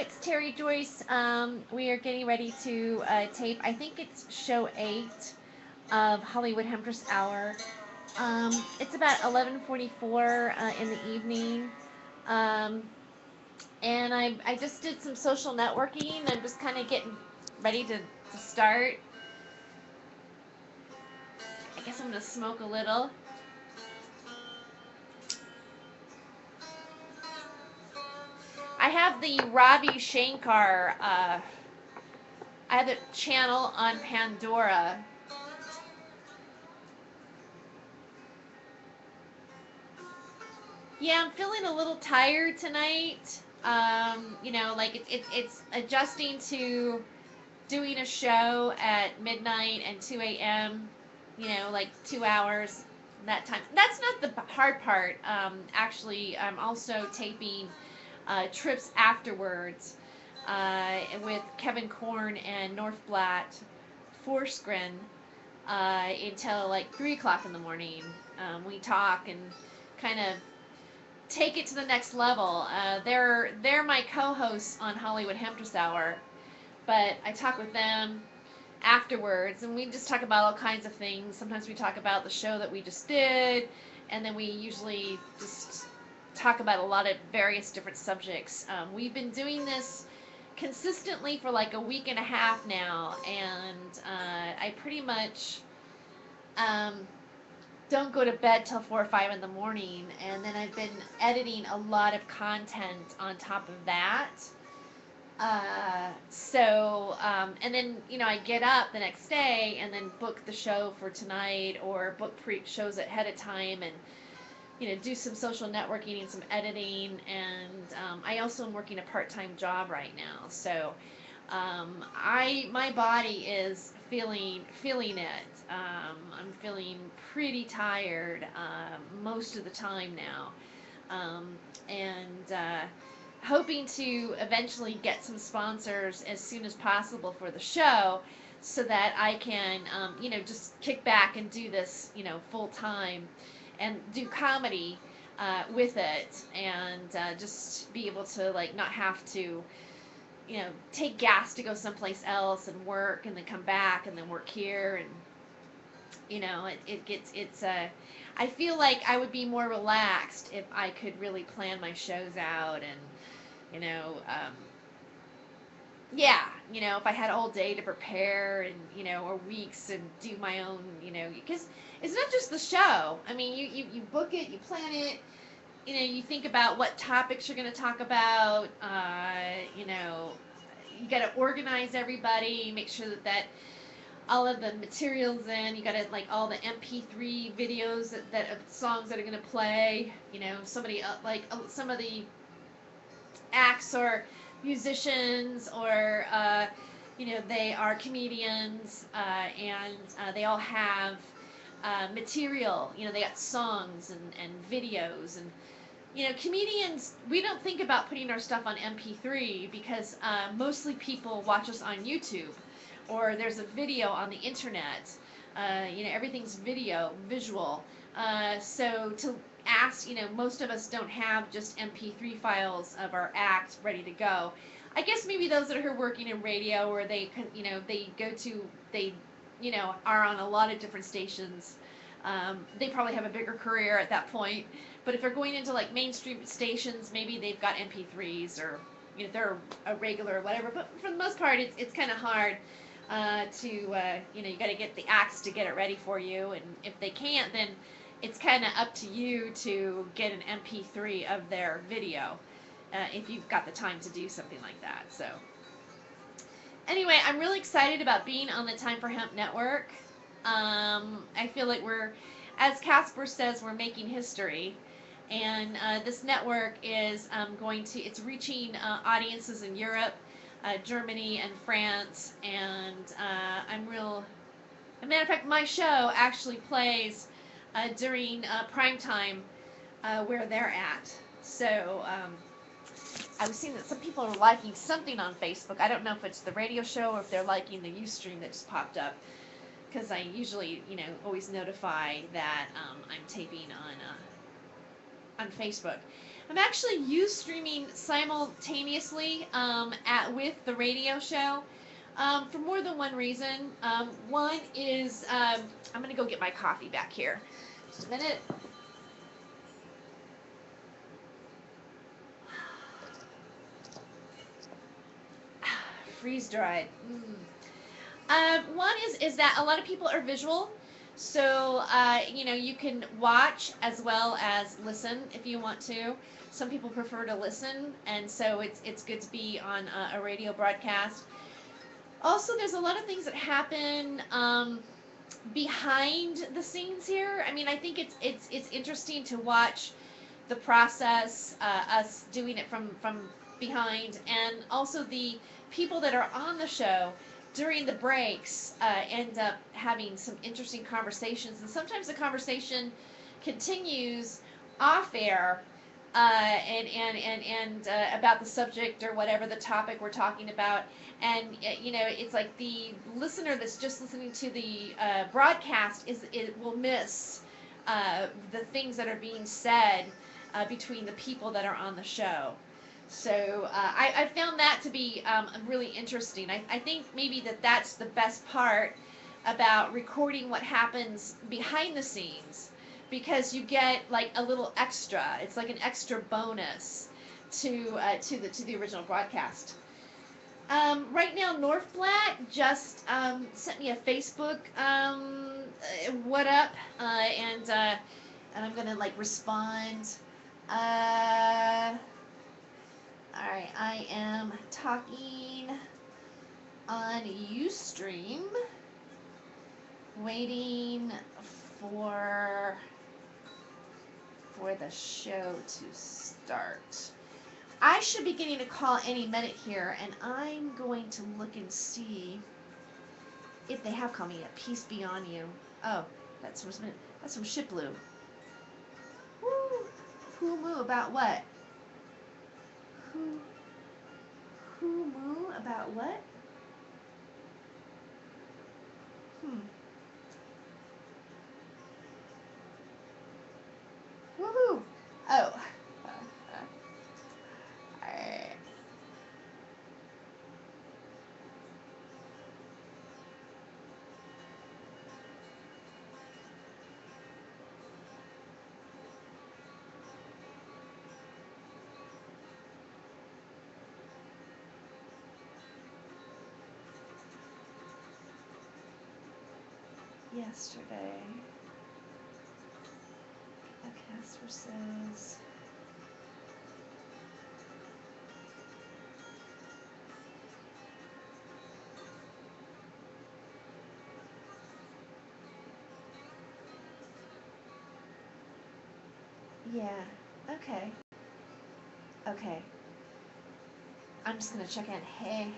it's Terry Joyce. We are getting ready to tape. I think it's show 8 of Hollywood Hemptress Hour. It's about 11:44 in the evening, um, and I just did some social networking. I'm just kind of getting ready to start. I guess I'm gonna smoke a little. I have the Ravi Shankar. I have the channel on Pandora. Yeah, I'm feeling a little tired tonight. Like it's adjusting to doing a show at midnight and 2 a.m., like 2 hours, that time. That's not the hard part. Actually, I'm also taping trips afterwards with Kevin Korn and North Blatt Forsgren until like 3 o'clock in the morning. We talk and kind of take it to the next level. They're my co-hosts on Hollywood Hemptress Hour, but I talk with them afterwards, and we just talk about all kinds of things. Sometimes we talk about the show that we just did, and then we usually just talk about a lot of various different subjects. We've been doing this consistently for like a week and a half now, and I pretty much um, don't go to bed till 4 or 5 in the morning, and then I've been editing a lot of content on top of that. And then, I get up the next day and then book the show for tonight or book shows ahead of time and, do some social networking and some editing. And I also am working a part-time job right now. So my body is feeling it. I'm feeling pretty tired most of the time now. And hoping to eventually get some sponsors as soon as possible for the show so that I can, just kick back and do this, full time and do comedy with it and just be able to, like, not have to, take gas to go someplace else and work and then come back and then work here. And, I feel like I would be more relaxed if I could really plan my shows out and, you know, um, yeah, if I had all day to prepare and, or weeks and do my own, because it's not just the show. I mean, you book it, you plan it, you think about what topics you're going to talk about, you got to organize everybody, make sure that all of the materials in, you got to, like, all the MP3 videos that of songs that are going to play, somebody, some of the acts or musicians or they are comedians and they all have material, they got songs and videos. And comedians, we don't think about putting our stuff on MP3 because mostly people watch us on YouTube or there's a video on the internet. Everything's visual. So to ask, most of us don't have just MP3 files of our act ready to go. I guess maybe those that are working in radio or they are on a lot of different stations. They probably have a bigger career at that point. But if they're going into like mainstream stations, maybe they've got MP3s or they're a regular or whatever. But for the most part, it's kind of hard you got to get the acts to get it ready for you, and if they can't, then it's kind of up to you to get an MP3 of their video if you've got the time to do something like that. So anyway, I'm really excited about being on the Time for Hemp Network. I feel like as Casper says, we're making history. And this network is it's reaching audiences in Europe, Germany, and France. And as a matter of fact, my show actually plays during prime time where they're at. So I was seeing that some people are liking something on Facebook. I don't know if it's the radio show or if they're liking the Ustream that just popped up, because I usually, always notify that I'm taping on Facebook. I'm actually streaming simultaneously with the radio show for more than one reason. One is I'm gonna go get my coffee back here. Just a minute. Freeze dried. One is that a lot of people are visual, so you can watch as well as listen if you want to. Some people prefer to listen, and so it's good to be on a radio broadcast. Also, there's a lot of things that happen behind the scenes here. I mean, I think it's interesting to watch the process, us doing it from behind, and also the people that are on the show during the breaks end up having some interesting conversations, and sometimes the conversation continues off air. About the subject or whatever the topic we're talking about, and it's like the listener that's just listening to the broadcast it will miss the things that are being said between the people that are on the show. So I found that to be really interesting. I think maybe that's the best part about recording what happens behind the scenes, because you get like a little extra. It's like an extra bonus to the original broadcast. Right now, Northblatt just sent me a Facebook what up, and I'm gonna like respond. All right, I am talking on Ustream, waiting for the show to start. I should be getting a call any minute here, and I'm going to look and see if they have called me yet. Peace be on you. Oh, that's from Shiplu. Woo! Who moo about what? Who moo about what? Woohoo! Oh. Alright. Yesterday, a caster says, yeah, okay, okay. I'm just gonna check in. Hey.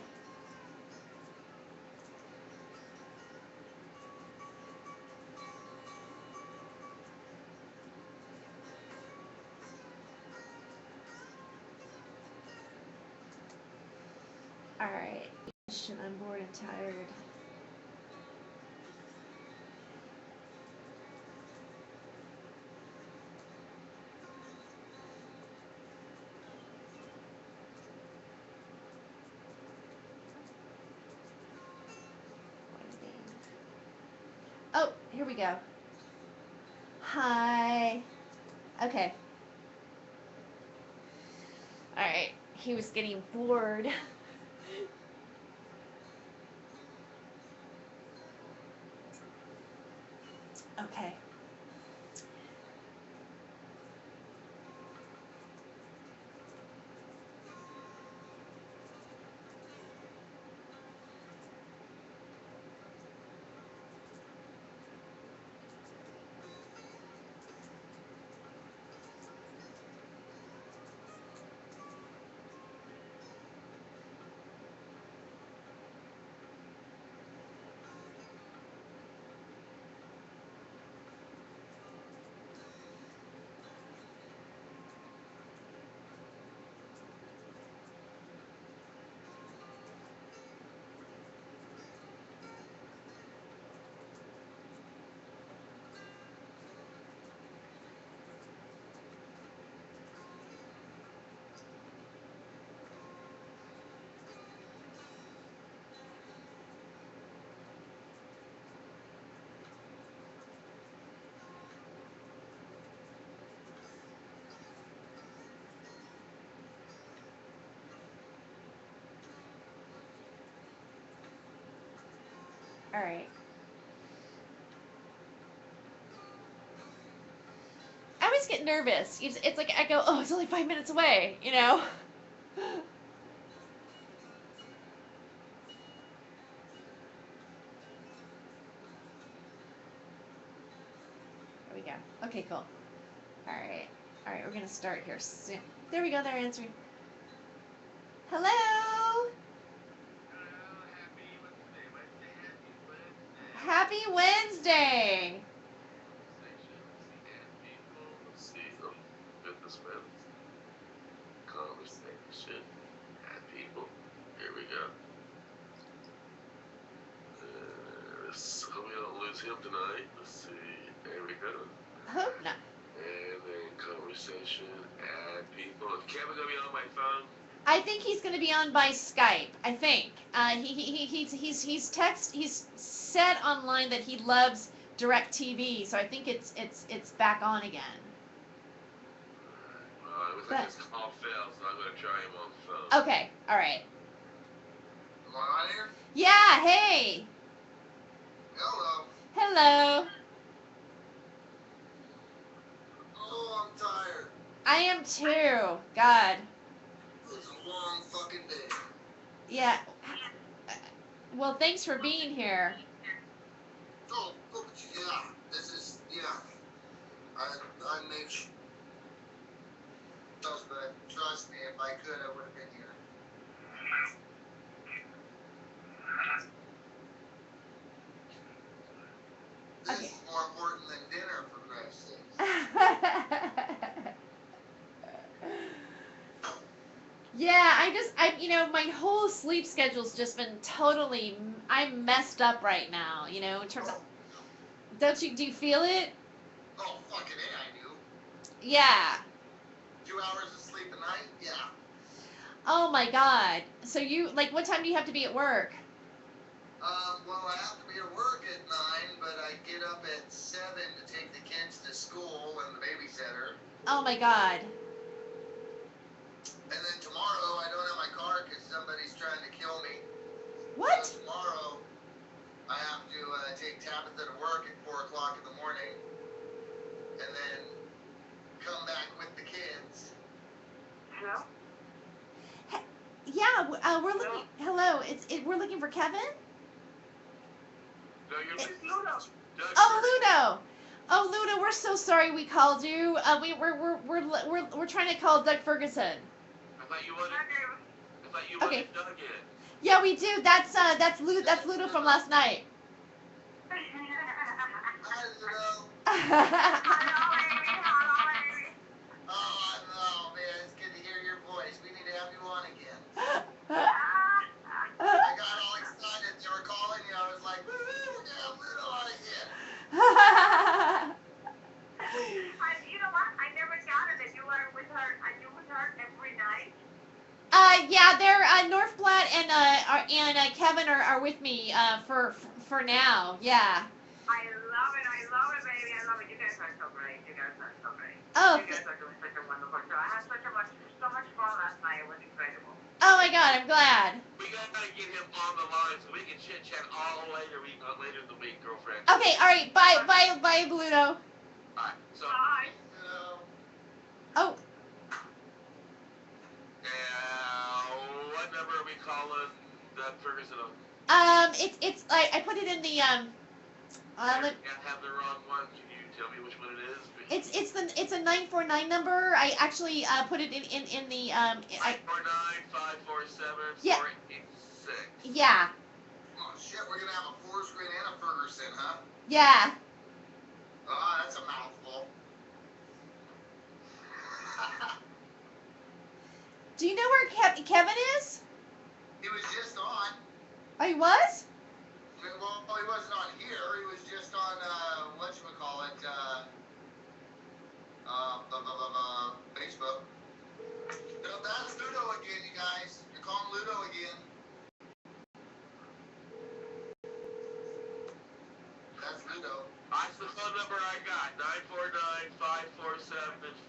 Alright. I'm bored and tired. Oh, here we go. Hi. Okay. Alright. He was getting bored. Okay. All right. I always get nervous. It's like I go, oh, it's only 5 minutes away, you know? There we go. Okay, cool. All right. All right, we're going to start here soon. There we go. They're answering. Hello? Happy Wednesday. Conversation and people. Here we go. Hope we don't lose him tonight. Let's see. There we go. Hope not. And then conversation and people. Is Kevin gonna be on my phone? I think he's going to be on by Skype. I think he's said online that he loves DirecTV, so I think it's back on again. Well, it was like his call failed, so I'm gonna try him on the phone. Okay, all right. Am I on here? Yeah. Hey. Hello. Hello. Oh, I'm tired. I am too. God. It was a long fucking day. Yeah. Well, thanks for being here. Oh, yeah. This is, yeah. I make sure. But trust me, if I could, I would have been here. This Okay. is more important than dinner, for Christ's sake. Yeah, my whole sleep schedule's just been I'm messed up right now, in terms of, do you feel it? Oh, fucking A, I do. Yeah. 2 hours of sleep a night? Yeah. Oh my God. So what time do you have to be at work? Well, I have to be at work at 9, but I get up at 7 to take the kids to school and the babysitter. Oh my God. And then tomorrow, I don't have my car because somebody's trying to kill me. What? So tomorrow, I have to take Tabitha to work at 4 o'clock in the morning, and then come back with the kids. Hello? Yeah, we're looking. Hello, we're looking for Kevin. No, you're Ludo. Oh, Ludo. Oh, Ludo, we're so sorry we called you. We're trying to call Doug Ferguson. I thought you wanted Okay. Doug in. Yeah, we do. That's Ludo from last night. Hi, Ludo. Oh, no, man, it's good to hear your voice. We need to have you on again. I got all excited. They were calling you. I was like, woo, we're going to have Ludo on again. You know what? I never counted that you were with her. Are you with her every night? Yeah, they're Northblatt and Kevin are with me for now. Yeah. I love it, baby. I love it. You guys are so great. You guys are so great. Oh. You guys are doing such a wonderful show. I had so much fun last night. It was incredible. Oh my God, I'm glad. We gotta get him on the line so we can chit chat all later in the week, girlfriend. Okay, all right. Bye, Ludo. Alright, so. Bye. Oh. What number are we calling Doug Ferguson on? It's I put it in the I have the wrong one. Can you tell me which one it is? it's a 949 number. I actually put it in the 549 547 Yeah. 486. Yeah. Oh shit, we're gonna have a Forrest Green and a Ferguson, huh? Yeah. Oh, that's a mouthful. Do you know where Kevin is? He was just on. Oh, he was? Well, he wasn't on here. He was just on, whatchamacallit, Facebook. No, that's Ludo again, you guys. You're calling Ludo again. That's Ludo. That's the phone number I got.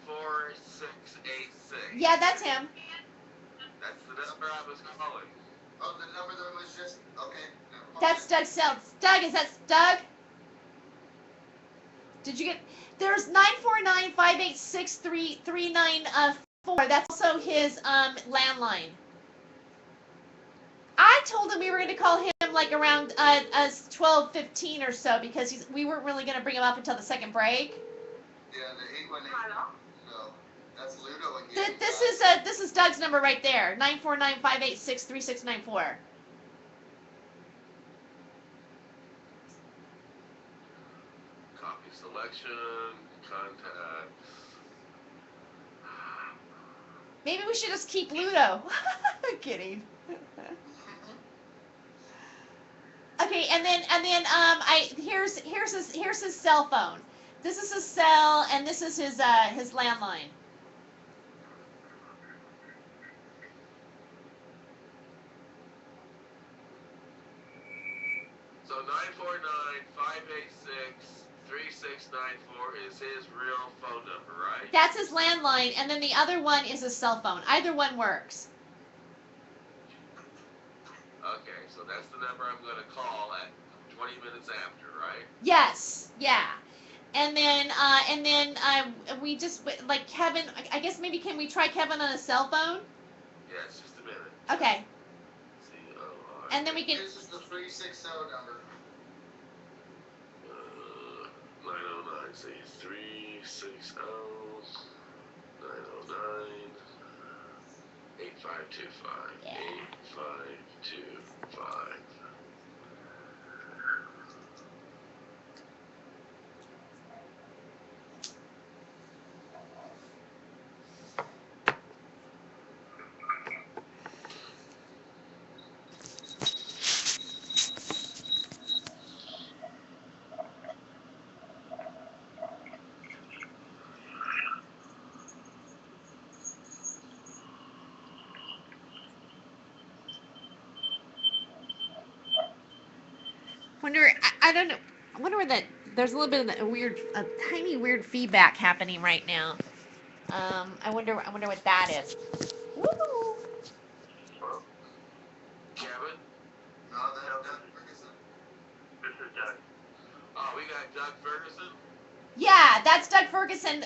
949-547-4686. Yeah, that's him. That's the number I was calling. Oh, the number that was just... Okay, never That's Doug's cell. Doug, is that Doug? Did you get? There's 949-586-3394. That's also his landline. I told him we were going to call him like around 12:15 or so because we weren't really going to bring him up until the second break. Yeah, he went. Hello? No, that's Ludo again. This is Doug's number right there. 949-586-3694. Copy selection, contacts. Maybe we should just keep Ludo. I'm kidding. Okay, and then here's his cell phone. This is his cell, and this is his landline. So 949-586-3694 is his real phone number, right? That's his landline, and then the other one is his cell phone. Either one works. Okay, so that's the number I'm going to call at 20 minutes after, right? Yes, yeah. And then we just like Kevin. I guess maybe can we try Kevin on a cell phone? Yes, just a minute. Okay. C-O-R. And then we can. This is the 360 number. 909, see, 360 909 8525 Yeah. 8525. Wonder. I don't know. I wonder where that. There's a little bit of a tiny weird feedback happening right now. I wonder what that is. Woo! Kevin? No, that's Doug Ferguson. This is Doug. Oh, we got Doug Ferguson? Yeah, that's Doug Ferguson.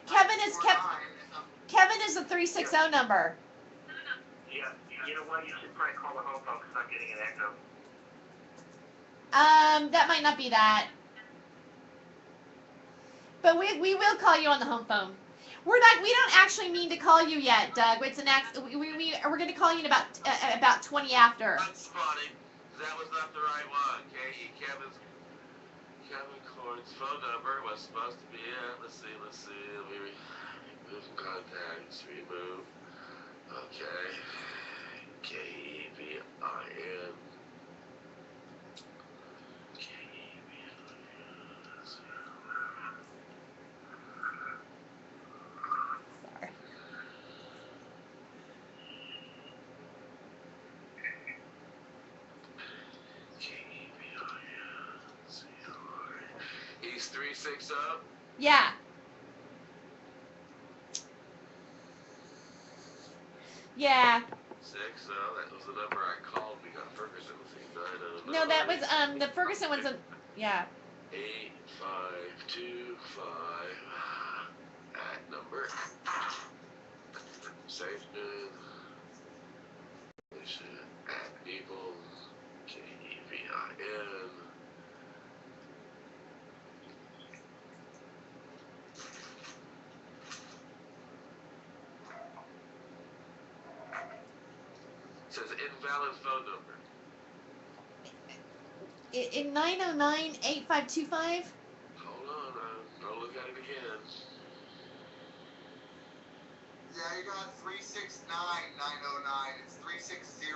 Kevin is the 360 number. Yeah, you know what? You should probably call the home phone because I'm getting an echo. That might not be that. But we will call you on the home phone. We don't actually mean to call you yet, Doug. It's we're going to call you in about 20 after. That's funny. That was not the right one. Okay, Kevin Corn's phone number was supposed to be it. Let's see. We remove contacts. Remove. Okay. Kevin. He's 360. Yeah. Yeah. 60. That was the number I called. We got Ferguson. No, that was the Ferguson one's a yeah. 8525. That number. Save new. At people. KEVIN. Says invalid phone number. In 909-8525. Hold on, I'll look at it again. Yeah, you got 369-909. It's 360.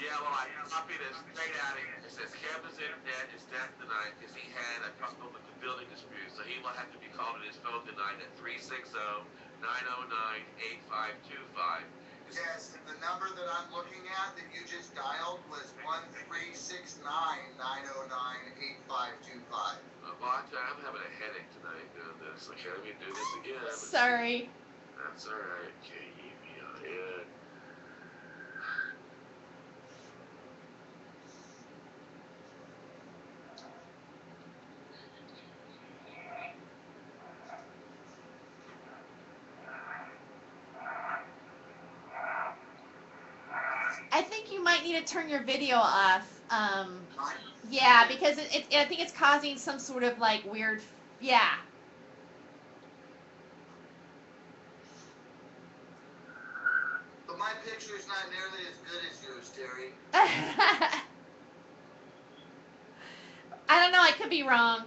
Yeah, well, I copied it straight out of it. It says Kevin's internet is down tonight because he had a problem with the building dispute, so he will have to be called on his phone tonight at 360-909-8525. Yes, and the number that I'm looking at that you just dialed was 1369-909-8525. Bonta, I'm having a headache tonight doing this. So can we do this again? Sorry. That's alright. KEVIN. I think you might need to turn your video off. Mine? Yeah, because I think it's causing some sort of like weird. Yeah. But my picture's not nearly as good as yours, Terry. I don't know. I could be wrong.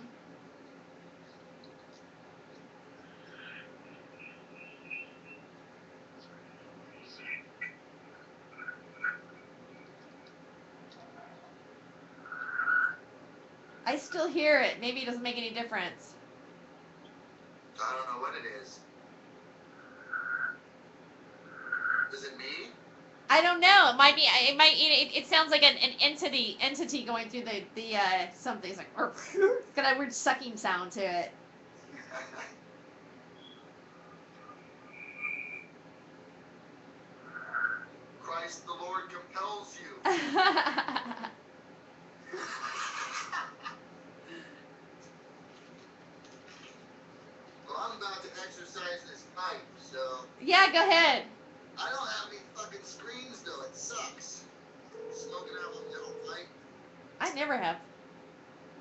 I still hear it. Maybe it doesn't make any difference. I don't know what it is. Is it me? I don't know. It might be. It might. It sounds like an entity going through the something. It's like it's got a weird sucking sound to it. Christ the Lord compels you. Well, I'm about to exercise this pipe, so Yeah, go ahead. I don't have any fucking screens though. It sucks. Smoking out a metal pipe. I never have.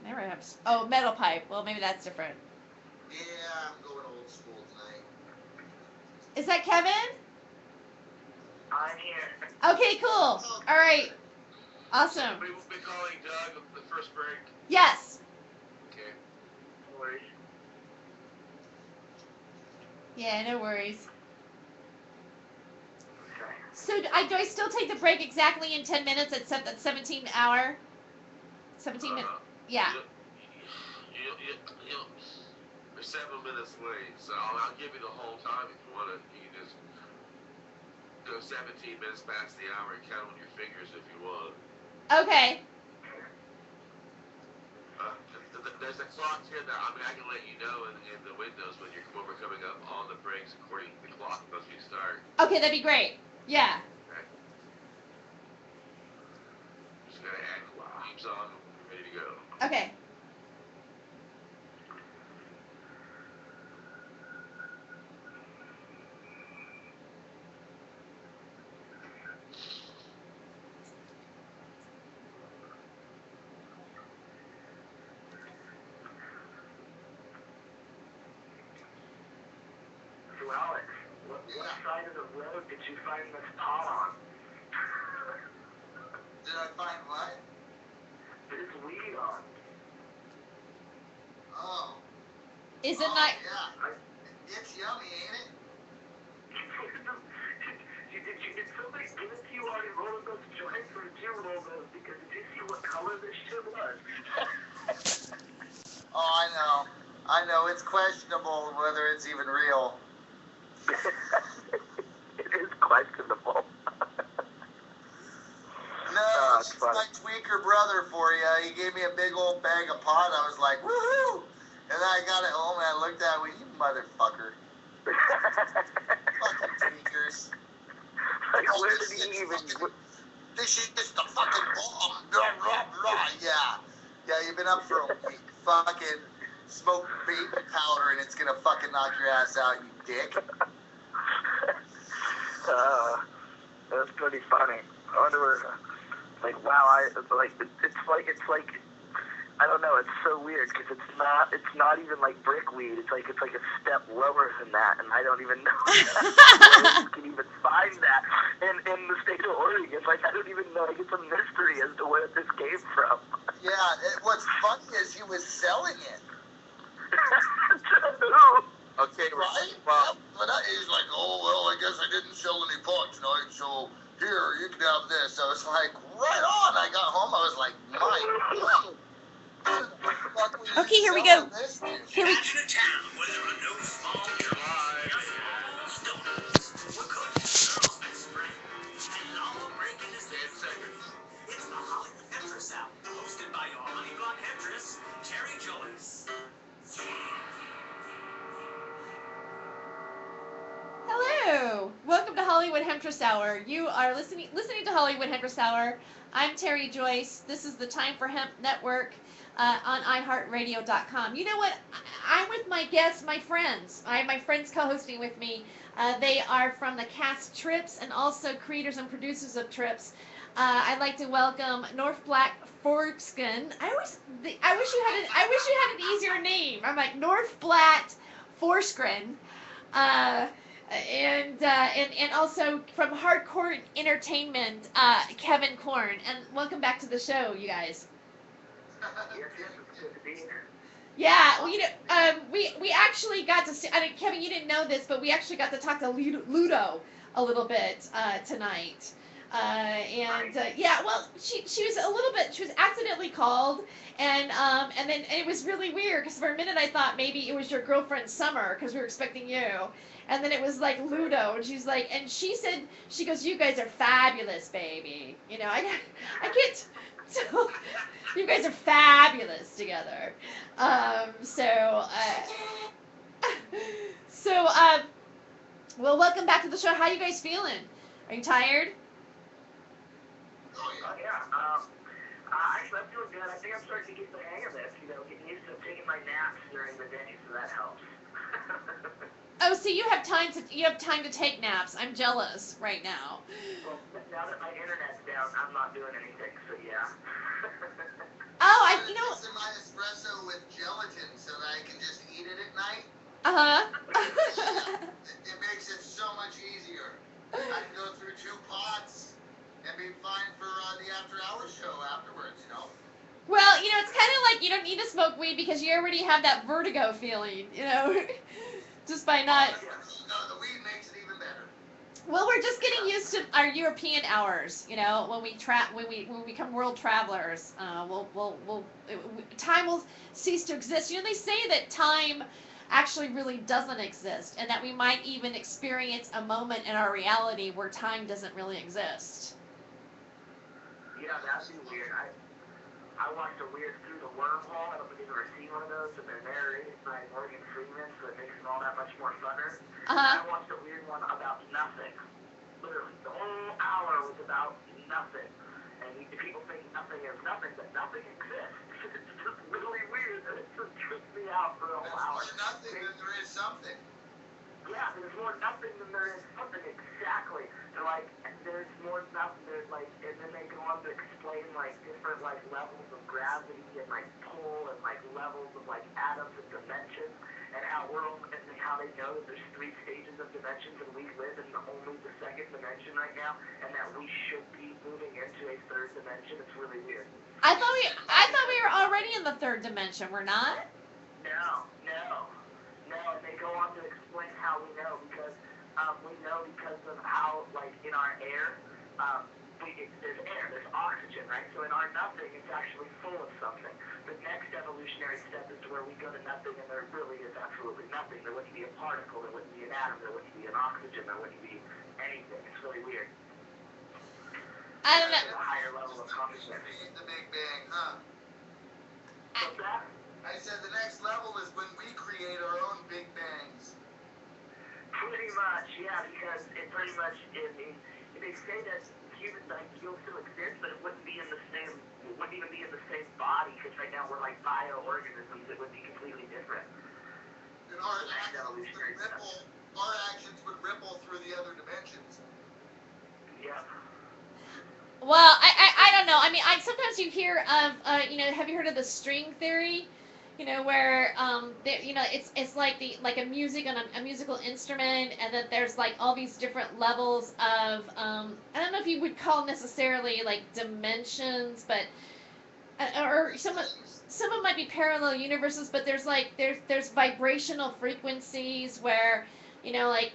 Never have. Oh, metal pipe. Well, maybe that's different. Yeah, I'm going old school tonight. Is that Kevin? I'm here. Okay, cool. All right. Awesome. We will be calling Doug the first break. Yes. Okay. No worries. Yeah, no worries. Okay. So do I still take the break exactly in 10 minutes at that 17 hour? 17 minutes. Yeah. We're 7 minutes late, so I'll give you the whole time if you want to. You can just go 17 minutes past the hour and count on your fingers if you want. Okay. There's a clock here that I can let you know in the windows when we're coming up on the breaks according to the clock once we start. Okay, that'd be great. Yeah. Okay. Just gotta add theme song. Ready to go. Okay. So Alex, what side of the road did you find this pot on? Did I find what? This weed on. Oh. Is it Oh, not? yeah. It's yummy, ain't it? Did somebody give it to you while you rolling those joints, or did you roll those? Because did you see what color this shit was? Oh, I know. I know. It's questionable whether it's even real. It is questionable. No, it's it's funny. my tweaker brother for you. He gave me a big old bag of pot. I was like, woohoo! And then I got it home and I looked at it, you motherfucker. Fucking tweakers. Like, Oh, where this did he shit's even... fucking- This shit is the fucking bomb. Blah, blah, blah. Yeah. Yeah, you've been up for a week. Fucking smoke baby powder and it's gonna fucking knock your ass out, you dick. That's pretty funny. I wonder where... Like, wow, it's like... I don't know, it's so weird, because it's not even like brick weed. It's like a step lower than that, and I don't even know where you can even find that in the state of Oregon. It's like, I don't even know. Like, it's a mystery as to where this came from. Yeah, what's funny is he was selling it. Okay, Right? well, But he's like, oh, well, I guess I didn't sell any pot tonight, so here, you can have this. I was like, right on. I got home, I was like, my God. Okay, here we go. Here we Imagine a town where there are no small donuts, or cookies, girls' best friend, and all breaking is 10 seconds. It's the Hollywood Hemptress Hour, hosted by your honey blonde Hemptress, Terry Joyce. Hello. Welcome to Hollywood Hemptress Hour. You are listening to Hollywood Hemptress Hour. I'm Terry Joyce. This is the Time for Hemp Network on iHeartRadio.com. You know what? I'm with my guests, my friends. I have my friends co-hosting with me. They are from the cast Trips and also creators and producers of Trips. I'd like to welcome North Black Forskin. I wish you had an easier name. I'm like North Black Forskin. Uh, and also from Hardcore Entertainment, Kevin Korn. And welcome back to the show, you guys. Yes, it's good to be here. Yeah, we actually got to see. I mean, Kevin, you didn't know this, but we actually got to talk to Ludo a little bit tonight. Yeah, well, she was a little bit. She was accidentally called, and then it was really weird because for a minute I thought maybe it was your girlfriend Summer because we were expecting you, and then it was like Ludo, and she's like, and she said she goes, "You guys are fabulous, baby." I get. So, you guys are fabulous together. So, so, well, welcome back to the show. How you guys feeling? Are you tired? Oh, yeah. Yeah. Actually, I'm doing good. I think I'm starting to get the hang of this. Getting used to taking my naps during the day, so that helps. Oh, so you have time to take naps. I'm jealous right now. Well, now that my internet's down, I'm not doing anything. So yeah. Oh, I'm mixing my espresso with gelatin so that I can just eat it at night. Uh-huh. It makes it so much easier. I can go through 2 pots and be fine for the after-hours show afterwards, Well, it's kind of like you don't need to smoke weed because you already have that vertigo feeling, just by not. No, the weed makes it even better. Well, we're just getting used to our European hours. When we become world travelers, time will cease to exist. They say that time actually really doesn't exist, and that we might even experience a moment in our reality where time doesn't really exist. Yeah, that'd be weird. I watched a weird Through the Wormhole. I don't think you've ever seen one of those, and they're narrated by Morgan Freeman, so it makes it all that much more funner. Uh-huh. I watched a weird one about nothing. Literally, the whole hour was about nothing. And people think nothing is nothing, but nothing exists. It's just really weird, and it just trips me out for a whole hour. There's more nothing than there is something. Yeah, there's more nothing than there is something, exactly. They're like, there's more nothing, there's like, and then they go on to explain like different like levels of gravity and like pull and like levels of like atoms and dimensions, and how how they know that there's 3 stages of dimensions and we live in only the 2nd dimension right now, and that we should be moving into a 3rd dimension. It's really weird. I thought we were already in the 3rd dimension. We're not? No, and they go on to explain how we know, because we know because of how, like, in our air, there's air, there's oxygen, right? So in our nothing, it's actually full of something. The next evolutionary step is to where we go to nothing, and there really is absolutely nothing. There wouldn't be a particle, there wouldn't be an atom, there wouldn't be an oxygen, there wouldn't be anything. It's really weird. I don't It's know. a higher level of consciousness. The Big Bang, huh? What's that? I said the next level is when we create our own Big Bangs. Pretty much, yeah, because it pretty much, they say that humans, like, you'll still exist, but it wouldn't even be in the same body, because right now we're like bioorganisms. It would be completely different. And our actions would ripple through the other dimensions. Yeah. Well, I don't know. I mean, sometimes you hear of, have you heard of the string theory? Where it's like a musical instrument, and that there's like all these different levels of, I don't know if you would call necessarily like dimensions, but or some of them might be parallel universes, but there's vibrational frequencies where like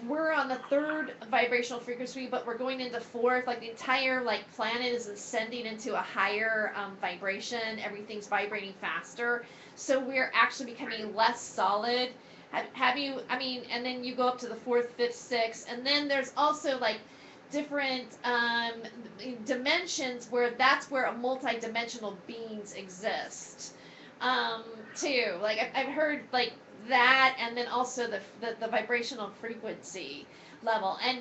we're on the 3rd vibrational frequency, but we're going into 4th. Like the entire like planet is ascending into a higher vibration. Everything's vibrating faster, so we're actually becoming less solid. Have you? I mean, and then you go up to the 4th, 5th, 6th, and then there's also like different dimensions where that's where multi-dimensional beings exist too. Like I've heard like that, and then also the vibrational frequency level. And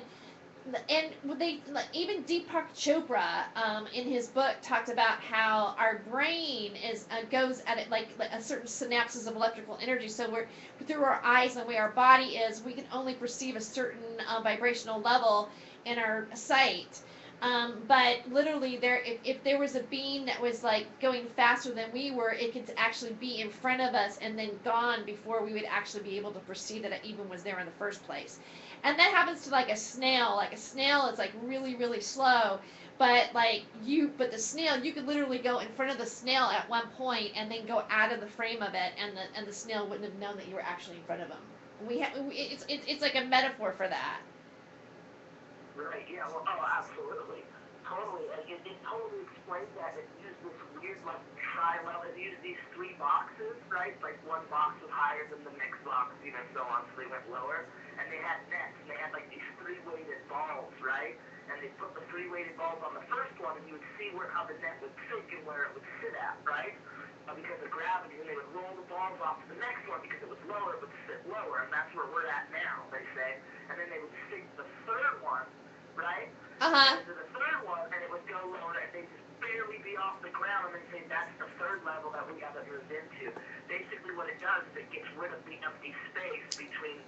and they like, even Deepak Chopra in his book talked about how our brain is goes at it like a certain synapses of electrical energy. So we're through our eyes and the way our body is, we can only perceive a certain vibrational level in our sight. But literally, if there was a being that was like going faster than we were, it could actually be in front of us and then gone before we would actually be able to perceive that it even was there in the first place. And that happens to like a snail. Like a snail is like really, really slow. But the snail, you could literally go in front of the snail at one point and then go out of the frame of it, and the snail wouldn't have known that you were actually in front of him. It's like a metaphor for that. Right, yeah, well, oh, absolutely. Totally. Like, it totally explains that. It used this weird, like, tri-level. It used these three boxes, right? Like, one box was higher than the next box, you know, so on, so they went lower. And they had nets, and they had, like, these three-weighted balls, right? And they put the three-weighted balls on the first one, and you would see how the net would sink and where it would sit at, right? Because of gravity, and they would roll the balls off to the next one because it was lower, it would sit lower, and that's where we're at now, they say. And then they would sink the third one, right? Uh-huh. To the third one, and it would go lower, and they'd just barely be off the ground, and they'd say that's the third level that we haven't moved into. Basically, what it does is it gets rid of the empty space between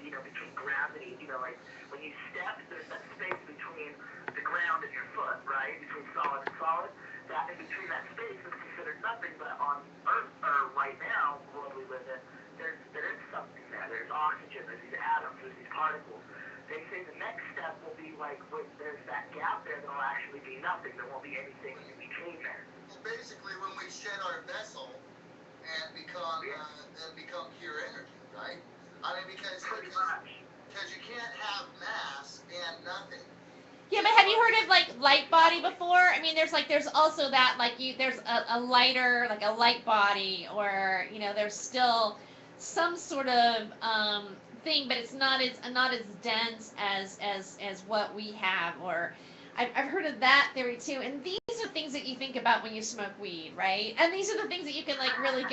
gravity. You know, like when you step, there's that space between the ground and your foot, right? Between solid and solid. That in between that space is considered nothing, but on Earth, or right now, the world we live in, there is something there. There's oxygen, there's these atoms, there's these particles. They say the next step will be like when there's that gap there, there'll actually be nothing. There won't be anything in between there. Well, basically, when we shed our vessel and become pure energy, right? I mean, because Pretty much. you can't have mass and nothing. Yeah, but have you heard of like light body before? I mean, there's also that like there's a lighter like a light body, or there's still some sort of thing, but it's not as dense as what we have. Or I've heard of that theory too. And these are things that you think about when you smoke weed, right? And these are the things that you can like really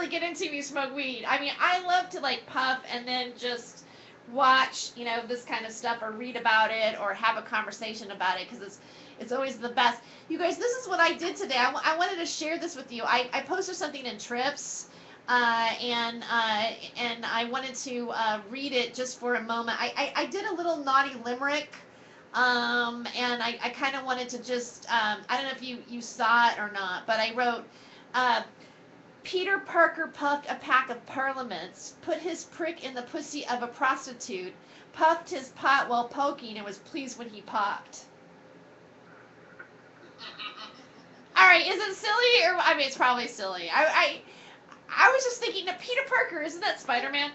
get into when you smoke weed. I mean, I love to like puff and then just watch this kind of stuff, or read about it, or have a conversation about it, because it's always the best. You guys, this is what I did today. I wanted to share this with you. I posted something in Trips, and I wanted to read it just for a moment. I did a little naughty limerick, and I kind of wanted to just I don't know if you saw it or not, but I wrote, Peter Parker puffed a pack of parliaments, put his prick in the pussy of a prostitute, puffed his pot while poking, and was pleased when he popped. All right, is it silly? Or I mean, it's probably silly. I was just thinking that Peter Parker, isn't that Spider-Man?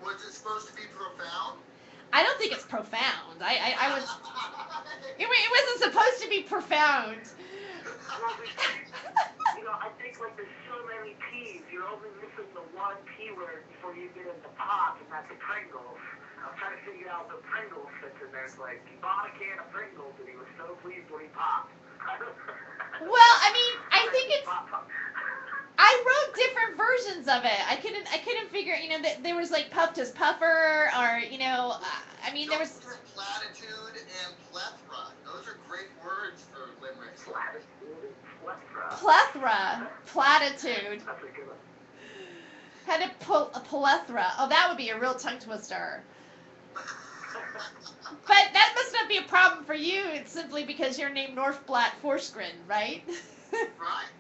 Was it supposed to be profound? I don't think it's profound. I was. It wasn't supposed to be profound. I think like there's so many P's. You're only missing the one P word before you get into pop, and that's Pringles. I'm trying to figure out the Pringles fits in there. It's like he bought a can of Pringles and he was so pleased when he popped. Well, I mean, I think it's. I wrote different versions of it. I couldn't figure. There was like puffed as puffer, or I mean, there was. Platitude and plethora. Those are great words for limericks. Platitude, plethora. Plethora, platitude. That's a good one. Had a plethora. Oh, that would be a real tongue twister. But that must not be a problem for you. It's simply because you're named Northblatt Forsgren, right? Right.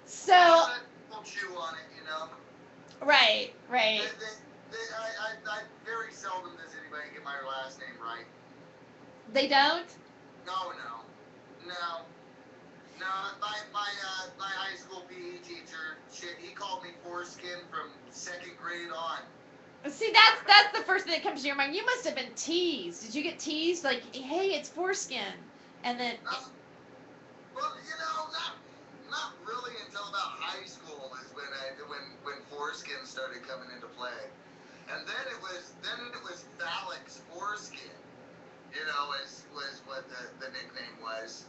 So. We'll chew on it, Right. I very seldom does anybody get my last name right. They don't? No. My high school PE teacher, he called me foreskin from second grade on. See, that's the first thing that comes to your mind. You must have been teased. Did you get teased? Like, hey, it's foreskin. And then. Well, not really until about high school is when foreskin started coming into play. And then it was phallic foreskin. Was what the nickname was.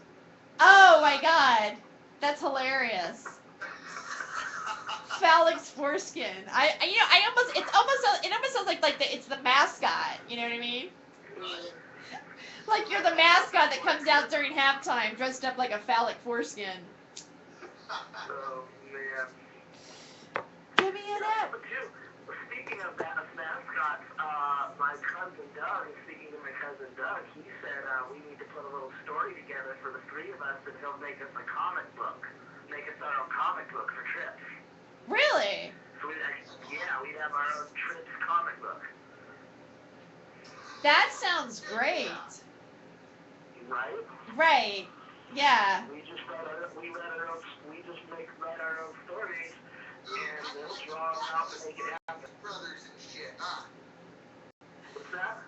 Oh my God, that's hilarious. Phallic foreskin. It almost sounds like it's the mascot. You know what I mean? Right. Like you're the mascot that comes out during halftime dressed up like a phallic foreskin. Oh man. Give me an app. But too, speaking of that, of mascots, my cousin Doug, speaking to my cousin Doug, he said we need to put a little story together for the three of us, and he'll make us a comic book, make us our own comic book for trips. Really? So we'd have our own trips comic book. That sounds great. Right? Right. Yeah. We just write our own stories, and we'll draw them out and make it happen. Brothers and shit, huh? What's that?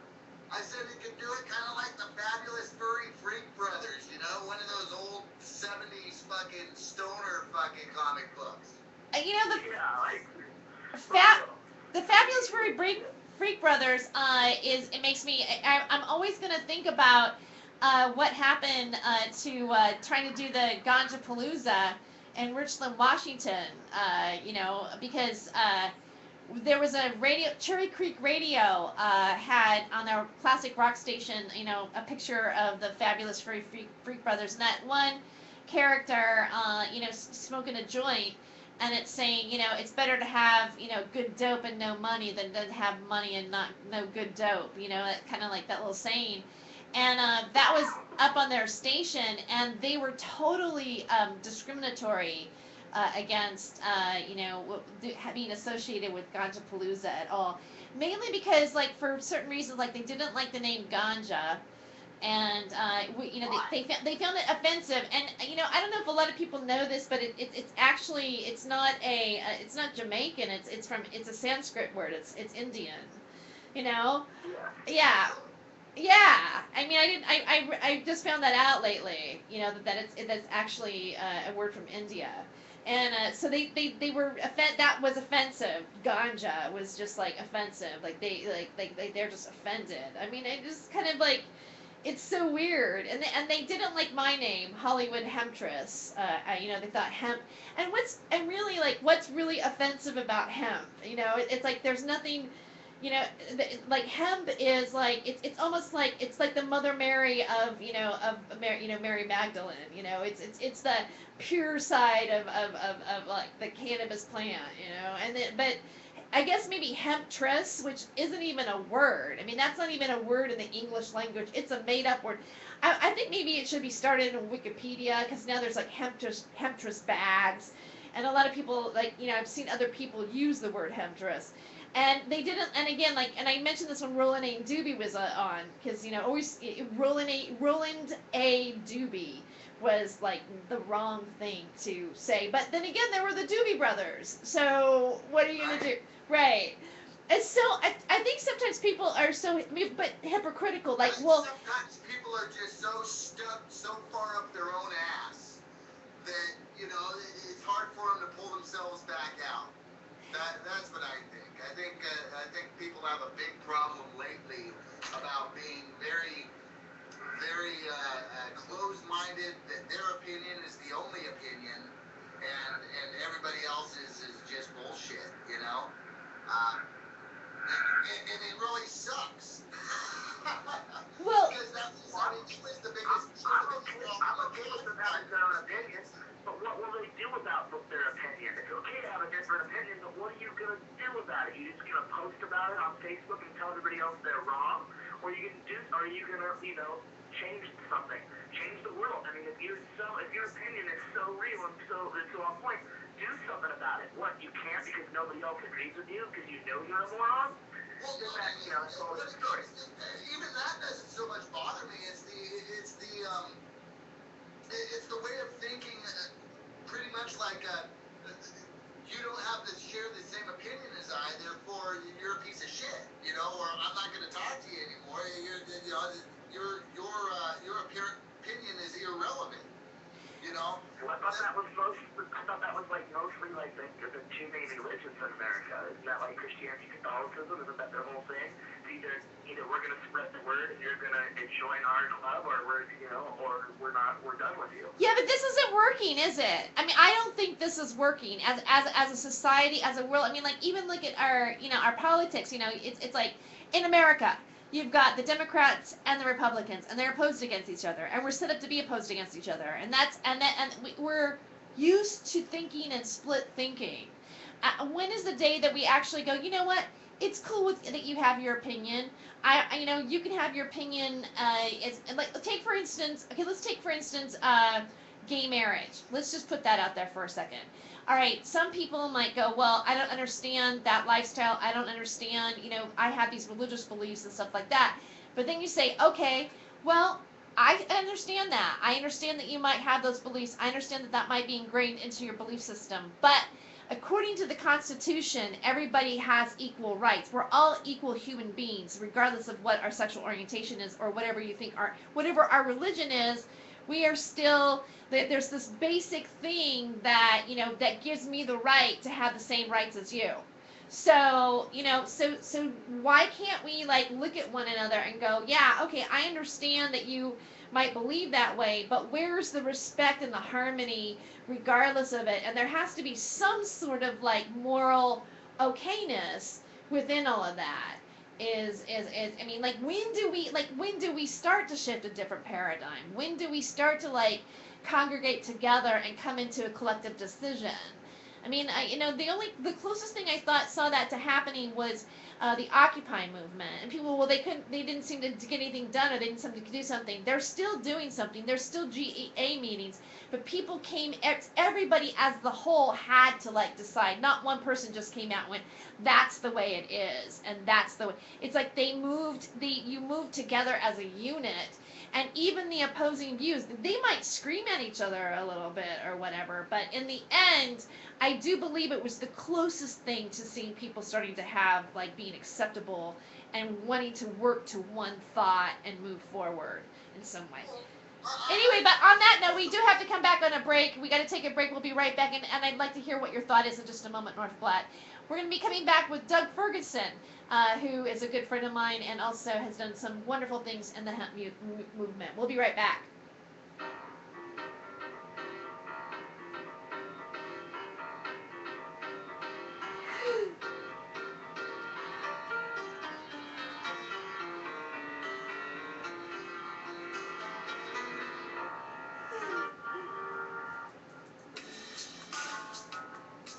I said he could do it kind of like the Fabulous Furry Freak Brothers, you know, one of those old 70s fucking stoner fucking comic books. You know Yeah, the Fabulous Furry Freak Brothers it makes me I'm always gonna think about what happened to trying to do the Ganja Palooza in Richland, Washington. You know, because there was a radio, Cherry Creek Radio had on their classic rock station, you know, a picture of the Fabulous Furry Freak Brothers, and that one character, you know, smoking a joint, and it's saying, you know, it's better to have, you know, good dope and no money than to have money and no good dope, you know, kind of like that little saying. And that was up on their station, and they were totally discriminatory against, you know, being associated with Ganja Palooza at all. Mainly because, like, for certain reasons, like, they didn't like the name Ganja. And you know, they found it offensive, and you know, I don't know if a lot of people know this, but it's actually it's not Jamaican. It's a Sanskrit word. It's Indian. You know, yeah, yeah. I mean, I just found that out lately. You know that's actually a word from India. And so they were that was offensive. Ganja was just like offensive. Like they're just offended. I mean, it just kind of like. It's so weird, and they didn't like my name, Hollywood Hemptress. You know, they thought hemp, and what's really offensive about hemp? You know, it's like there's nothing, you know, like hemp is like it's almost like it's like the Mother Mary of Mary Magdalene. You know, it's the pure side of like the cannabis plant. You know, but I guess maybe Hemptress, which isn't even a word. I mean, that's not even a word in the English language. It's a made-up word. I think maybe it should be started in Wikipedia, because now there's like Hemptress bags, and a lot of people, like, you know, I've seen other people use the word Hemptress, and they didn't. And again, like, and I mentioned this when Roland A. Doobie was on, because you know, always Roland A. Doobie was like the wrong thing to say. But then again, there were the Doobie Brothers. So what are you gonna do? Right. And so I think sometimes people are so hypocritical. Like, well, sometimes people are just so stuck so far up their own ass that, you know, it's hard for them to pull themselves back out. That's what I think. I think people have a big problem lately about being very closed-minded, that their opinion is the only opinion, and everybody else's is just bullshit, you know? And it really sucks. Well, because it was the biggest I'm okay with them having their own opinions, but what will they do about their opinion? It's okay to have a different opinion, but what are you going to do about it? You just going to post about it on Facebook and tell everybody else they're wrong? Or are you going to, you know, change something? Change the world. I mean, if your opinion is so real and so on point, do something about it. What, you can't because nobody else agrees with you because you know you're a moron? Well, Then that, you know, it's all a story. even that doesn't so much bother me. It's the way of thinking, pretty much like you don't have to share the same opinion as I, therefore you're a piece of shit, you know, or I'm not going to talk to you anymore. Your opinion is irrelevant, you know. Well, I thought that was like mostly like the two main religions in America. Isn't that like Christianity, Catholicism? Isn't that their whole thing? It's either we're gonna spread the word and you're gonna join our club, or we're not. We're done with you. yeah, but this isn't working, is it? I mean, I don't think this is working as a society, as a world. I mean, like, even look at our, you know, our politics. You know, it's like in America, you've got the Democrats and the Republicans, and they're opposed against each other, and we're set up to be opposed against each other, we're used to thinking and split thinking. When is the day that we actually go, you know what? It's cool that you have your opinion. You can have your opinion. It's like take for instance. Okay, let's take for instance, gay marriage. Let's just put that out there for a second. All right, some people might go, well, I don't understand that lifestyle. I don't understand. I have these religious beliefs and stuff like that. But then you say, okay, well, I understand that. I understand that you might have those beliefs. I understand that that might be ingrained into your belief system. But according to the Constitution, everybody has equal rights. We're all equal human beings, regardless of what our sexual orientation is or whatever you think whatever our religion is. We are still, there's this basic thing that, that gives me the right to have the same rights as you. So, so why can't we like look at one another and go, yeah, okay, I understand that you might believe that way, but where's the respect and the harmony regardless of it? And there has to be some sort of like moral okayness within all of that. I mean, like when do we start to shift a different paradigm? When do we start to like congregate together and come into a collective decision? I mean, the closest thing I saw that to happening was the Occupy movement, and people, well, they didn't seem to get anything done, or they didn't seem to do something. They're still doing something. There's still GEA meetings, but people everybody as the whole had to like decide. Not one person just came out and went, that's the way it is, and that's the way. It's like you moved together as a unit. And even the opposing views, they might scream at each other a little bit or whatever, but in the end, I do believe it was the closest thing to seeing people starting to have, like, being acceptable and wanting to work to one thought and move forward in some way. Anyway, but on that note, we do have to come back on a break. We got to take a break. We'll be right back, and I'd like to hear what your thought is in just a moment, North Platte. We're going to be coming back with Doug Ferguson, who is a good friend of mine and also has done some wonderful things in the hemp movement. We'll be right back.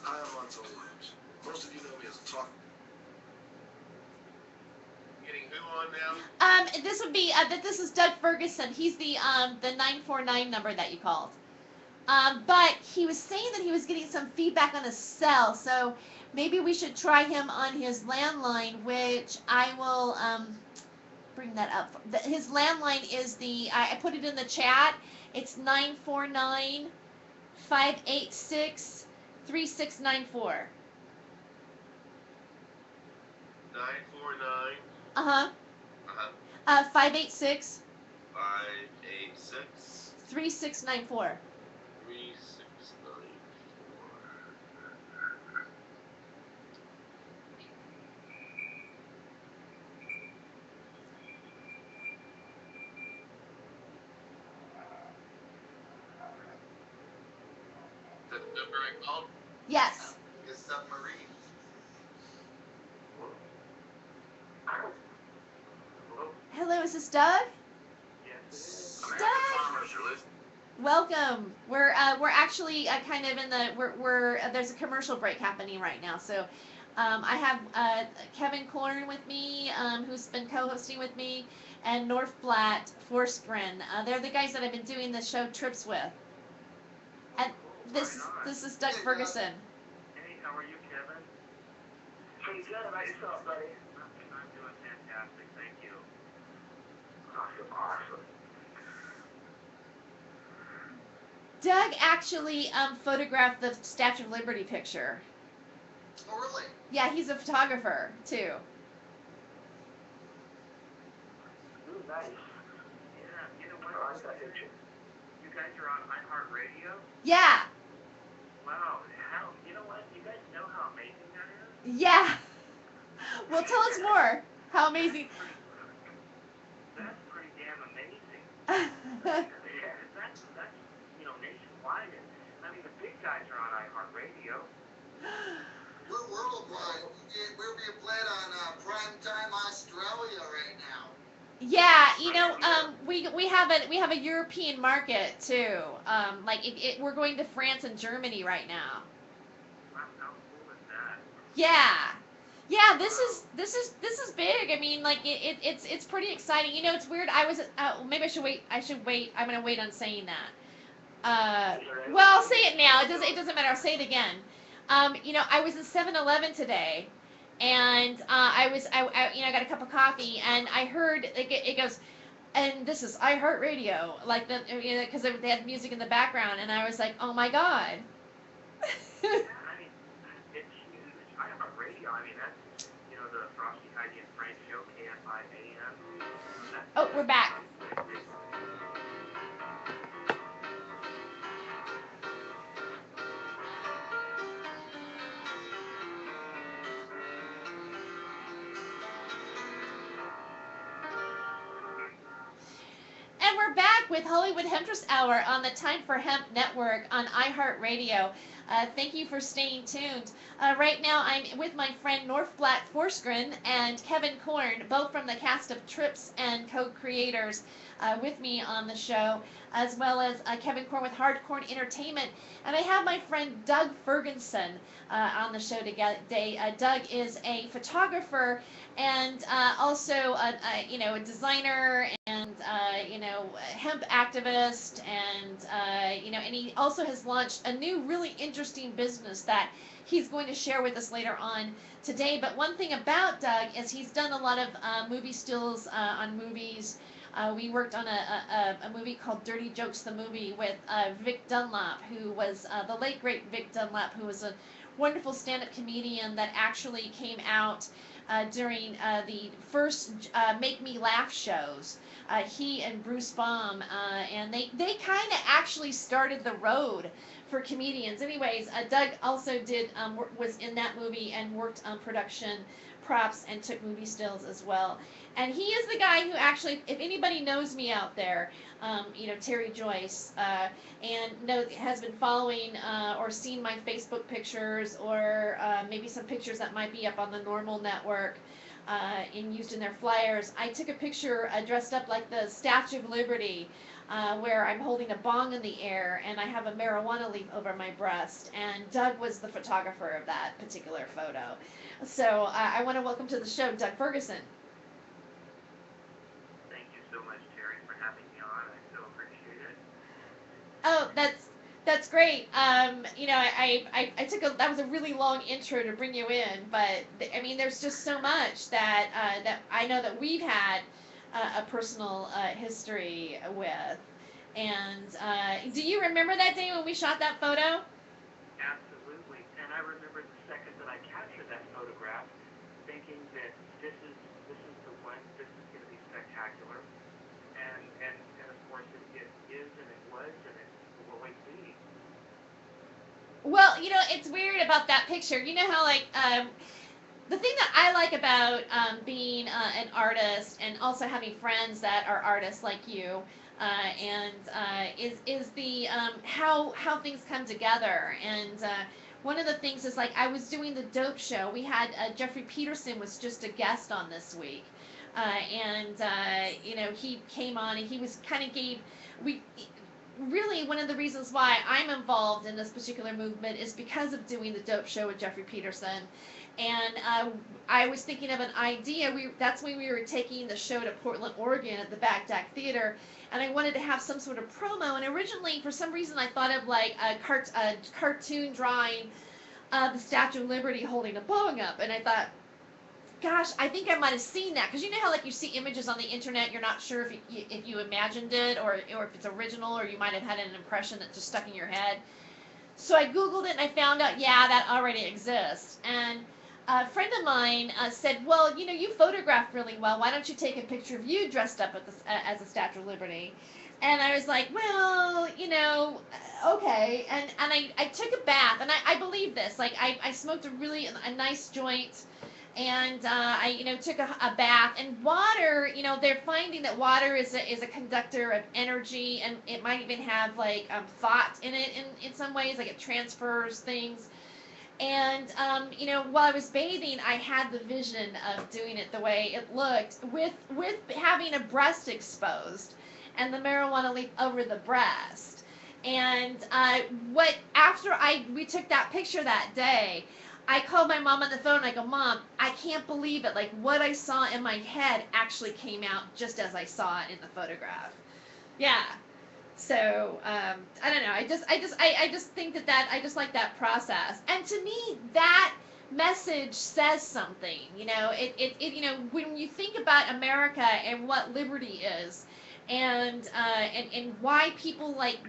Hi, I'm Montel Williams. Most of you know me as a talk. Getting who on now? This would be this is Doug Ferguson. He's the 949 number that you called. But he was saying that he was getting some feedback on his cell, so maybe we should try him on his landline, which I will bring that up. His landline is I put it in the chat. It's 949 586 3694. 949. Uh-huh. 586 586 3694. 3694. That's the number I called. Yes. His submarine. Hello, is this Doug? Yes, Doug. farmers are listening. Welcome. We're actually kind of in the we're there's a commercial break happening right now. So I have Kevin Corn with me, who's been co-hosting with me, and North Platte Forsgren. They're the guys that I've been doing the show trips with. And this is Doug Ferguson. Hey, how are you, Kevin? Pretty good. How about yourself, buddy? I'm doing fantastic. Thank you. Awesome. Doug actually photographed the Statue of Liberty picture. Oh, really? Yeah, he's a photographer too. Ooh, nice. Yeah, you know what? I like that picture. You guys are on iHeartRadio? Yeah. Wow. You know what? You guys know how amazing that is? Yeah. Well, tell us more. How amazing. That's pretty damn amazing. Yeah, that's nationwide. I mean, the big guys are on iHeartRadio. We're worldwide. being played on primetime Australia right now. Yeah, Yeah. we have a European market too. Like we're going to France and Germany right now. How cool is that? Yeah. Yeah, this Wow. is this is this is big. I mean, like it's pretty exciting. It's weird. I was maybe I should wait. I should wait. I'm gonna wait on saying that. Is there Well, I'll anything say that it you now. know It doesn't. It about? doesn't matter. I'll say it again. I was in 7-Eleven today, and I got a cup of coffee, and I heard it goes, and this is iHeartRadio, like because they had music in the background, and I was like, oh my god. Yeah, I mean, it's huge. I have a radio. I mean, that's the Frosty, Heidi, and Frank show, KFI AM. Oh, we're That's back. obviously a big. And we're back with Hollywood Hemptress Hour on the Time for Hemp Network on iHeartRadio. Thank you for staying tuned. Right now, I'm with my friend North Black Forsgren and Kevin Korn, both from the cast of Trips and co-creators, with me on the show, as well as Kevin Korn with Hardcore Entertainment. And I have my friend Doug Ferguson on the show today. Doug is a photographer and also a designer and hemp activist, and and he also has launched a new really interesting business that he's going to share with us later on today. But one thing about Doug is he's done a lot of movie stills on movies. We worked on a movie called Dirty Jokes, the movie, with Vic Dunlap, who was the late great Vic Dunlap, who was a wonderful stand-up comedian that actually came out during the first Make Me Laugh shows. He and Bruce Baum, and they kind of actually started the road for comedians. Anyways, Doug also was in that movie and worked on production, props, and took movie stills as well. And he is the guy who actually, if anybody knows me out there, Terry Joyce, has been following or seen my Facebook pictures, or maybe some pictures that might be up on the Normal Network and used in their flyers. I took a picture dressed up like the Statue of Liberty, where I'm holding a bong in the air and I have a marijuana leaf over my breast. And Doug was the photographer of that particular photo. So I want to welcome to the show Doug Ferguson. Thank you so much, Terry, for having me on. I so appreciate it. Oh, that's great. I took that was a really long intro to bring you in, but I mean, there's just so much that I know that we've had a personal history with. And do you remember that day when we shot that photo? Absolutely. And I remember the second that I captured that photograph, thinking that this is the one. This is going to be spectacular. And of course it is, and it was, and it will always be. Well, it's weird about that picture. You know how like the thing that I like about being an artist and also having friends that are artists like you, and is the how things come together. And one of the things is, like, I was doing the Dope Show. We had Jeffrey Peterson was just a guest on this week, and he came on and he was kind of gave we. Really, one of the reasons why I'm involved in this particular movement is because of doing the Dope Show with Jeffrey Peterson. And I was thinking of an idea. That's when we were taking the show to Portland, Oregon at the Back Deck Theater, and I wanted to have some sort of promo. And originally, for some reason, I thought of like a cartoon drawing the Statue of Liberty holding a bong up, and I thought, gosh, I think I might have seen that, because you know how like you see images on the internet, you're not sure if you imagined it, or if it's original, or you might have had an impression that just stuck in your head. So I Googled it and I found out, yeah, that already exists. And a friend of mine said, well, you photograph really well. Why don't you take a picture of you dressed up as a Statue of Liberty? And I was like, well, okay. And I took a bath, and I believe this. Like, I smoked a nice joint, and I took a bath. And water, they're finding that water is a conductor of energy, and it might even have like thought in it in some ways, like it transfers things. And while I was bathing, I had the vision of doing it the way it looked, with having a breast exposed, and the marijuana leaf over the breast. And what after we took that picture that day, I called my mom on the phone. And I go, Mom, I can't believe it. Like, what I saw in my head actually came out just as I saw it in the photograph. Yeah. So I don't know. I just think that I just like that process. And to me, that message says something. When you think about America and what liberty is, and why people like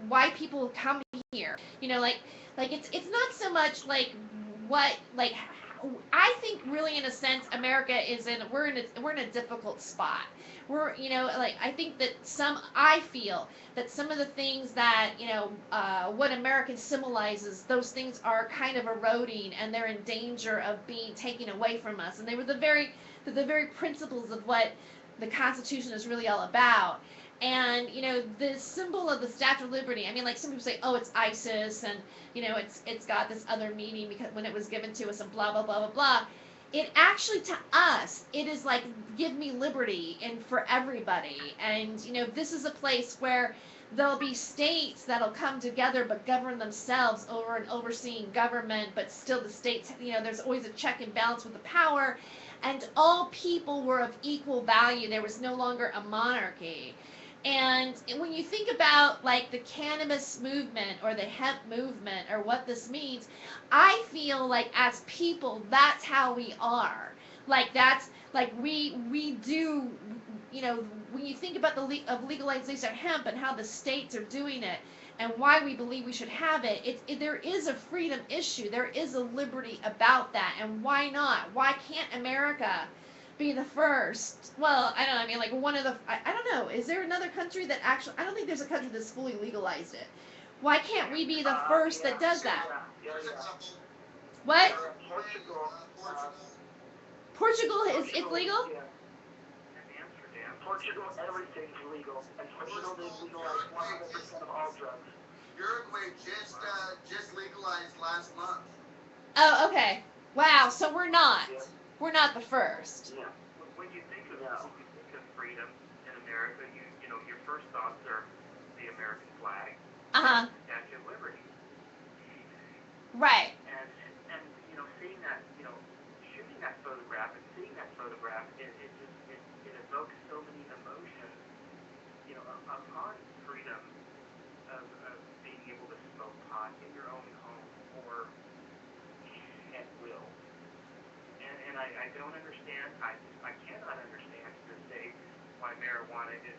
why people come here. Like it's not so much like what like. I think really in a sense America is in we're in a difficult spot. Like I think that I feel that some of the things that what American symbolizes, those things are kind of eroding, and they're in danger of being taken away from us. And they were the very principles of what the Constitution is really all about. And the symbol of the Statue of Liberty. I mean, like some people say, oh, it's ISIS, and it's got this other meaning because when it was given to us, and blah blah blah blah blah. It actually, to us, it is like, give me liberty and for everybody. And this is a place where there'll be states that'll come together but govern themselves over an overseeing government, but still the states, there's always a check and balance with the power, and all people were of equal value. There was no longer a monarchy. And when you think about like the cannabis movement or the hemp movement or what this means, I feel like as people, that's how we are. Like that's like we do, when you think about of legalization of hemp and how the states are doing it and why we believe we should have there is a freedom issue. There is a liberty about that. And why not? Why can't America be the first? Well, I don't know. I mean, like one of the, I don't know. Is there another country that actually, I don't think there's a country that's fully legalized it. Why can't we be the first that does that? What? Portugal. Portugal is it's legal? Yeah. Amsterdam. Portugal, everything's legal. And Portugal, they legalize 100% of all drugs. Uruguay just legalized last month. Oh, okay. Wow. So we're not. Yeah. We're not the first. Yeah. When you think of No. freedom in America, your first thoughts are the American flag, Uh huh. the Statue of Liberty, Right. and seeing that, shooting that photograph and seeing that photograph, it evokes so many emotions, upon freedom of being able to smoke pot in your own home or at will. And I don't understand, I cannot understand to this day why marijuana is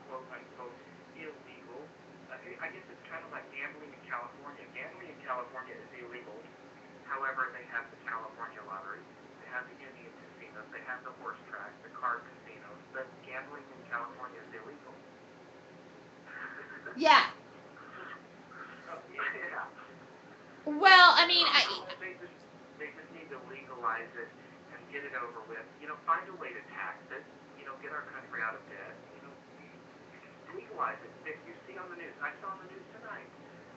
quote unquote illegal. I guess it's kind of like gambling in California. Gambling in California is illegal. However, they have the California lottery, they have the Indian casinos, they have the horse tracks, the card casinos, but gambling in California is illegal. Yeah. Yeah. Well, I mean, They just need to legalize it and get it over with. Find a way to tax it. Get our country out of debt. Legalize it. If you see on the news, I saw on the news tonight,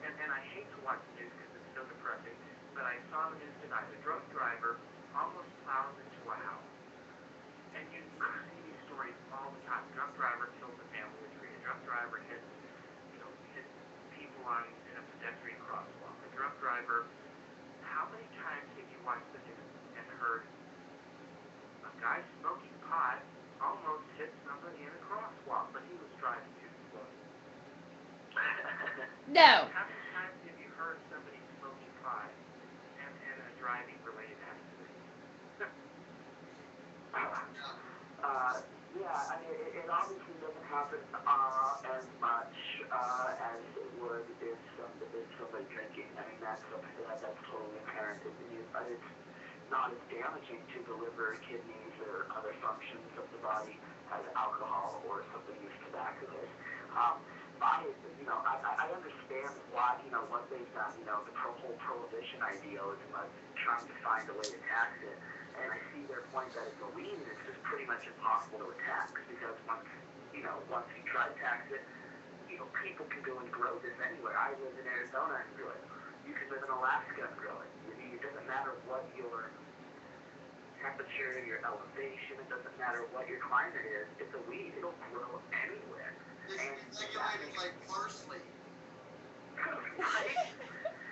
and I hate to watch the news because it's so depressing, but I saw on the news tonight a drunk driver almost plows into a house. And you see these stories all the time. Drunk driver kills a family of three. A drunk driver hits people in a pedestrian crosswalk. A drunk driver. How many times have you watched the news and heard a guy smoking pot almost hit somebody in a crosswalk, but he was driving too slow? no. How many times have you heard somebody smoking pot and a driving related accident? Yeah, I mean, it obviously doesn't happen as much as it would if somebody drinking. I mean, that's totally apparent. It's not as damaging to the liver, kidneys, or other functions of the body as alcohol or somebody who's tobacco is. I understand why, what they've done, the whole prohibition idealism of trying to find a way to tax it. And I see their point that it's a lien, it's just pretty much impossible to tax because once you try to tax it, people can go and grow this anywhere. I live in Arizona and do it. You can live in Alaska and grow it. It doesn't matter what your temperature, your elevation, it doesn't matter what your climate is. It's a weed. It'll grow anywhere. It's And regulated like parsley. right?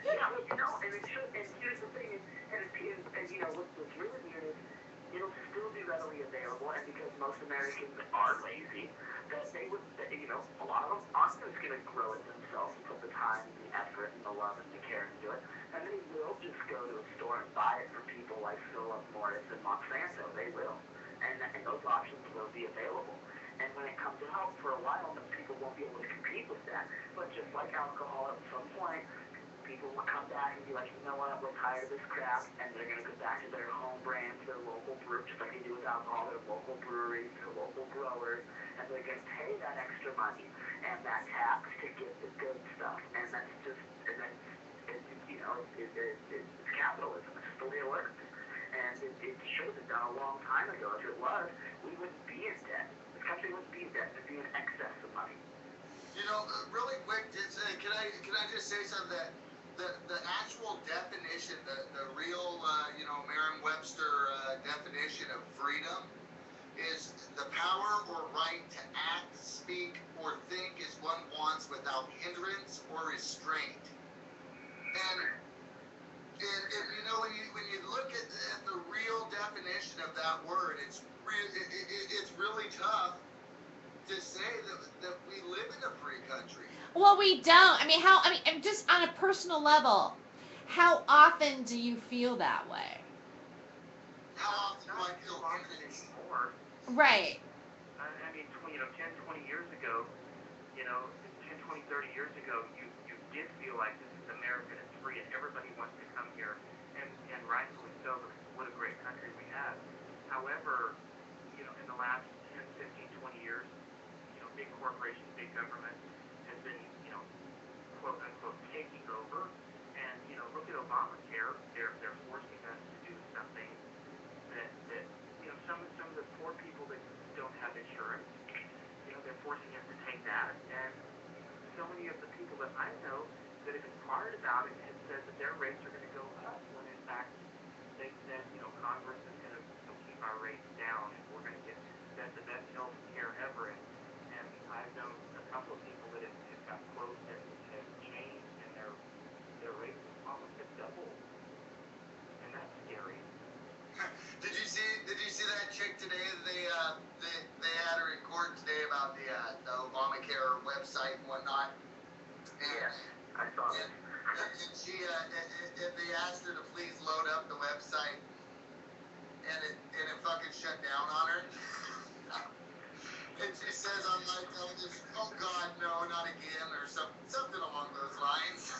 Yeah, well, you know, and it should, and here's the thing, and you know, what's really weird is it'll still be readily available, and because most Americans are lazy, that they would, that, you know, a lot of them aren't just going to grow it themselves and put the time and the effort and the love and the care into it, and they will just go to a store and buy it from people like Philip Morris and Monsanto. They will, and those options will be available. And when it comes to help, for a while, people won't be able to compete with that. But just like alcohol, at some point, people will come back and be like, you know what, we're tired of this crap, and they're going to go back to their home brands, their local brew, just like they do with alcohol, their local breweries, their local growers, and they're going to pay that extra money and that tax to get the good stuff. And that's just, and that's, you know, it's capitalism. It's just the way it works. And it should have been done a long time ago. If it was, we wouldn't be in debt. This country wouldn't be in debt. There'd be an excess of money. You know, really quick, can I just say something that the actual definition, the real, you know, Merriam-Webster definition of freedom is the power or right to act, speak, or think as one wants without hindrance or restraint. And you know, when you look at the real definition of that word, it's really tough to say that we live in a free country. Well, we don't. I mean, and just on a personal level, how often do you feel that way? How often do I Not too feel often hindrance? anymore. Right. I mean, 10, 20 years ago, you know, 10, 20, 30 years ago, you did feel like this is America and it's free and everybody wants to come here, and rightfully so, because what a great country we have. However, you know, in the last 10, 15, 20 years, you know, big corporations, big government has been, you know, quote unquote taking over. And, you know, look at Obamacare. They're forcing us to do something that you know, some of the poor people that don't have insurance, you know, they're forcing us to take that. And so many of the people that I know that have inquired about it have said that their rates are going to go up, when in fact they said, you know, Congress is going to keep our rates down, and we're going to get the best health care ever. And I've known a couple of people that have got quotes that have changed, and their rates almost have doubled, and that's scary. Did you see that chick today? They had her in court today about the Obamacare website and whatnot. And, Yes, I saw that. and she and they asked her to please load up the website, and it fucking shut down on her. And she says, I'm like, oh God, no, not again, or something along those lines.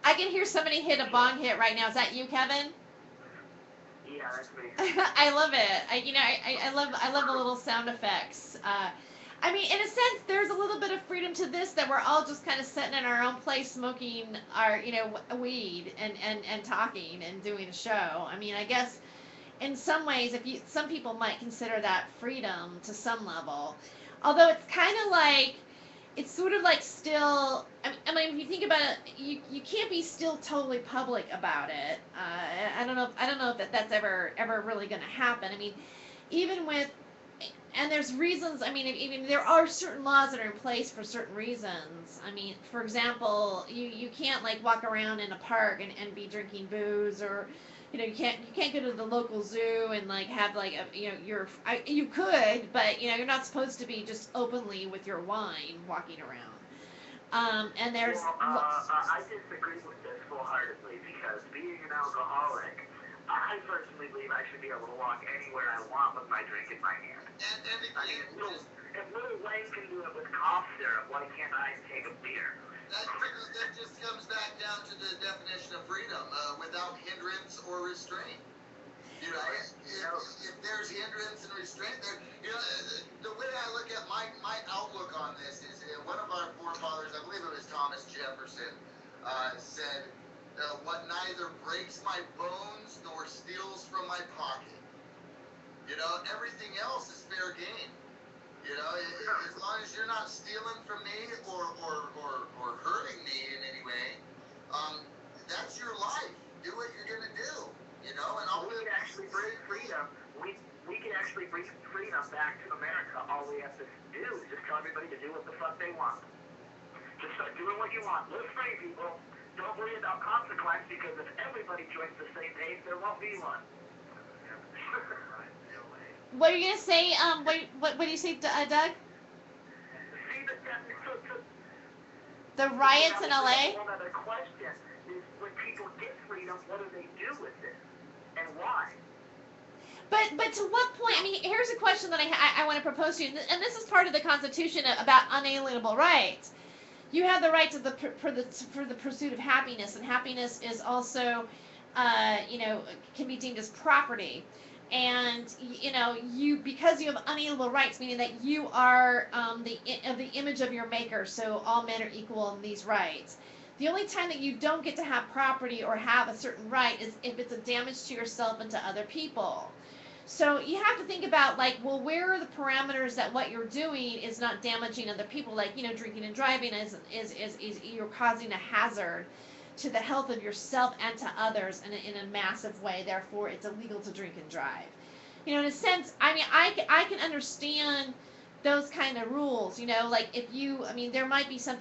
I can hear somebody hit a bong hit right now. Is that you, Kevin? Yeah, that's me. I love it. I love the little sound effects. I mean, in a sense, there's a little bit of freedom to this, that we're all just kind of sitting in our own place, smoking our, you know, weed and talking and doing a show. I mean, I guess in some ways, some people might consider that freedom to some level, although it's kind of like, it's sort of like still. I mean, if you think about it, you can't be still totally public about it. I don't know. I don't know if that's ever really going to happen. I mean, even with, and there's reasons. I mean, even there are certain laws that are in place for certain reasons. I mean, for example, you can't like walk around in a park and be drinking booze, or you know, you can't go to the local zoo and like have like a, you know, you could, but you know, you're not supposed to be just openly with your wine walking around. And there's Well, I disagree with this full-heartedly, because being an alcoholic, I personally believe I should be able to walk anywhere I want with my drink in my hand. And I mean, if Lil Wayne can do it with cough syrup, why can't I take a beer? that just comes back down to the definition of freedom, without hindrance or restraint. You know, if there's hindrance and restraint, there, you know, the way I look at my outlook on this is, one of our forefathers, I believe it was Thomas Jefferson, said, "What neither breaks my bones nor steals from my pocket." You know, everything else is fair game. You know, as long as you're not stealing from me or hurting me in any way, That's your life. Do what you're gonna do. You know, and I'll We could actually bring freedom. We can actually bring freedom back to America. All we have to do is just tell everybody to do what the fuck they want. Just start doing what you want. Live free, people. Don't worry about consequence, because if everybody joins the same page, there won't be one. What are you gonna say? What do you say, Doug? See, so The riots in now, LA? one other question is, when people get freedom, what do they do with it, and why? But to what point? I mean, here's a question that I want to propose to you, and this is part of the Constitution about unalienable rights. You have the right to for the pursuit of happiness, and happiness is also, can be deemed as property. And you, because you have unalienable rights, meaning that you are the image of your maker, so all men are equal in these rights. The only time that you don't get to have property or have a certain right is if it's a damage to yourself and to other people. So you have to think about, like, well, where are the parameters that what you're doing is not damaging other people? Like, drinking and driving is you're causing a hazard to the health of yourself and to others in a massive way. Therefore, it's illegal to drink and drive. In a sense, I mean, I can understand those kind of rules. Like, if I mean, there might be some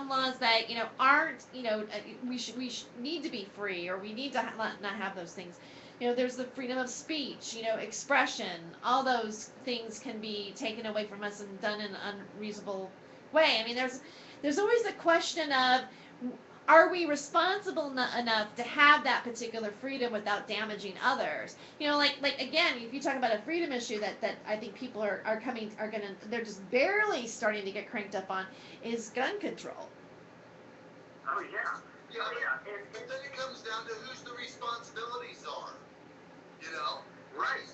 laws that aren't, we need to be free, or we need to not have those things. There's the freedom of speech, expression. All those things can be taken away from us and done in an unreasonable way. I mean, there's always the question of, are we responsible enough to have that particular freedom without damaging others? Like again, if you talk about a freedom issue that I think people they're just barely starting to get cranked up on, is gun control. Oh yeah. Yeah, but then it comes down to whose the responsibilities are. Right.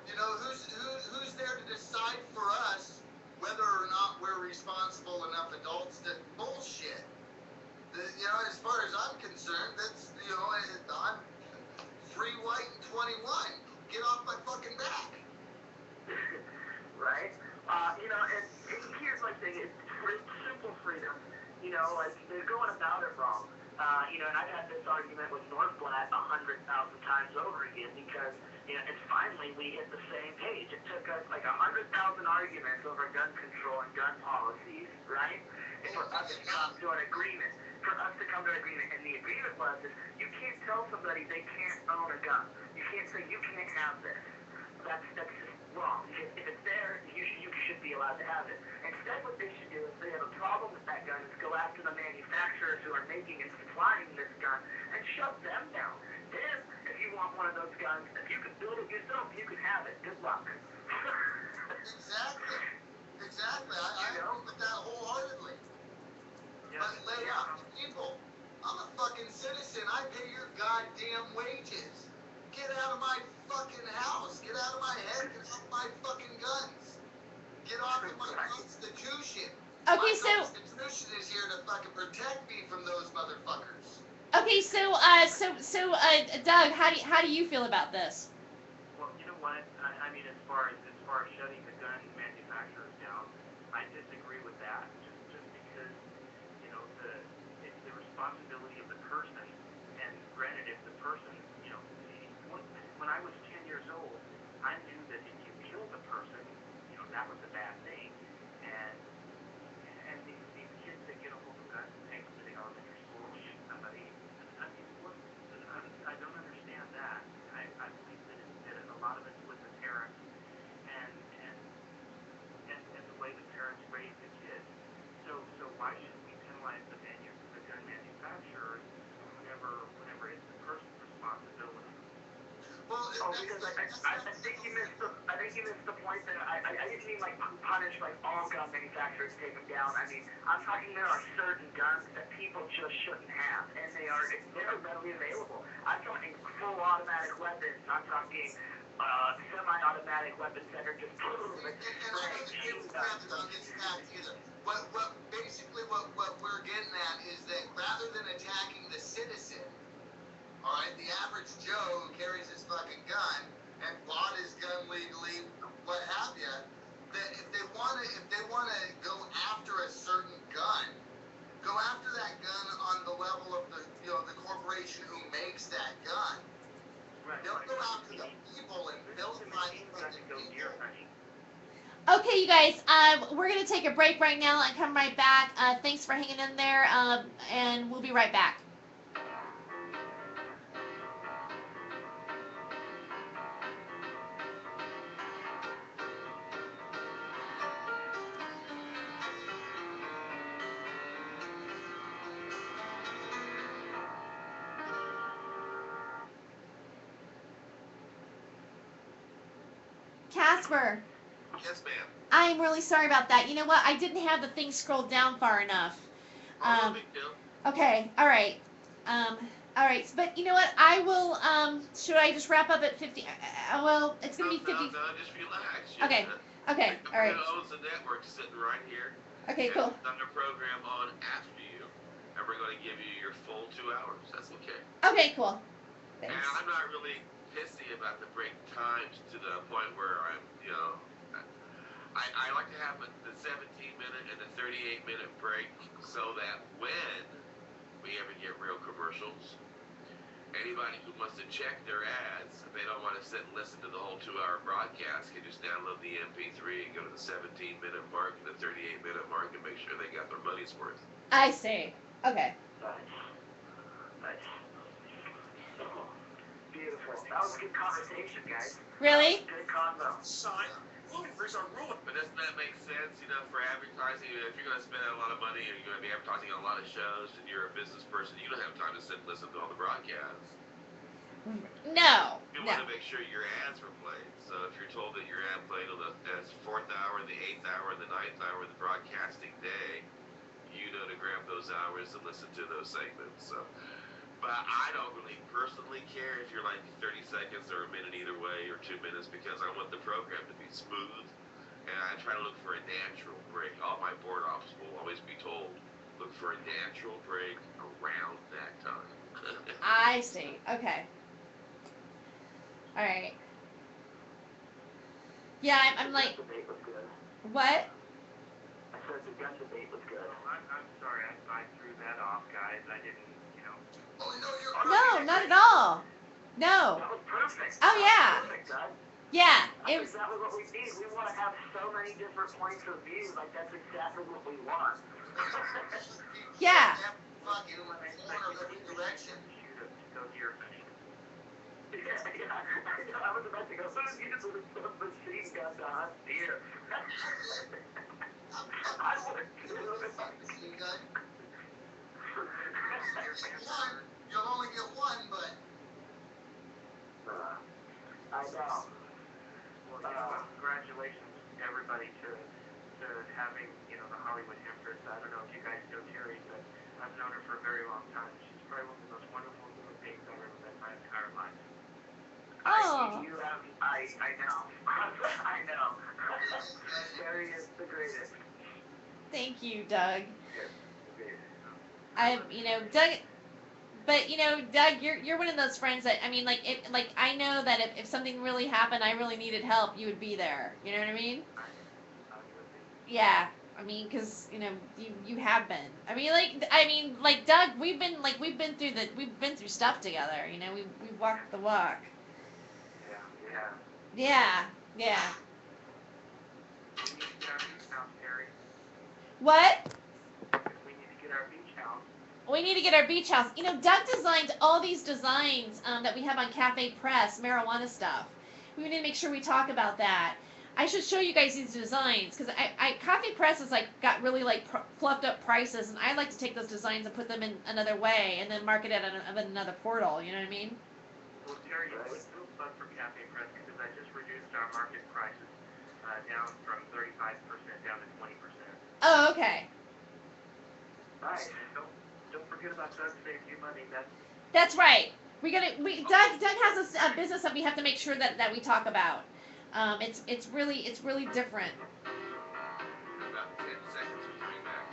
Who's there to decide for us whether or not we're responsible enough adults to bullshit. As far as I'm concerned, I'm free, white, and 21. Get off my fucking back. Right. And here's my thing: it's simple freedom. Like, they're going about it wrong. And I've had this argument with Northblatt 100,000 times over again, because and finally we hit the same page. It took us like 100,000 arguments over gun control and gun policies, right? And for us to come to an agreement. And the agreement was, is you can't tell somebody they can't own a gun. You can't say you can't have this. That's just wrong. If it's there, you should be allowed to have it. Instead, what they should do, if they have a problem with that gun, is go after the manufacturers who are making and supplying this gun and shut them down. Then, if you want one of those guns, if you can build it yourself, you can have it. Good luck. Exactly. I agree with that wholeheartedly. But lay out the people. I'm a fucking citizen. I pay your goddamn wages. Get out of my fucking house. Get out of my head. Get off my fucking guns. Get off of my Constitution. Okay, my so Constitution is here to fucking protect me from those motherfuckers. okay, so Doug, how do you feel about this? Well, you know what? I mean, as far as shutting the gun manufacturers down, I disagree with that. Just because it's the responsibility of the person. And granted, if the person, when I was 10 years old, I knew that if you killed a person, that was a bad thing. And these kids that get a hold of guns and take them to the elementary school and shoot somebody, I mean, I don't understand that. I believe that a lot of it's with the parents and the way the parents raise the kids. So why should we penalize the gun manufacturers whenever it's the person's responsibility? Well, Because I think you missed the point that I didn't mean like punish like all gun manufacturers, take them down. I mean, I'm talking there are certain guns that people just shouldn't have, and they're readily available. I'm talking full automatic weapons. I'm talking semi-automatic weapons that are just like spray. What we're getting at is that rather than attacking the citizen, all right, the average Joe who carries his fucking gun and bought his gun legally, what have you, that if they want to go after a certain gun, go after that gun on the level of the Okay, you guys, we're going to take a break right now and come right back. Thanks for hanging in there, and we'll be right back. Casper, Yes, ma'am. I'm really sorry about that. You know what? I didn't have the thing scrolled down far enough. Oh, no Um, big deal. okay, all right. Um, all right, but you know what? I will. Should I just wrap up at 50? Well, it's gonna No, be 50. no, just relax. Okay, okay, all right. Everybody owns the network sitting right here. Okay, And cool. another program on after you. And we're going to give you your full 2 hours. That's okay. Okay, cool. And Thanks. I'm not really pissy about the break times to the point where I'm, I like to have the 17-minute and the 38-minute break so that when we ever get real commercials, anybody who wants to check their ads, if they don't want to sit and listen to the whole 2-hour broadcast, can just download the MP3 and go to the 17-minute mark and the 38-minute mark and make sure they got their money's worth. I see. Okay. Nice. Beautiful. That was a good conversation, guys. Really? Good convo. Son, rumors are ruined. But doesn't that make sense, for advertising? If you're going to spend a lot of money and you're going to be advertising on a lot of shows and you're a business person, you don't have time to sit and listen to all the broadcasts. No. You want to make sure your ads were played. So if you're told that your ad played on the 4th hour, the 8th hour, the 9th hour of the broadcasting day, you know to grab those hours and listen to those segments. So, but I don't really personally care if you're like 30 seconds or a minute either way or 2 minutes because I want the program to be smooth. And I try to look for a natural break. All my board ops will always be told, look for a natural break around that time. I see. Okay. All right. Yeah, I'm like, The debate was good. what? I said the gun debate was good. I'm sorry, I threw that off, guys. I didn't, Oh, no, you're No, not at all. No. That was perfect. Oh, yeah. Perfect, Doug. Yeah. I It was. think that was what we need. We want to have so many different points of view. Like, that's exactly what we want. Yeah. Fucking corner every direction. shoot it, go deer fishing. Yeah. I was about to go, so use the machine gun to hunt deer. I would too. Machine gun. One, you'll only get one, but I know. Well, congratulations everybody to having, the Hollywood Hemptress. I don't know if you guys know Terry, but I've known her for a very long time. She's probably one of the most wonderful human beings I've ever met in my entire life. Oh. You have, I know. I know. Terry is the greatest. Thank you, Doug. Yes. Doug. But Doug, you're one of those friends that I know that if something really happened, I really needed help, you would be there. You know what I mean? Yeah. I mean, because you have been. Doug, we've been through stuff together. We've walked the walk. Yeah. Yeah. We need to get our beach house, Terry. What? We need to get our beach house. We need to get our beach house. Doug designed all these designs that we have on Cafe Press, marijuana stuff. We need to make sure we talk about that. I should show you guys these designs because Cafe Press has got really fluffed up prices, and I like to take those designs and put them in another way and then market it on another portal. You know what I mean? Well, Terry, you would feel bad for Cafe Press because I just reduced our market prices down from 35% down to 20%. Oh, okay. Nice. And don't forget about Doug saved you money. That's right. Doug has a business that we have to make sure that we talk about. It's really different. About 10 seconds of coming back.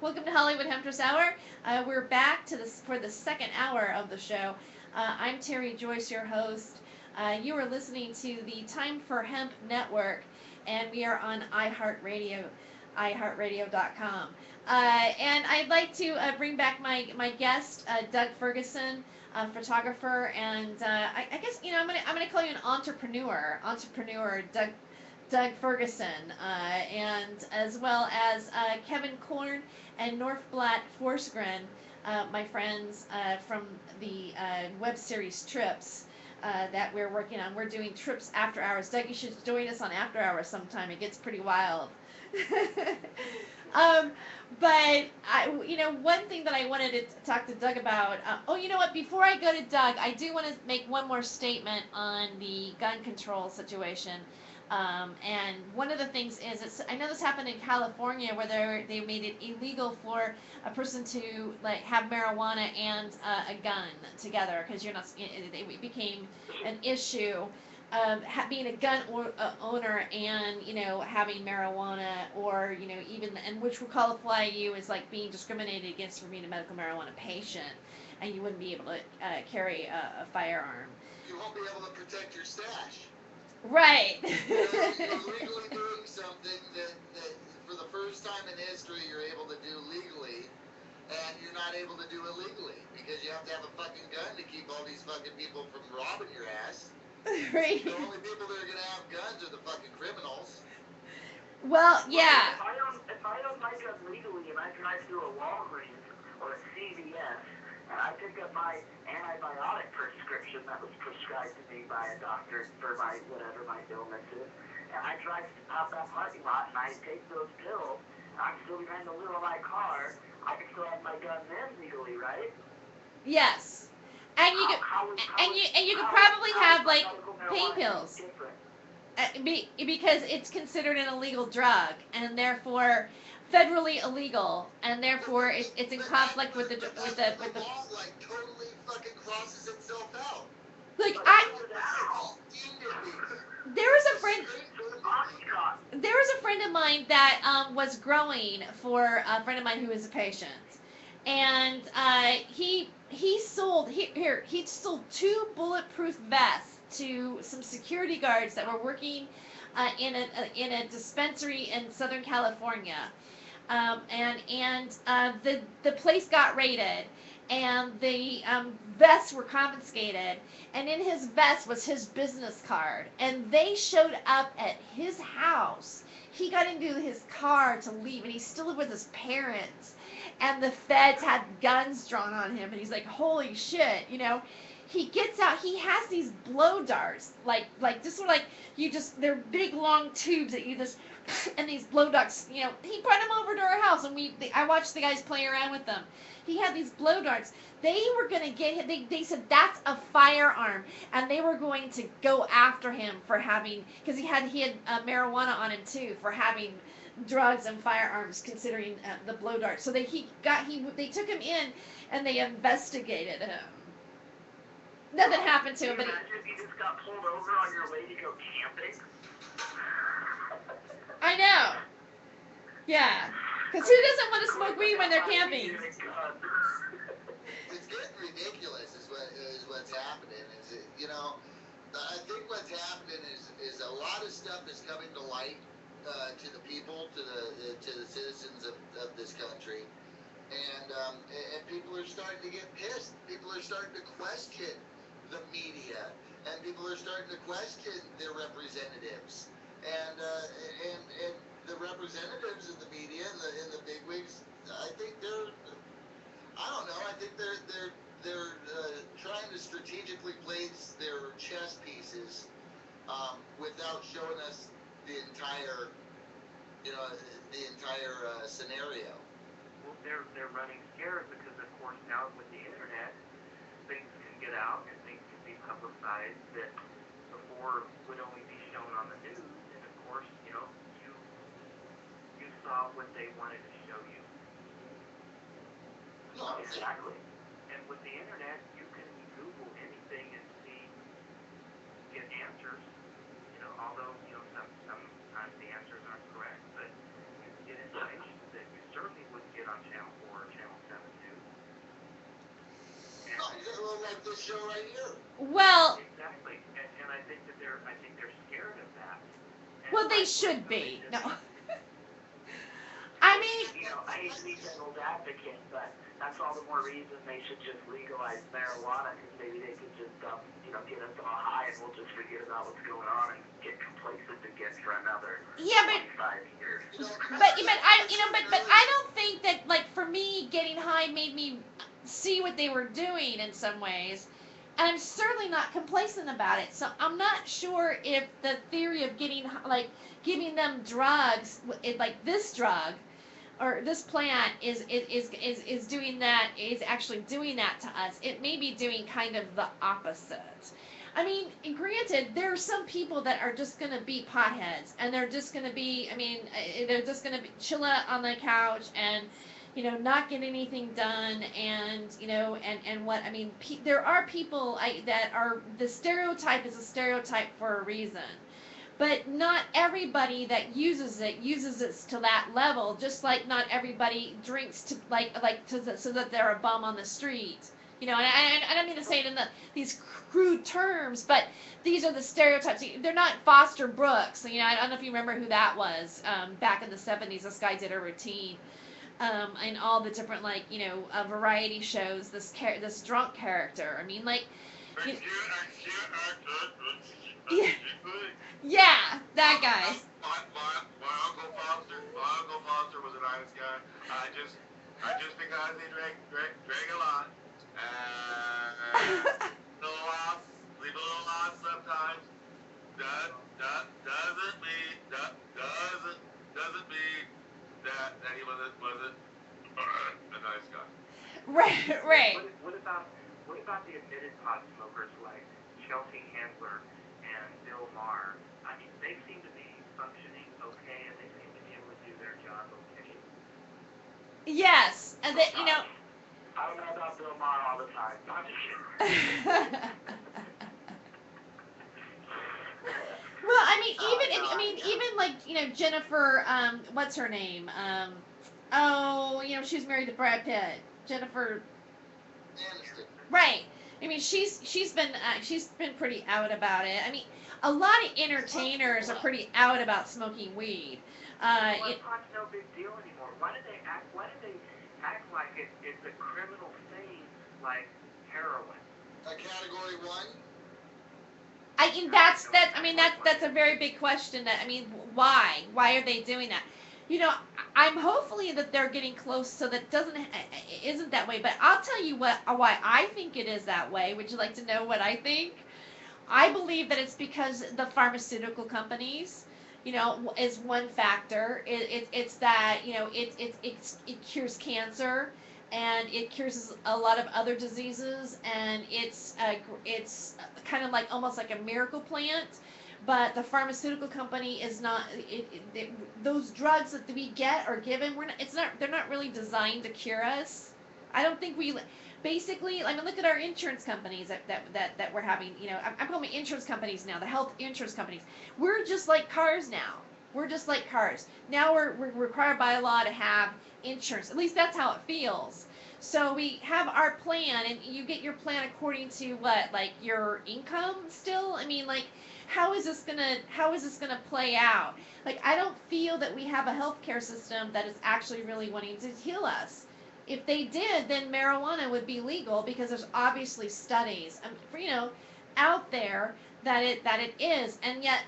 Welcome to Hollywood Hemptress Hour. We're back for the second hour of the show. I'm Terry Joyce, your host. You are listening to the Time for Hemp Network, and we are on iHeartRadio. iHeartRadio.com. And I'd like to bring back my guest, Doug Ferguson, photographer, and I guess I'm gonna call you an entrepreneur, Doug Ferguson, and as well as Kevin Korn and Northblatt Forsgren, my friends from the web series Trips. That we're working on. We're doing Trips After Hours. Doug, you should join us on After Hours sometime. It gets pretty wild. um, but one thing that I wanted to talk to Doug about. Oh, you know what? Before I go to Doug, I do want to make one more statement on the gun control situation. And one of the things is, I know this happened in California where they made it illegal for a person to have marijuana and a gun together because you're not. It became an issue of being a gun owner and having marijuana, or even, and which would qualify you as like being discriminated against for being a medical marijuana patient, and you wouldn't be able to carry a firearm. You won't be able to protect your stash. Right. You're legally doing something that for the first time in history you're able to do legally, and you're not able to do illegally because you have to have a fucking gun to keep all these fucking people from robbing your ass. Right. The only people that are gonna have guns are the fucking criminals. Well, yeah. If I own my gun legally and I drive through a Walgreens or a CVS and I pick up my antibiotic prescription that was prescribed to me by a doctor for my whatever my illness is, and I drive out that parking lot and I take those pills, and I'm still behind the wheel of my car, I can still have my gun then legally, right? Yes. And you could probably have like pain pills. Because it's considered an illegal drug and therefore federally illegal, and therefore it's in conflict with the law like totally fucking crosses itself out. Like there was a friend of mine that was growing for a friend of mine who is a patient, and he sold two bulletproof vests to some security guards that were working in a dispensary in Southern California, and the place got raided, and the vests were confiscated, and in his vest was his business card, and they showed up at his house. He got into his car to leave, and he still lived with his parents, and the feds had guns drawn on him, and he's like, holy shit, He gets out. He has these blow darts, like just sort of like they're big long tubes that you just, and these blow darts. He brought them over to our house, and I watched the guys play around with them. He had these blow darts. They were gonna get him. They said that's a firearm, and they were going to go after him for having, because he had marijuana on him too, for having drugs and firearms, considering the blow darts. So they took him in, and they investigated him. Nothing happened to him, but imagine if you just got pulled over on your way to go camping? I know. Yeah. Because who doesn't want to smoke weed when they're camping? It's getting ridiculous is what's happening. I think what's happening is a lot of stuff is coming to light to the people, to the citizens of this country. And people are starting to get pissed. People are starting to question the media, and people are starting to question their representatives, and the representatives of the media and the bigwigs. I think I think they're trying to strategically place their chess pieces without showing us the entire scenario. Well, they're running scared because, of course, now with the internet, things can get out and things can be publicized that before would only be shown on the news. And of course, you saw what they wanted to show you. No, exactly. And with the internet, you can Google anything and get answers. Although sometimes the answers aren't correct, but you can get information that you certainly wouldn't get on Channel 4 or Channel 7 News. Like this show right here. Well. Exactly, and I think that they're scared of that. And Well, they should be. No. I hate to be devil's advocate, but that's all the more reason they should just legalize marijuana, because maybe they could just, get us all high and we'll just forget about what's going on and get complacent again for another Yeah, but 25 years. but I don't think that, like, for me, getting high made me see what they were doing in some ways. And I'm certainly not complacent about it. So I'm not sure if the theory of like, giving them drugs, like this drug or this plant is doing that, is actually doing that to us. It may be doing kind of the opposite. I mean, granted, there are some people that are just going to be potheads, and they're just going to be, they're just going to chill out on the couch and, not get anything done, and, there are people that are, the stereotype is a stereotype for a reason. But not everybody that uses it to that level, just like not everybody drinks to, so that they're a bum on the street. And I don't mean to say it in these crude terms, but these are the stereotypes. They're not Foster Brooks. I don't know if you remember who that was. Back in the 70s, this guy did a routine in all the different, variety shows. This drunk character. Yeah, that guy. My Uncle Foster was a nice guy. I just because he drank a lot, leave a little lost sometimes. Doesn't mean that he wasn't a nice guy. Right. What about the admitted pot smokers like Chelsea Handler and Bill Maher? I mean, they seem to be functioning okay, and they seem to be able to do their job okay. Yes, and that, I don't know about Bill Maher all the time. No, I'm just kidding. Well, even like, Jennifer, what's her name? She was married to Brad Pitt. Jennifer. Aniston. Right. She's been pretty out about it. A lot of entertainers are pretty out about smoking weed. Pot's no big deal anymore. Why do they act like it's a criminal thing like heroin? A category 1? That's a very big question. Why? Why are they doing that? I'm hopefully that they're getting close so that isn't that way. But I'll tell you why I think it is that way. Would you like to know what I think? I believe that it's because the pharmaceutical companies, is one factor. It's that, it cures cancer, and it cures a lot of other diseases, and it's kind of like almost like a miracle plant. But the pharmaceutical company is not. Those drugs that we get or given, they're not really designed to cure us. I don't think we. Basically, look at our insurance companies that we're having. I'm calling them insurance companies now. The health insurance companies. We're just like cars now. We're just like cars. Now we're required by law to have insurance. At least that's how it feels. So we have our plan, and you get your plan according to what, like your income still? How is this gonna play out? I don't feel that we have a healthcare system that is actually really wanting to heal us. If they did, then marijuana would be legal, because there's obviously studies, out there that it is. And yet,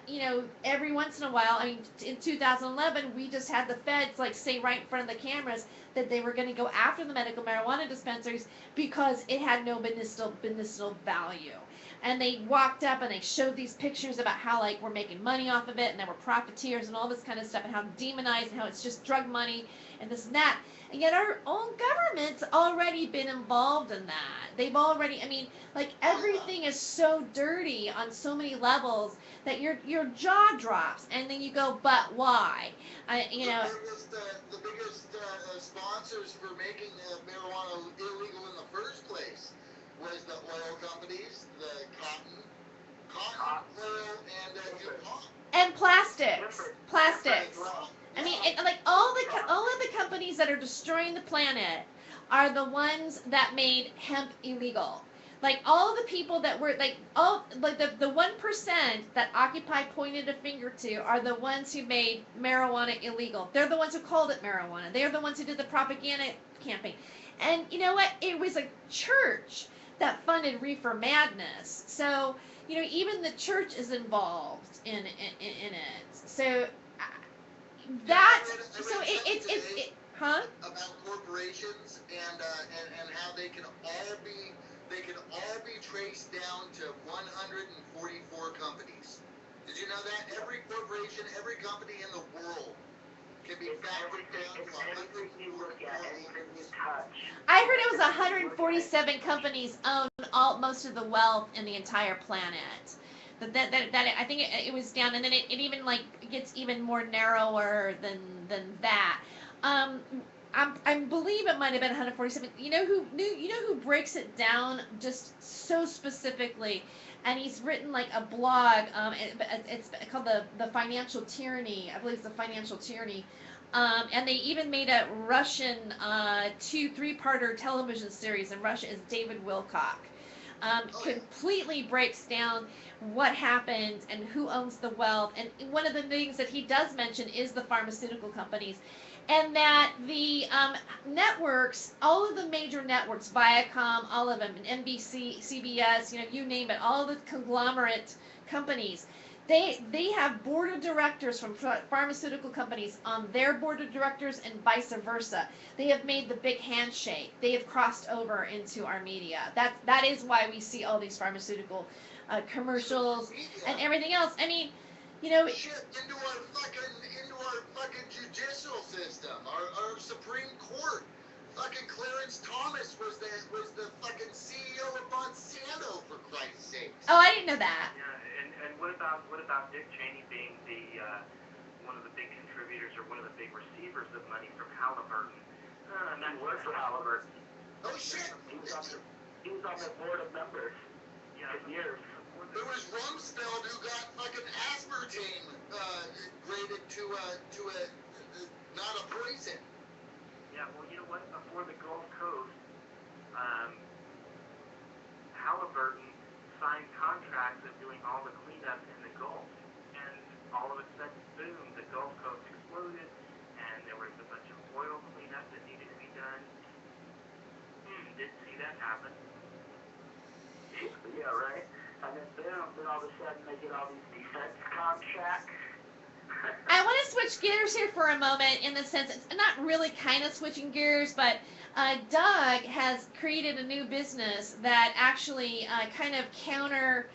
every once in a while, in 2011, we just had the feds say right in front of the cameras that they were going to go after the medical marijuana dispensaries because it had no medicinal value. And they walked up and they showed these pictures about how we're making money off of it, and there were profiteers and all this kind of stuff, and how demonized, and how it's just drug money and this and that. And yet our own government's already been involved in that. They've already, everything is so dirty on so many levels that your jaw drops, and then you go, but why? The biggest sponsors for making marijuana illegal in the first place was the oil companies, the cotton oil, and DuPont. And plastics. All of the companies that are destroying the planet are the ones that made hemp illegal. Like all the people that were like all like the 1% that Occupy pointed a finger to are the ones who made marijuana illegal. They're the ones who called it marijuana. They're the ones who did the propaganda campaign. And you know what? It was a church that funded Reefer Madness. So, even the church is involved in it. So that I so read it, something it, it, today it huh? about corporations and how they can all be traced down to 144 companies. Did you know that every corporation, every company in the world can be It's factored everything. down to It's everything you look at, 144 anything you owners? touch. I heard it was Everything you look at. 147 companies own most of the wealth in the entire planet. That I think it was down, and then it even like gets even more narrower than that. Um, I believe it might have been 147. You know who breaks it down just so specifically, and he's written like a blog. It's called the Financial Tyranny. I believe it's the Financial Tyranny. And they even made a Russian 3-parter television series in Russia. Is David Wilcock. Oh yeah. Completely breaks down what happened and who owns the wealth. And one of the things that he does mention is the pharmaceutical companies, and that the networks, all of the major networks, Viacom, all of them, NBC, CBS, you name it, all the conglomerate companies, they have board of directors from pharmaceutical companies on their board of directors and vice versa. They have made the big handshake. They have crossed over into our media. That is why we see all these pharmaceutical commercials and Media everything else. I mean, you know, shit into our fucking judicial system, our Supreme Court. Fucking Clarence Thomas was the fucking CEO of Monsanto, for Christ's sakes. oh, I didn't know that. Yeah, and what about Dick Cheney being the one of the big contributors or one of the big receivers of money from Halliburton? He worked for Halliburton. Oh shit! He was on the board of members Yeah, for years. There was Rumsfeld who got fucking aspartame graded to a not a poison. Yeah, well, you know what? Before the Gulf Coast, um, Halliburton signed contracts of doing all the cleanup in the Gulf, and all of a sudden, boom, the Gulf Coast exploded, and there was a bunch of oil cleanup that needed to be done. Didn't see that happen. Yeah, right? And then boom, then all of a sudden they get all these defense contracts. I want to switch gears here for a moment in the sense, it's not really kind of switching gears, but Doug has created a new business that actually kind of counter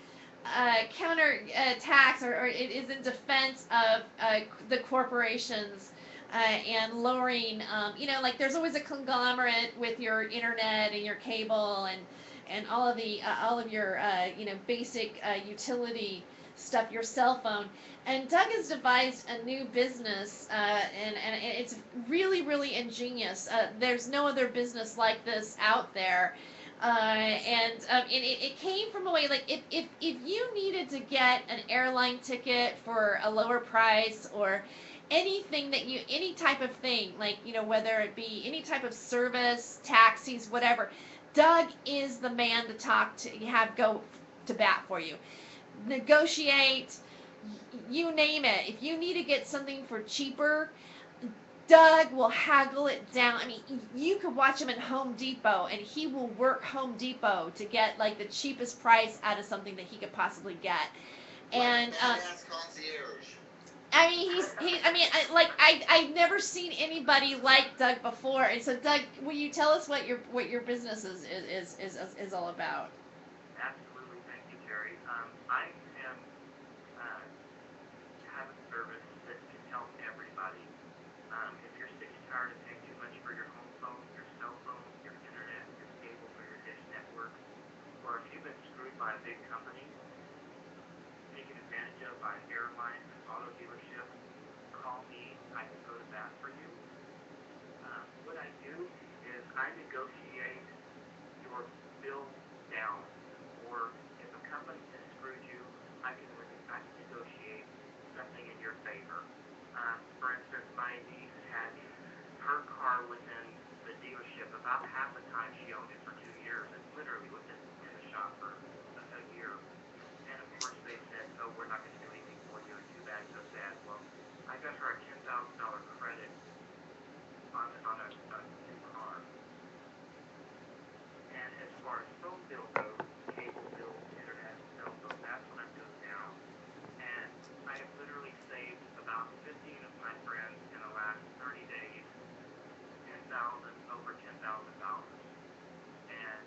attacks, or it is in defense of the corporations and lowering, like there's always a conglomerate with your internet and your cable and all of your basic utility stuff, your cell phone. And Doug has devised a new business, and it's really, really ingenious. There's no other business like this out there. And it came from a way, like if you needed to get an airline ticket for a lower price, or any type of thing, like, whether it be any type of service, taxis, whatever, Doug is the man to talk to, have go to bat for you. Negotiate, you name it. If you need to get something for cheaper, Doug will haggle it down. I mean, you could watch him at Home Depot, and he will work Home Depot to get like the cheapest price out of something that he could possibly get. And Badass concierge. I mean, I've never seen anybody like Doug before. And so, Doug, will you tell us what your business is all about? Absolutely, thank you, Terry. I am have a service that can help everybody. If you're sick and tired of paying too much for your home phone, your cell phone, your internet, your cable, or your dish network, or if you've been screwed by a big company, taken advantage of by an airline, auto dealership, call me. I can go to bat for you. What I do is I negotiate your bill down, or if a company has screwed you, I can negotiate something in your favor. For instance, my niece had her car within the dealership about half the time she owned it for 2 years, and literally within in the shop for a year. And of course they said, oh, we're not going to do anything for you. Too bad, so sad. Well, I got her a $10,000 credit on a new car. And as far as phone bill goes, cable bill, internet, cell phone, that's when it goes down. And I have literally saved about 15 of my friends in the last 30 days, over $10,000. And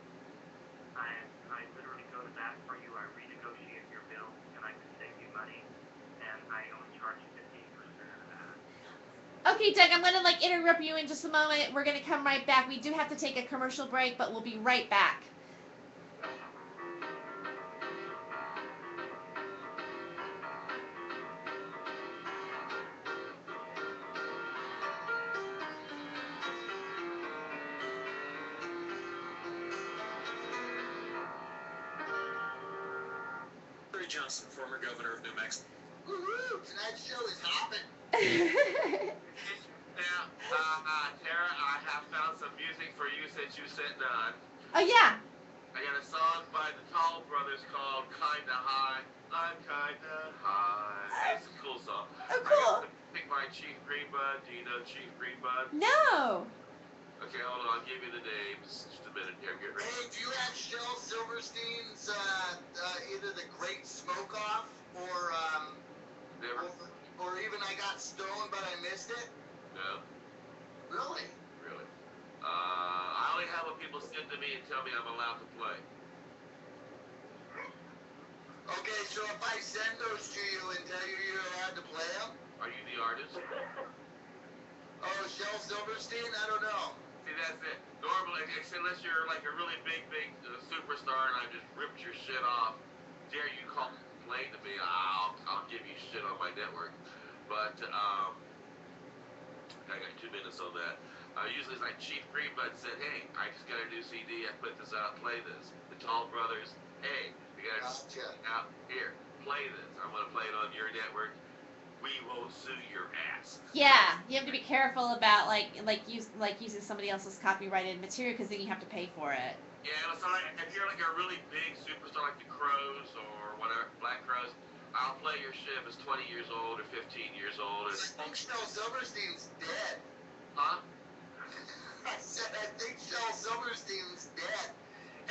I literally go to bat for you. I renegotiate your bill, and I can save you money. And I only charge 15% of that. Okay, Doug, I'm going to interrupt you in just a moment. We're going to come right back. We do have to take a commercial break, but we'll be right back. Johnson, former governor of New Mexico. Woohoo! Tonight's show is hopping. Now, Tara, I have found some music for you since you said none. Oh, yeah. I got a song by the Tall Brothers called Kinda High. I'm kinda high. It's a cool song. Oh, cool. I got the pick by Chief Greenbud. Do you know Chief Greenbud? No. Okay, hold on. I'll give you the names. Just a minute here. Get ready. Hey, do you have Shel Silverstein's either The Great Smoke Off or Never? or even I Got Stoned but I Missed It? No. Really? Really. I only have what people send to me and tell me I'm allowed to play. Okay, so if I send those to you and tell you you're allowed to play them? Are you the artist? Oh, Shel Silverstein? I don't know. See, that's it. Normally, unless you're like a really big superstar and I just ripped your shit off, dare you call and complain to me, I'll give you shit on my network. But, I got 2 minutes on that. Usually it's like Chief Greenbud said, hey, I just got a new CD, I put this out, play this. The Tall Brothers, hey, we got Gotcha. out here, play this. I'm going to play it on your network. We won't sue your ass. Yeah, you have to be careful about using somebody else's copyrighted material because then you have to pay for it. Yeah, so like, if you're like a really big superstar like the Crows or whatever, Black Crows, I'll play your shit if it's 20 years old or 15 years old. I think Shel Silverstein's dead. Huh? I said I think Shel Silverstein's dead.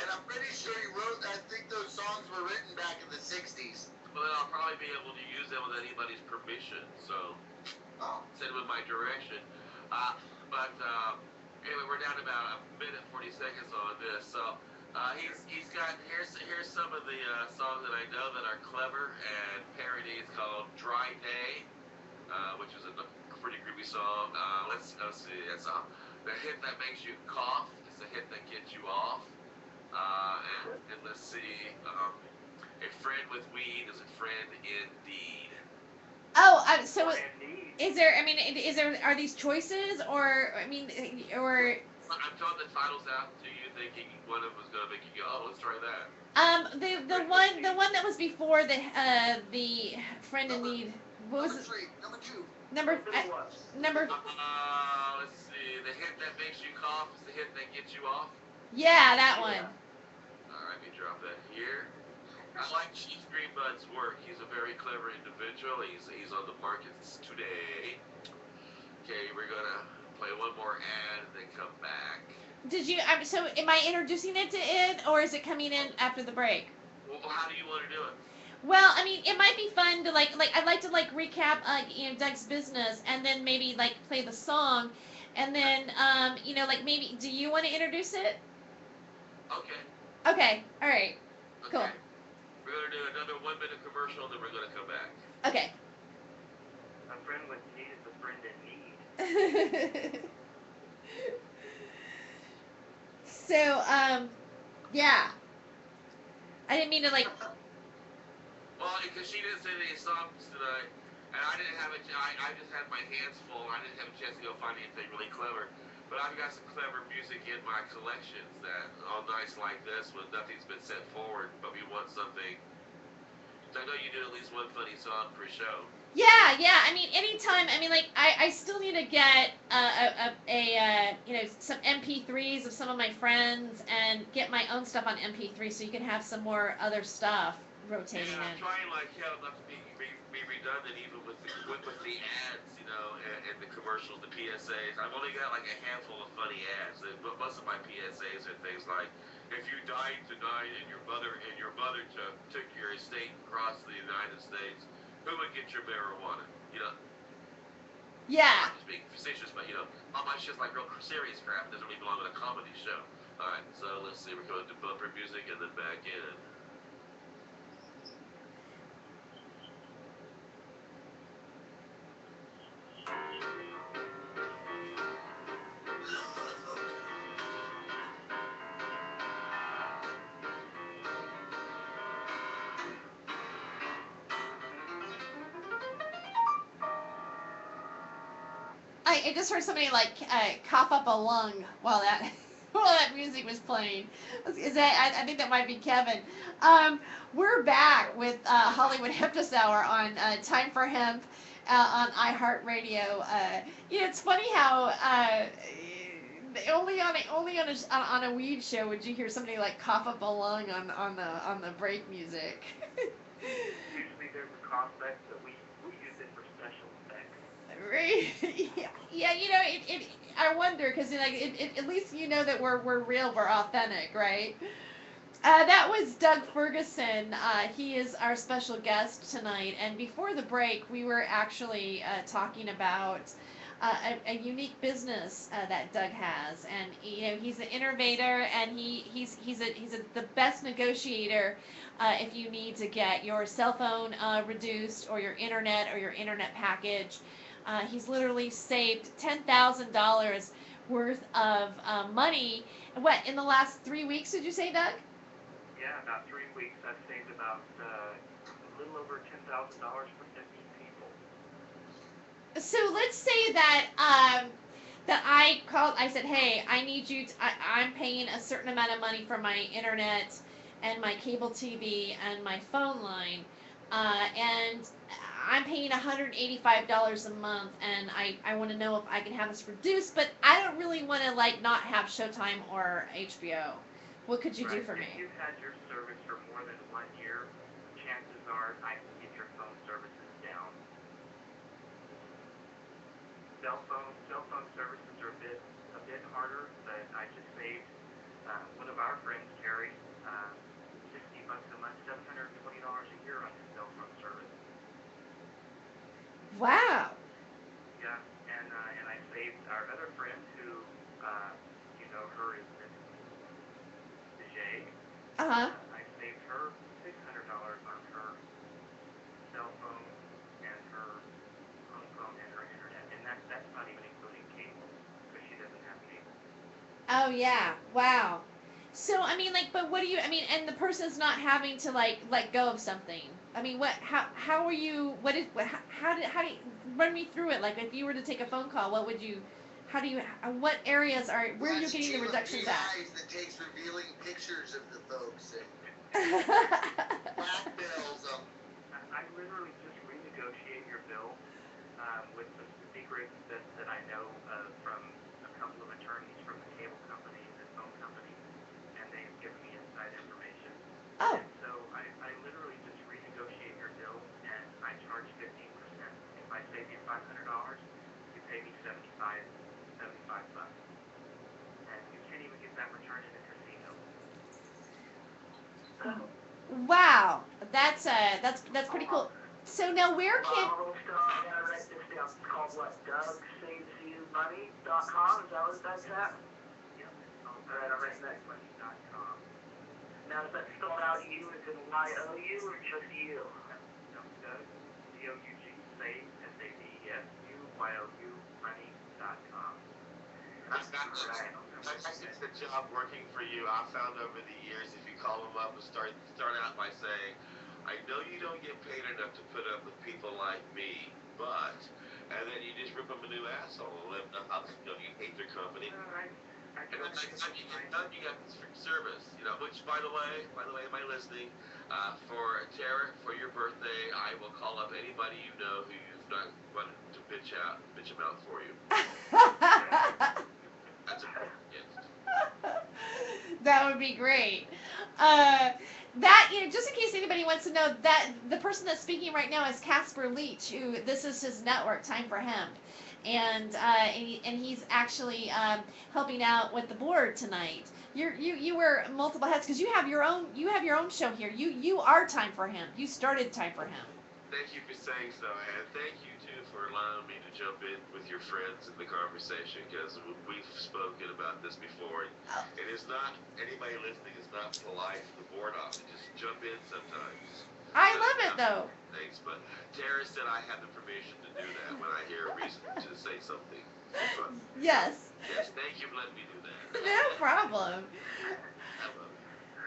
And I'm pretty sure I think those songs were written back in the 60s. Well, then I'll probably be able to use them with anybody's permission. So, send them in my direction. Anyway, we're down to about a minute 40 seconds on this. So, he's got here's some of the songs that I know that are clever and parodies called "Dry Day," which is a pretty groovy song. Let's see. It's the hit that makes you cough. It's the hit that gets you off. And let's see. A friend with weed is a friend indeed. Oh, so Indeed. is there? I mean, are these choices or or? I'm throwing the titles out to you, thinking one of them is gonna make you go, "Oh, let's try that." The one that was before the friend in need. What was Number it? 3, number 2. Number number. Let's see. The hit that makes you cough is the hit that gets you off. Yeah, that one. All right, let me drop that here. I like Chief Greenbud's work. He's a very clever individual. He's on the markets today. Okay, we're gonna play one more ad and then come back. Did you? So am I introducing it to it, or is it coming in after the break? Well, how do you want to do it? Well, I mean, it might be fun to I'd like to recap Doug's business, and then maybe play the song, and then maybe do you want to introduce it? Okay. Okay. All right. Cool. Okay. We're gonna do another 1 minute commercial, and then we're gonna come back. Okay. A friend with need is a friend in need. So, yeah. I didn't mean to Well, because she didn't send any songs tonight, and I didn't have I just had my hands full. I didn't have a chance to go find anything really clever. But I've got some clever music in my collections that on nights like this when nothing's been set forward, but we want something. I know you do at least one funny song per show. Yeah. I mean, anytime. I mean, like, I still need to get some MP3s of some of my friends and get my own stuff on MP3 so you can have some more other stuff rotating Yeah, I'm in. trying like hell not to be redundant even with the ads, and the commercials, the PSAs. I've only got like a handful of funny ads. But most of my PSAs are things like, if you died tonight and your mother took your estate across the United States, who would get your marijuana? Yeah. I'm just being facetious, but all my shit's like real serious crap. It doesn't really belong in a comedy show. All right, so let's see. We're going to bumper music and then back in. I just heard somebody like cough up a lung while that while that music was playing. Is that I think that might be Kevin. Um, we're back with Hollywood Hemptress Hour on Time for Hemp on iHeartRadio. It's funny how only on a weed show would you hear somebody like cough up a lung on the break music. Usually there's a prospect that we use it for special effects. Right. Yeah, I wonder because at least you know that we're real, we're authentic, right? That was Doug Ferguson. He is our special guest tonight. And before the break, we were actually talking about a unique business that Doug has, and he's an innovator, and he's the best negotiator if you need to get your cell phone reduced or your internet package. He's literally saved $10,000 worth of money. What in the last 3 weeks? Did you say, Doug? Yeah, about 3 weeks. I've saved about a little over $10,000 for 50 people. So let's say that that I called. I said, "Hey, I need you. I'm paying a certain amount of money for my internet and my cable TV and my phone line, and I'm paying $185 a month, and I want to know if I can have this reduced, but I don't really want to like not have Showtime or HBO. What could you do Right. for If me?" you've had your service for more than 1 year, chances are I can get your phone services down. Cell phone services are a bit harder, but I just saved one of our friends, Terry, $60 a month, $720 a year on his cell phone service. Wow. Yeah, and I saved our other friend who, you know her is Miss Jay. Uh huh. I saved her $600 on her cell phone and her home phone and her internet, and that's not even including cable because she doesn't have cable. Oh yeah. Wow. So I mean, like, but what do you? I mean, and the person's not having to like let go of something. I mean, what? How are you? What is? How do you run me through it? Like, if you were to take a phone call, what would you? How do you? What areas are? Where are you That's a getting the team of reductions at? PIs that takes revealing pictures of the folks and blackmails them. I literally just renegotiate your bill with some secrets that I know from a couple of attorneys from the cable company and the phone company, and they've given me inside information. Oh, And so I literally just renegotiate your bill, and I charge 15%. If I save you $500, you pay me 75 bucks, and you can't even get that return in a casino. wow. That's pretty cool. So now where can? Hold still, I gotta write this down. It's called what? DougSavesYouMoney.com? Is that what that's at? Yep, it's on Alright, I'll write that. money.com. Now, is that spelled out U as in Y-O-U or just U? No, Doug, D-O-U-G, save, S-A-V-E-S, money.com. That's the job working for you. I found over the years, if you call them up and start out by saying, I know you don't get paid enough to put up with people like me, but, and then you just rip them a new asshole and let them know you hate their company. Uh, I, I And feel then like next time you got this free service, which by the way, am I listening? For Tara, for your birthday, I will call up anybody you know who you've not wanted to bitch them out for you. That's a gift. That would be great. That, just in case anybody wants to know, that the person that's speaking right now is Casper Leach, who this is his network, Time for Hemp, and he's actually helping out with the board tonight. You wear multiple hats because you have your own show here. You are Time for Hemp. You started Time for Hemp. Thank you for saying so, and thank you too for allowing me to jump in with your friends in the conversation, because we've spoken about this before. And it is not, anybody listening is not polite to the board off. Just jump in sometimes. I love it though. Thanks, but Tara said I have the permission to do that when I hear a reason to say something. But, Yes. yes, thank you for letting me do that. No problem.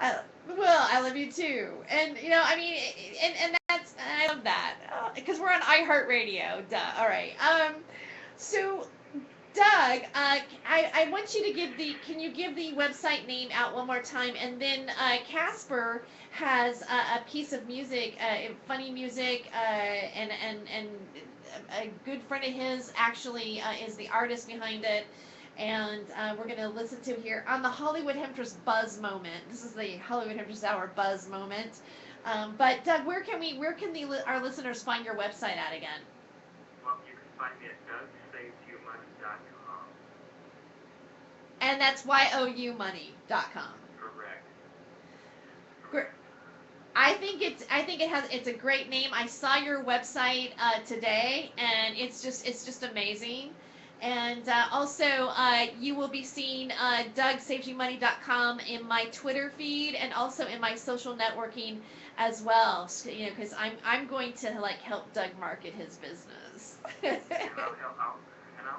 I love you. Well, I love you too, and I mean, and I love that because we're on iHeartRadio. Duh. All right. So Doug, I want you to can you give the website name out one more time, and then Casper has a piece of music, funny music, and a good friend of his actually is the artist behind it. And we're going to listen to here on the Hollywood Hemptress Buzz Moment. This is the Hollywood Hemptress Hour Buzz Moment. But Doug, where can our listeners find your website at again? Well, you can find me at DougSavesYouMoney.com. And that's youmoney.com. Correct. Great. I think it's a great name. I saw your website today, and it's just amazing. And also, you will be seeing DougSavesYouMoney.com in my Twitter feed and also in my social networking as well. So, because I'm going to help Doug market his business. And I'll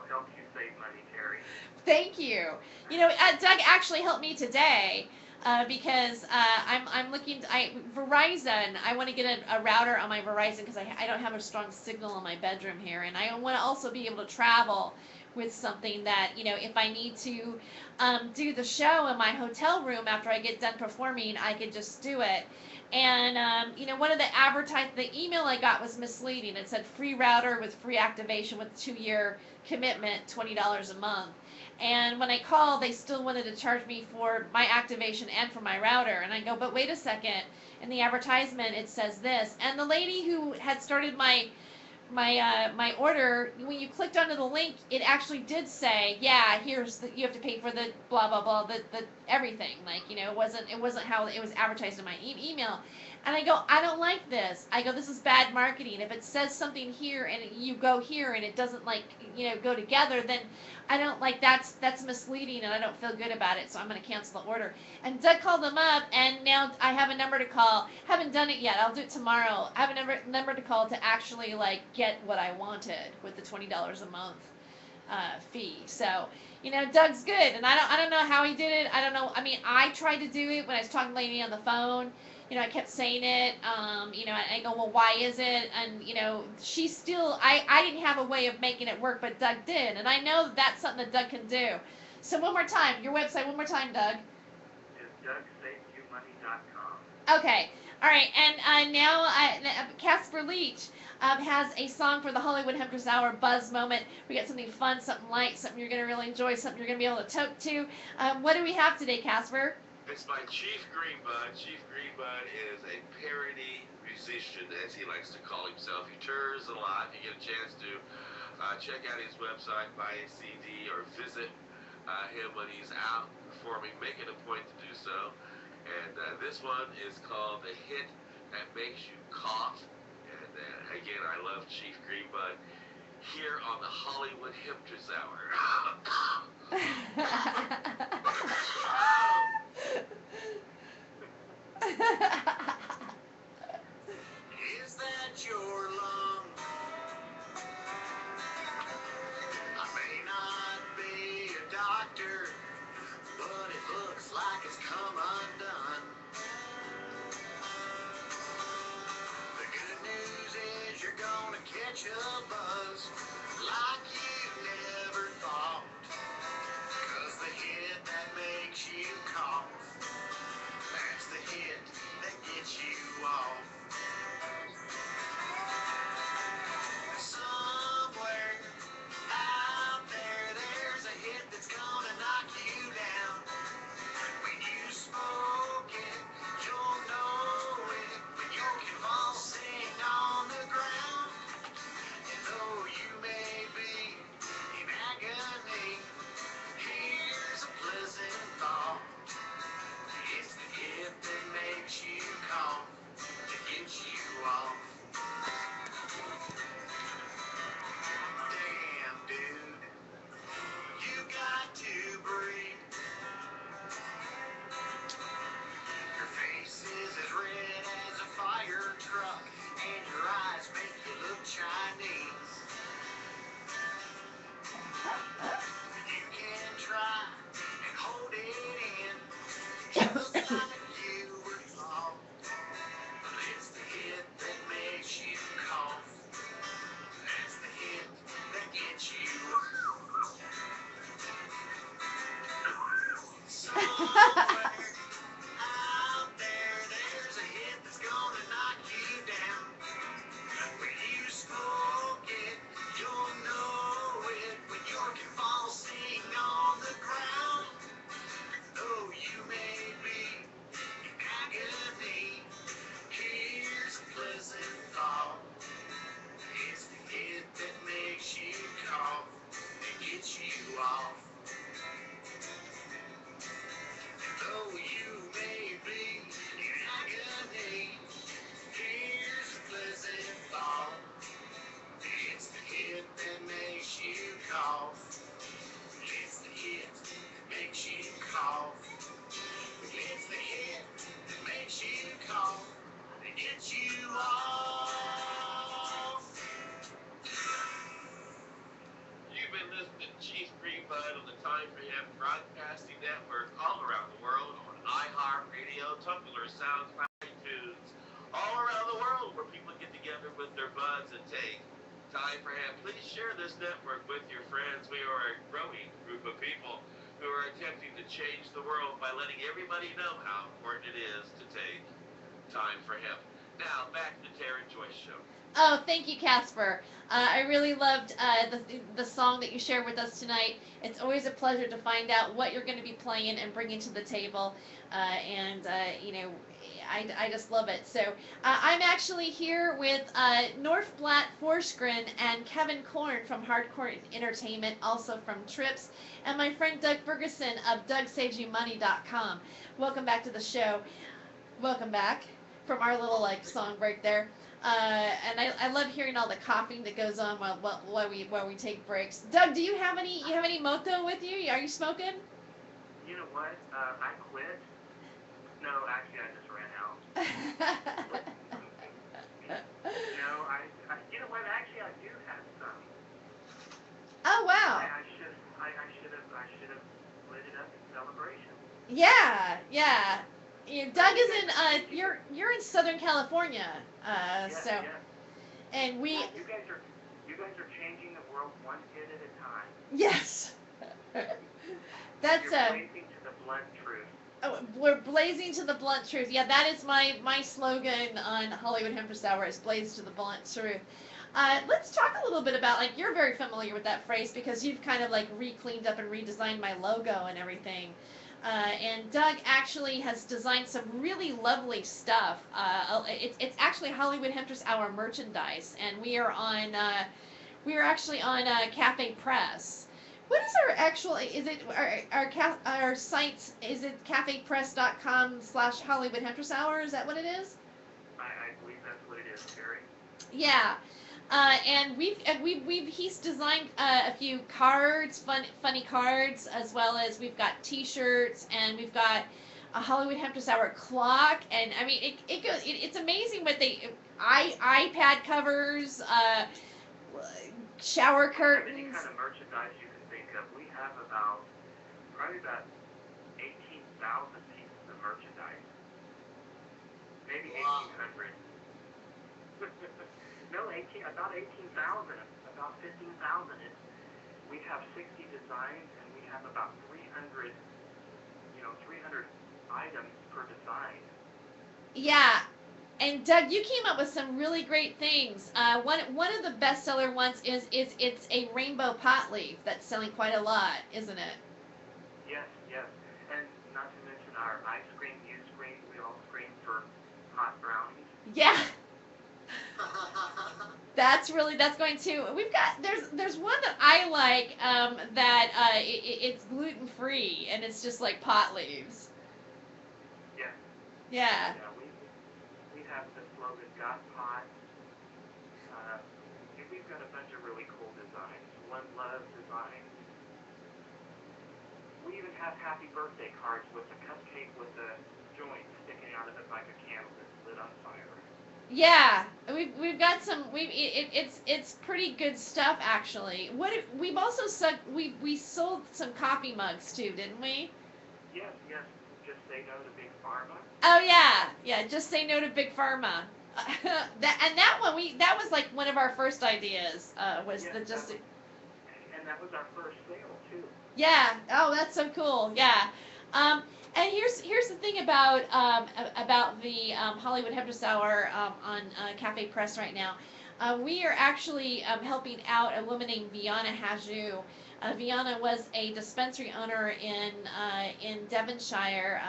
help you save money, Terry. Thank you. Doug actually helped me today. Because I'm looking Verizon. I want to get a router on my Verizon because I don't have a strong signal in my bedroom here, and I want to also be able to travel with something that if I need to do the show in my hotel room after I get done performing, I could just do it. And one of the email I got was misleading. It said free router with free activation with 2-year commitment, $20 a month. And when I called, they still wanted to charge me for my activation and for my router. And I go, but wait a second. In the advertisement, it says this. And the lady who had started my order, when you clicked onto the link, it actually did say, yeah, you have to pay for the blah blah blah, the everything. It wasn't how it was advertised in my email. And I go, I don't like this. I go, this is bad marketing. If it says something here and you go here and it doesn't go together, then I don't that's misleading and I don't feel good about it. So I'm going to cancel the order. And Doug called them up, and now I have a number to call. Haven't done it yet. I'll do it tomorrow. I have a number to call to actually get what I wanted with the $20 a month fee. So Doug's good, and I don't know how he did it. I don't know. I mean, I tried to do it when I was talking to Lady on the phone. I kept saying it. I go, well, why is it? And she still. I didn't have a way of making it work, but Doug did, and I know that's something that Doug can do. So one more time, your website. One more time, Doug. It's DougSavesYouMoney.com. Okay. All right, and now Casper Leach has a song for the Hollywood Hemptress Hour Buzz Moment. We got something fun, something light, something you're going to really enjoy, something you're going to be able to tote to. What do we have today, Casper? It's by Chief Greenbud. Chief Greenbud is a parody musician, as he likes to call himself. He tours a lot. If you get a chance to check out his website, buy a CD, or visit him when he's out performing, make it a point to do so. And this one is called The Hit That Makes You Cough. And again, I love Chief Greenbud here on the Hollywood Hemptress Hour. Is that your lung? I may not be a doctor, but it looks like it's come undone. The good news is you're gonna catch a buzz like you never thought. 'Cause the hit somewhere out there, there's a hit that's gonna knock you down. When you smoke it, you'll know it. When you're convulsing on the ground, though you may be in agony, here's a pleasant thought. It's the hit that makes you cough and gets you off. Though you may be in agony, here's a pleasant thought. It's the hit that makes you cough. It's the hit that makes you cough. It's the hit that makes you cough and gets you off. You've been listening to Chief Green Bud on the Time for Him Broadcasting Network all around the world on iHeartRadio, Tumblr, SoundCloud, iTunes, all around the world where people get together with their buds and take time for him. Please share this network with your friends. We are a growing group of people who are attempting to change the world by letting everybody know how important it is to take time for him. Now, back to the Tara Joyce Show. Oh, thank you, Casper. I really loved the song that you shared with us tonight. It's always a pleasure to find out what you're going to be playing and bringing to the table. You know, I just love it. So I'm actually here with North Blatt Forsgren and Kevin Korn from Hardcore Entertainment, also from Trips, and my friend Doug Ferguson of DougSavesYouMoney.com. Welcome back to the show. Welcome back from our little song break there. And I love hearing all the coughing that goes on while we take breaks. Doug, do you have any moto with you? Are you smoking? You know what? I quit. No, actually, I just ran out. No, you know what? Actually, I do have some. Oh wow. I should have lit it up in celebration. Yeah, yeah. Doug is in you're in Southern California, Yes, so yes. and we You guys are changing the world one hit at a time. yes. That's You're blazing to the blunt truth. oh, we're blazing to the blunt truth. Yeah, that is my slogan on Hollywood Hemptress Hour is blaze to the blunt truth. Let's talk a little bit about you're very familiar with that phrase because you've kind of re-cleaned up and redesigned my logo and everything. And Doug actually has designed some really lovely stuff. It's actually Hollywood Hemptress Hour merchandise, and we are actually on Cafe Press. What is our actual? Is it our site? Is it cafepress.com/Hollywood Hemptress Hour? Is that what it is? I believe that's what it is, Terry. Yeah. And he's designed a few cards, funny cards, as well as we've got T-shirts, and we've got a Hollywood Hemptress Hour clock, and I mean it's amazing what iPad covers, shower Any curtains. kind of merchandise you can think of. We have probably about 18,000 pieces of merchandise. Maybe 1,800. No, about 18,000, about 15,000. We have 60 designs, and we have about 300 items per design. Yeah. And Doug, you came up with some really great things. One of the bestseller ones is it's a rainbow pot leaf that's selling quite a lot, isn't it? Yes, yes. And not to mention our ice cream, you scream, we all scream for hot brownies. Yeah. That's going to. We've got there's one that I like that it's gluten free and it's just like pot leaves. Yeah. Yeah. Yeah, we have the slogan "Got Pot." We've got a bunch of really cool designs. One Love designs. We even have happy birthday cards with a cupcake with a joint sticking out of it like a candle that's lit on fire. Yeah, we've got some. It's pretty good stuff actually. We've also we sold some coffee mugs too, didn't we? Yes, yes. Just say no to Big Pharma. Oh yeah. Just say no to Big Pharma. that one that was like one of our first ideas. Was Yes, the just. and that was our first sale too. Yeah. Oh, that's so cool. Yeah. And here's the thing about the Hollywood Hemptress Hour on Cafe Press right now. We are actually helping out a woman named Viana Haju. Viana was a dispensary owner in Devonshire,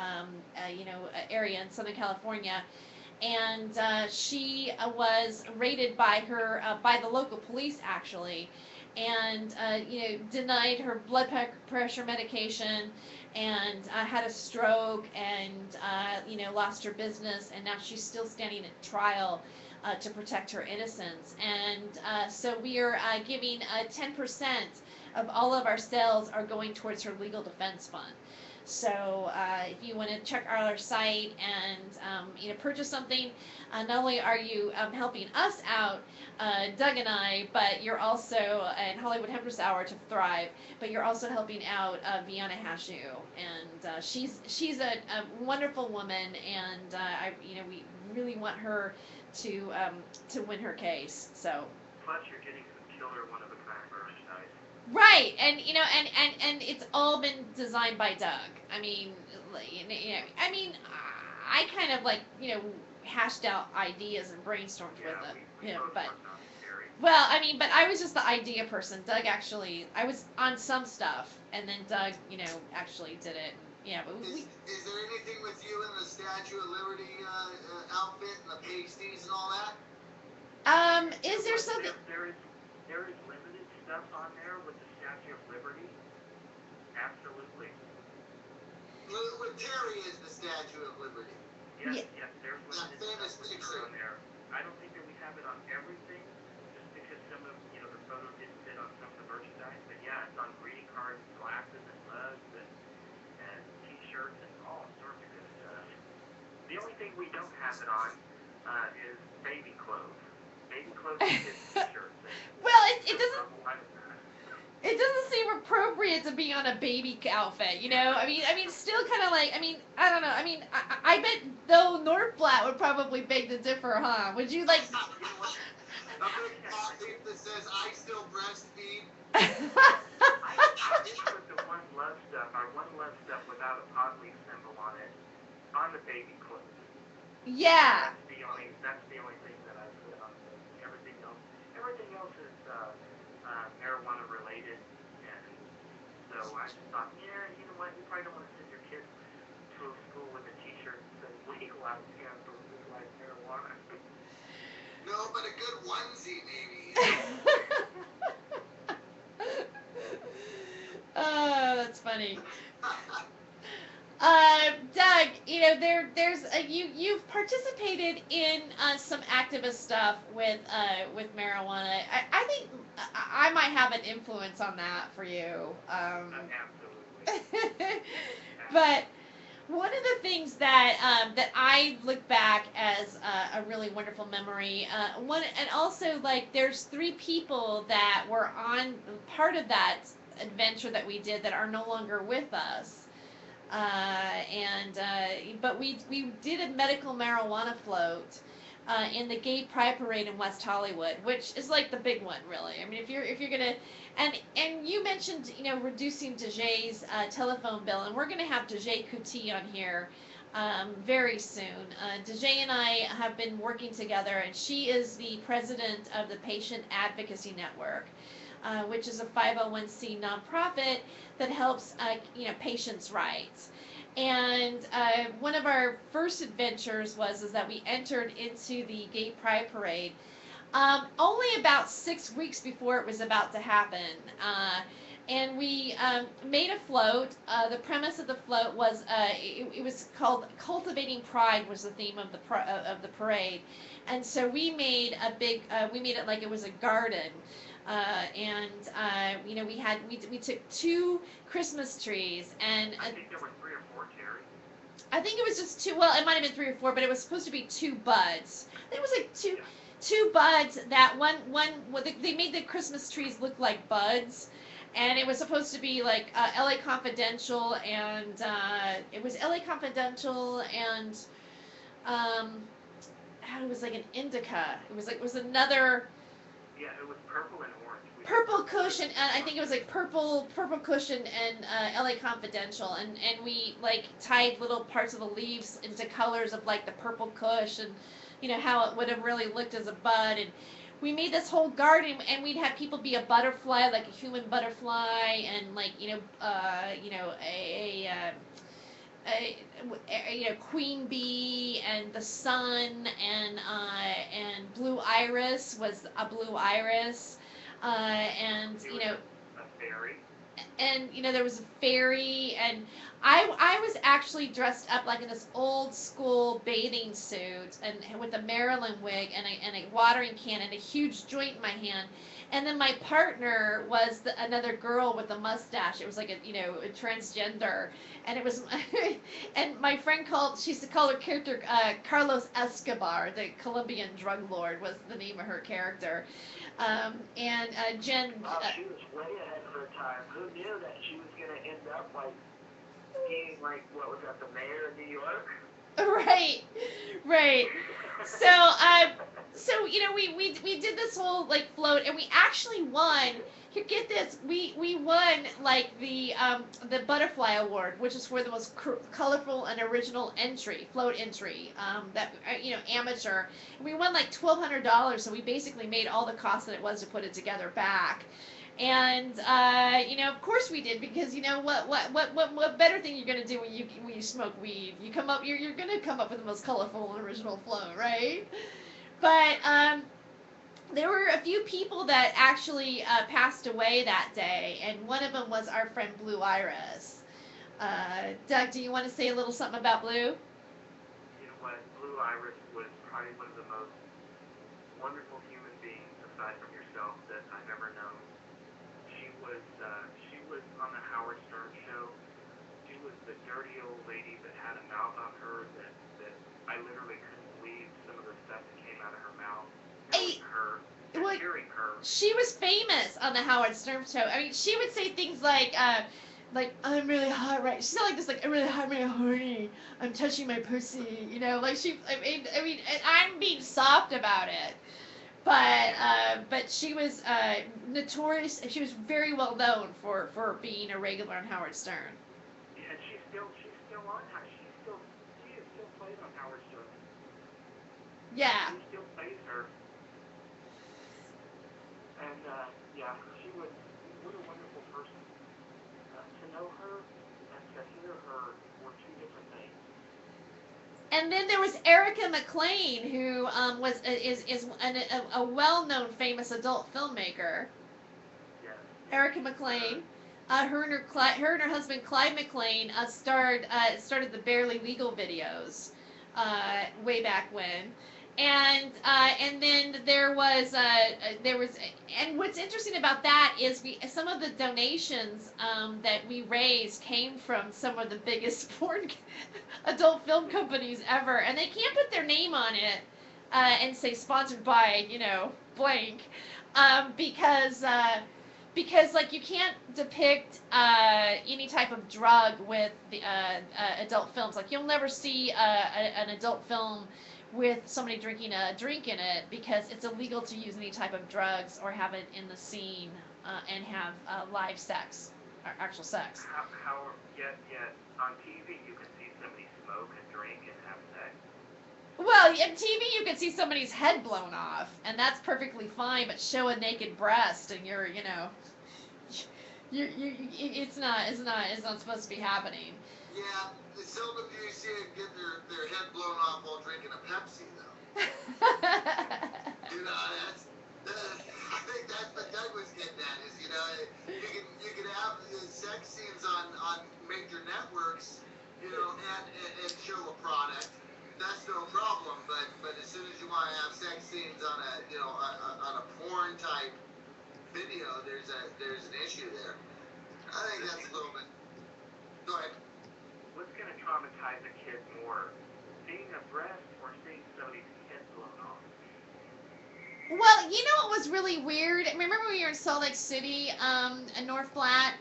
area in Southern California, and she was raided by her by the local police actually, and denied her blood pressure medication, and had a stroke, and lost her business, and now she's still standing at trial to protect her innocence. And so we are giving 10% of all of our sales are going towards her legal defense fund. So if you want to check out our site and purchase something, not only are you helping us out, Doug and I, but you're also in Hollywood Hemptress Hour to thrive. But you're also helping out Viana Hashu, and she's a wonderful woman, and we really want her to win her case. So. Plus, you're getting some killer one-of-a-kind merchandise. Right, and and it's all been designed by Doug. I mean, I kind of hashed out ideas and brainstormed Yeah, with we him, both but worked on it, Terry. well, but I was just the idea person. Doug actually, I was on some stuff, and then Doug, actually did it. Yeah, but Is there anything with you in the Statue of Liberty outfit and the pasties and all that? is there something? There is limited stuff on there with the Statue of Liberty. Absolutely. With Terry is the Statue of Liberty. Yes, Yeah. yes, there's That limited famous stuff with picture. her on there. I don't think that we have it on everything, just because some of the photos didn't fit on some of the merchandise. But yeah, it's on greeting cards, glasses, and mugs, and T-shirts, and all sorts of good stuff. The only thing we don't have it on is baby clothes. Baby clothes and kids T-shirts. Well, it doesn't. A lot of that. It doesn't seem appropriate to be on a baby outfit, still kind of like, I don't know. I bet though Nordblatt would probably beg to differ, huh? Would you like? A big top tape that says "I still breastfeed." I did put the One Love stuff, our One Love stuff without a Podly symbol on it, on the baby clothes. Yeah. That's the only thing that I put on those. Everything else is marijuana related, and so I just thought, you know what, you probably don't want to send your kids to a school with a T-shirt that says legalize hemp or legalize marijuana. No, but a good onesie maybe. Oh, that's funny. Doug, you've participated in some activist stuff with marijuana. I think I might have an influence on that for you. Absolutely. But one of the things that I look back as a really wonderful memory, and also there's 3 people that were on part of that adventure that we did that are no longer with us. But we did a medical marijuana float in the Gay Pride Parade in West Hollywood, which is like the big one, really. If you're gonna, and you mentioned reducing DeJay's telephone bill, and we're gonna have DeJay Kuti on here very soon. DeJay and I have been working together, and she is the president of the Patient Advocacy Network. Which is a 501c nonprofit that helps patients' rights. And one of our first adventures is that we entered into the Gay Pride Parade only about 6 weeks before it was about to happen. And we made a float. The premise of the float was it was called "Cultivating Pride" was the theme of the parade, and so we made we made it like it was a garden. We took 2 Christmas trees, and I think there were 3 or 4, Terry. I think it was just 2. Well, it might have been 3 or 4, but it was supposed to be 2 buds. It was like two buds that they made the Christmas trees look like buds, and it was supposed to be like LA Confidential, and it was LA Confidential, and it was like an indica. It was another. Yeah, it was purple and orange. We Purple Cushion, and I think it was like Purple Cushion and LA Confidential, and we like tied little parts of the leaves into colors of like the purple Kush, and how it would have really looked as a bud, and we made this whole garden, and we'd have people be a butterfly, like a human butterfly, and like queen bee, and the sun, and blue iris was a blue iris, and A fairy. and there was a fairy, and I was actually dressed up like in this old school bathing suit, and with a Maryland wig, and a watering can and a huge joint in my hand. And then my partner was another girl with a mustache. It was like a transgender, and it was and my friend she used to call her character Carlos Escobar, the Colombian drug lord was the name of her character. And Jen. Wow, she was way ahead of her time. Who knew that she was going to end up, like, being, like, what was that, the mayor of New York? Right, right. So we did this whole like float, and we actually won. Here, get this, we won like the butterfly award, which is for the most colorful and original float entry, that amateur. And we won like $1,200, so we basically made all the cost that it was to put it together back. And of course we did, because what better thing you're gonna do when you smoke weed? You're gonna come up with the most colorful and original flow, right? But there were a few people that actually passed away that day, and one of them was our friend Blue Iris. Doug, do you want to say a little something about Blue? You know what? Blue Iris was probably one of the most wonderful human beings, aside from yourself, that I've ever known. She was on the Howard Stern show. She was the dirty old lady that had a mouth on her that I literally couldn't believe some of the stuff that came out of her mouth. Hearing her. She was famous on the Howard Stern show. I mean, she would say things like I'm really hot, right? She said like this, like I'm really hot, I'm really horny. I'm touching my pussy, like I mean, and I'm being soft about it. But she was notorious. She was very well known for being a regular on Howard Stern. Yeah, and she's still on. She is still played on Howard Stern. Yeah. He still plays her. And yeah, she was what a wonderful person. To know her and to hear her were two different things. And then there was Erica McLean, who is a well-known famous adult filmmaker. Yes. Erica McLean. Her and her husband Clyde McLean started the Barely Legal videos way back when. And then there was and what's interesting about that is some of the donations that we raised came from some of the biggest adult film companies ever, and they can't put their name on it and say sponsored by blank, because like you can't depict any type of drug with the adult films. Like you'll never see an adult film with somebody drinking a drink in it, because it's illegal to use any type of drugs or have it in the scene and have live sex or actual sex. Yet on TV you can see somebody smoke and drink and have sex. Well, in TV you can see somebody's head blown off, and that's perfectly fine. But show a naked breast, and it's not supposed to be happening. Yeah, seldom do you see it get their head blown off while drinking a Pepsi, though. I think that's what Doug was getting at, is, you can have the sex scenes on major networks, and show a product. That's no problem, but as soon as you want to have sex scenes on a porn type video, there's an issue there. I think that's a little bit. Go ahead. What's going to traumatize a kid more, seeing a breast or seeing somebody's head blown off? Well, what was really weird? Remember when we were in Salt Lake City, in North Platte,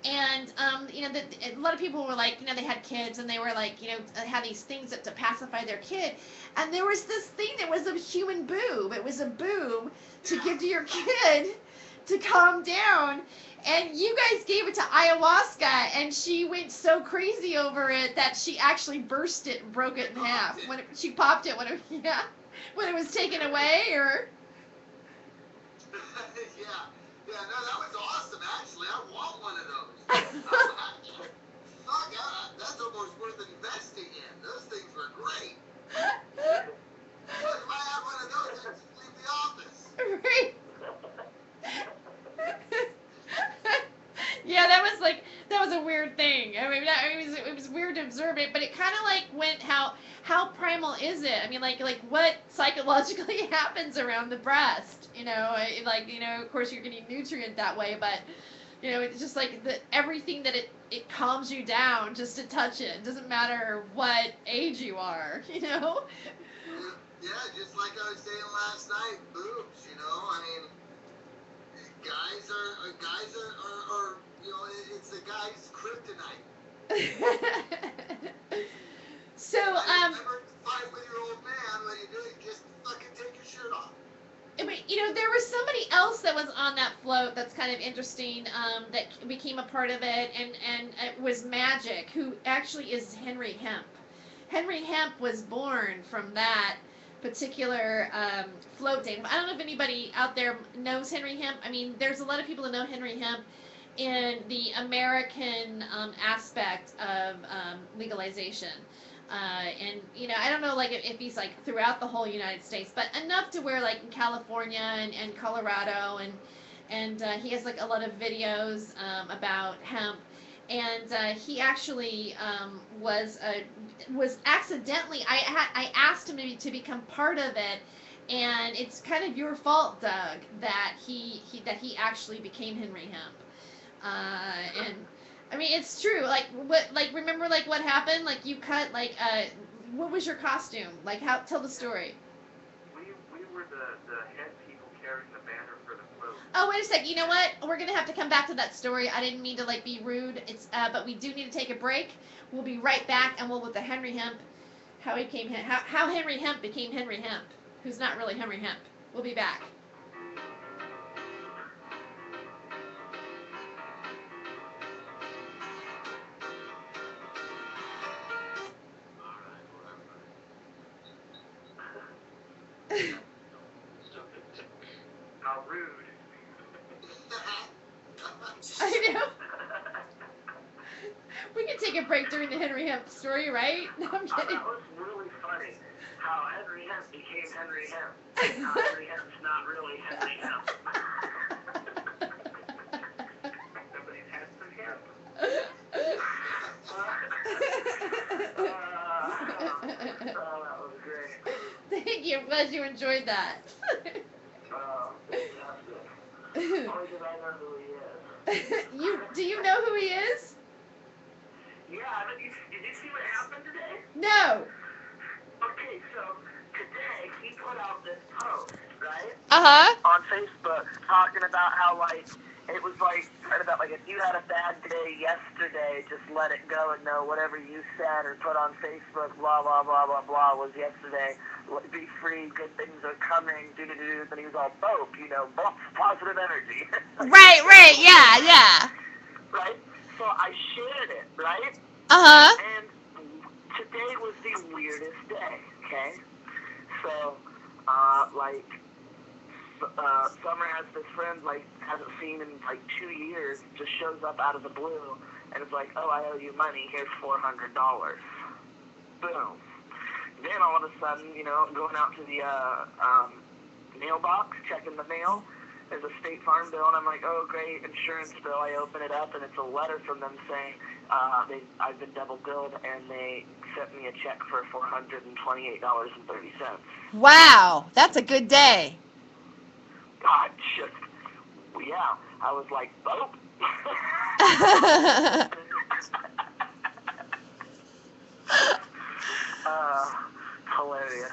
and a lot of people were like, they had kids, and they were like, had these things to pacify their kid, and there was this thing that was a human boob. It was a boob to give to your kid to calm down. And you guys gave it to ayahuasca, and she went so crazy over it that she actually burst it and broke it in half. She popped it when it, yeah, when it was taken away, or. Yeah, no, that was awesome. Actually, I want one of those. Fuck, that's almost worth investing in. Those things were great. Look, if I had one of those, I'd just leave the office. Right. Yeah, that was a weird thing. I mean, it was weird to observe it, but it kind of like went how primal is it? I mean, like what psychologically happens around the breast? Like of course you're getting nutrient that way, but it's just like everything that it calms you down just to touch it. It doesn't matter what age you are, Yeah, just like I was saying last night, boobs. I mean, guys are it's the guy's kryptonite. So Remember, fight with your old man when you do it, just fucking take your shirt off. But, there was somebody else that was on that float that's kind of interesting, that became a part of it, and it was Magic, who actually is Henry Hemp. Henry Hemp was born from that particular float day. I don't know if anybody out there knows Henry Hemp. I mean, there's a lot of people that know Henry Hemp in the American aspect of legalization. And I don't know like if he's like throughout the whole United States, but enough to where like in California and Colorado, and he has like a lot of videos about hemp, and he actually was accidentally, I asked him to become part of it, and it's kind of your fault, Doug, that he actually became Henry Hemp. And I mean, it's true. Remember, what happened? Like, you cut, what was your costume? Tell the story. We were the head people carrying the banner for the float. Oh, wait a sec. You know what? We're gonna have to come back to that story. I didn't mean to, be rude. But we do need to take a break. We'll be right back, and we'll with the Henry Hemp, how Henry Hemp became Henry Hemp, who's not really Henry Hemp. We'll be back. How rude. I know. We can take a break during the Henry Hemp story, right? No, I'm kidding. That was really funny. How Henry Hemp became Henry Hemp. How Henry Hemp's not really Henry Hemp. Somebody's had some hemp. That was great. Thank you. I'm glad you enjoyed that. Fantastic. Only because I know who he is. Do you know who he is? Yeah, did you see what happened today? No. Okay, so today he put out this post, right? Uh-huh. On Facebook, talking about how, it was kind of about, if you had a bad day yesterday, just let it go and know whatever you said or put on Facebook, blah, blah, blah, blah, blah, was yesterday. Be free, good things are coming, do-do-do, and he was all dope, positive energy. Right, yeah. Right? So I shared it, right? Uh-huh. And today was the weirdest day, okay? So, Summer has this friend, hasn't seen in, 2 years, just shows up out of the blue, and it's like, oh, I owe you money, here's $400. Boom. Then all of a sudden, going out to the mailbox, checking the mail, there's a State Farm bill, and I'm like, oh, great, insurance bill. I open it up, and it's a letter from them saying I've been double billed, and they sent me a check for $428.30. Wow, that's a good day. God, yeah, I was like, oh. Hilarious.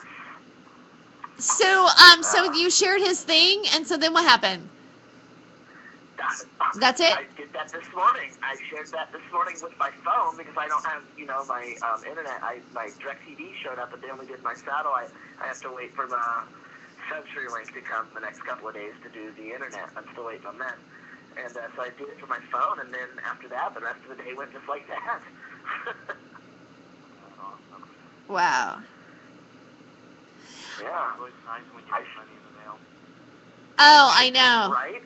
So you shared his thing, and so then what happened? That's it? I did that this morning. I shared that this morning with my phone because I don't have, my internet. My DirecTV showed up, but they only did my satellite. I have to wait for the CenturyLink to come the next couple of days to do the internet. I'm still waiting on them. And so I did it for my phone, and then after that, the rest of the day went just like that. Awesome. Wow. Yeah. It's always nice when you get money in the mail. Oh, I know. Right?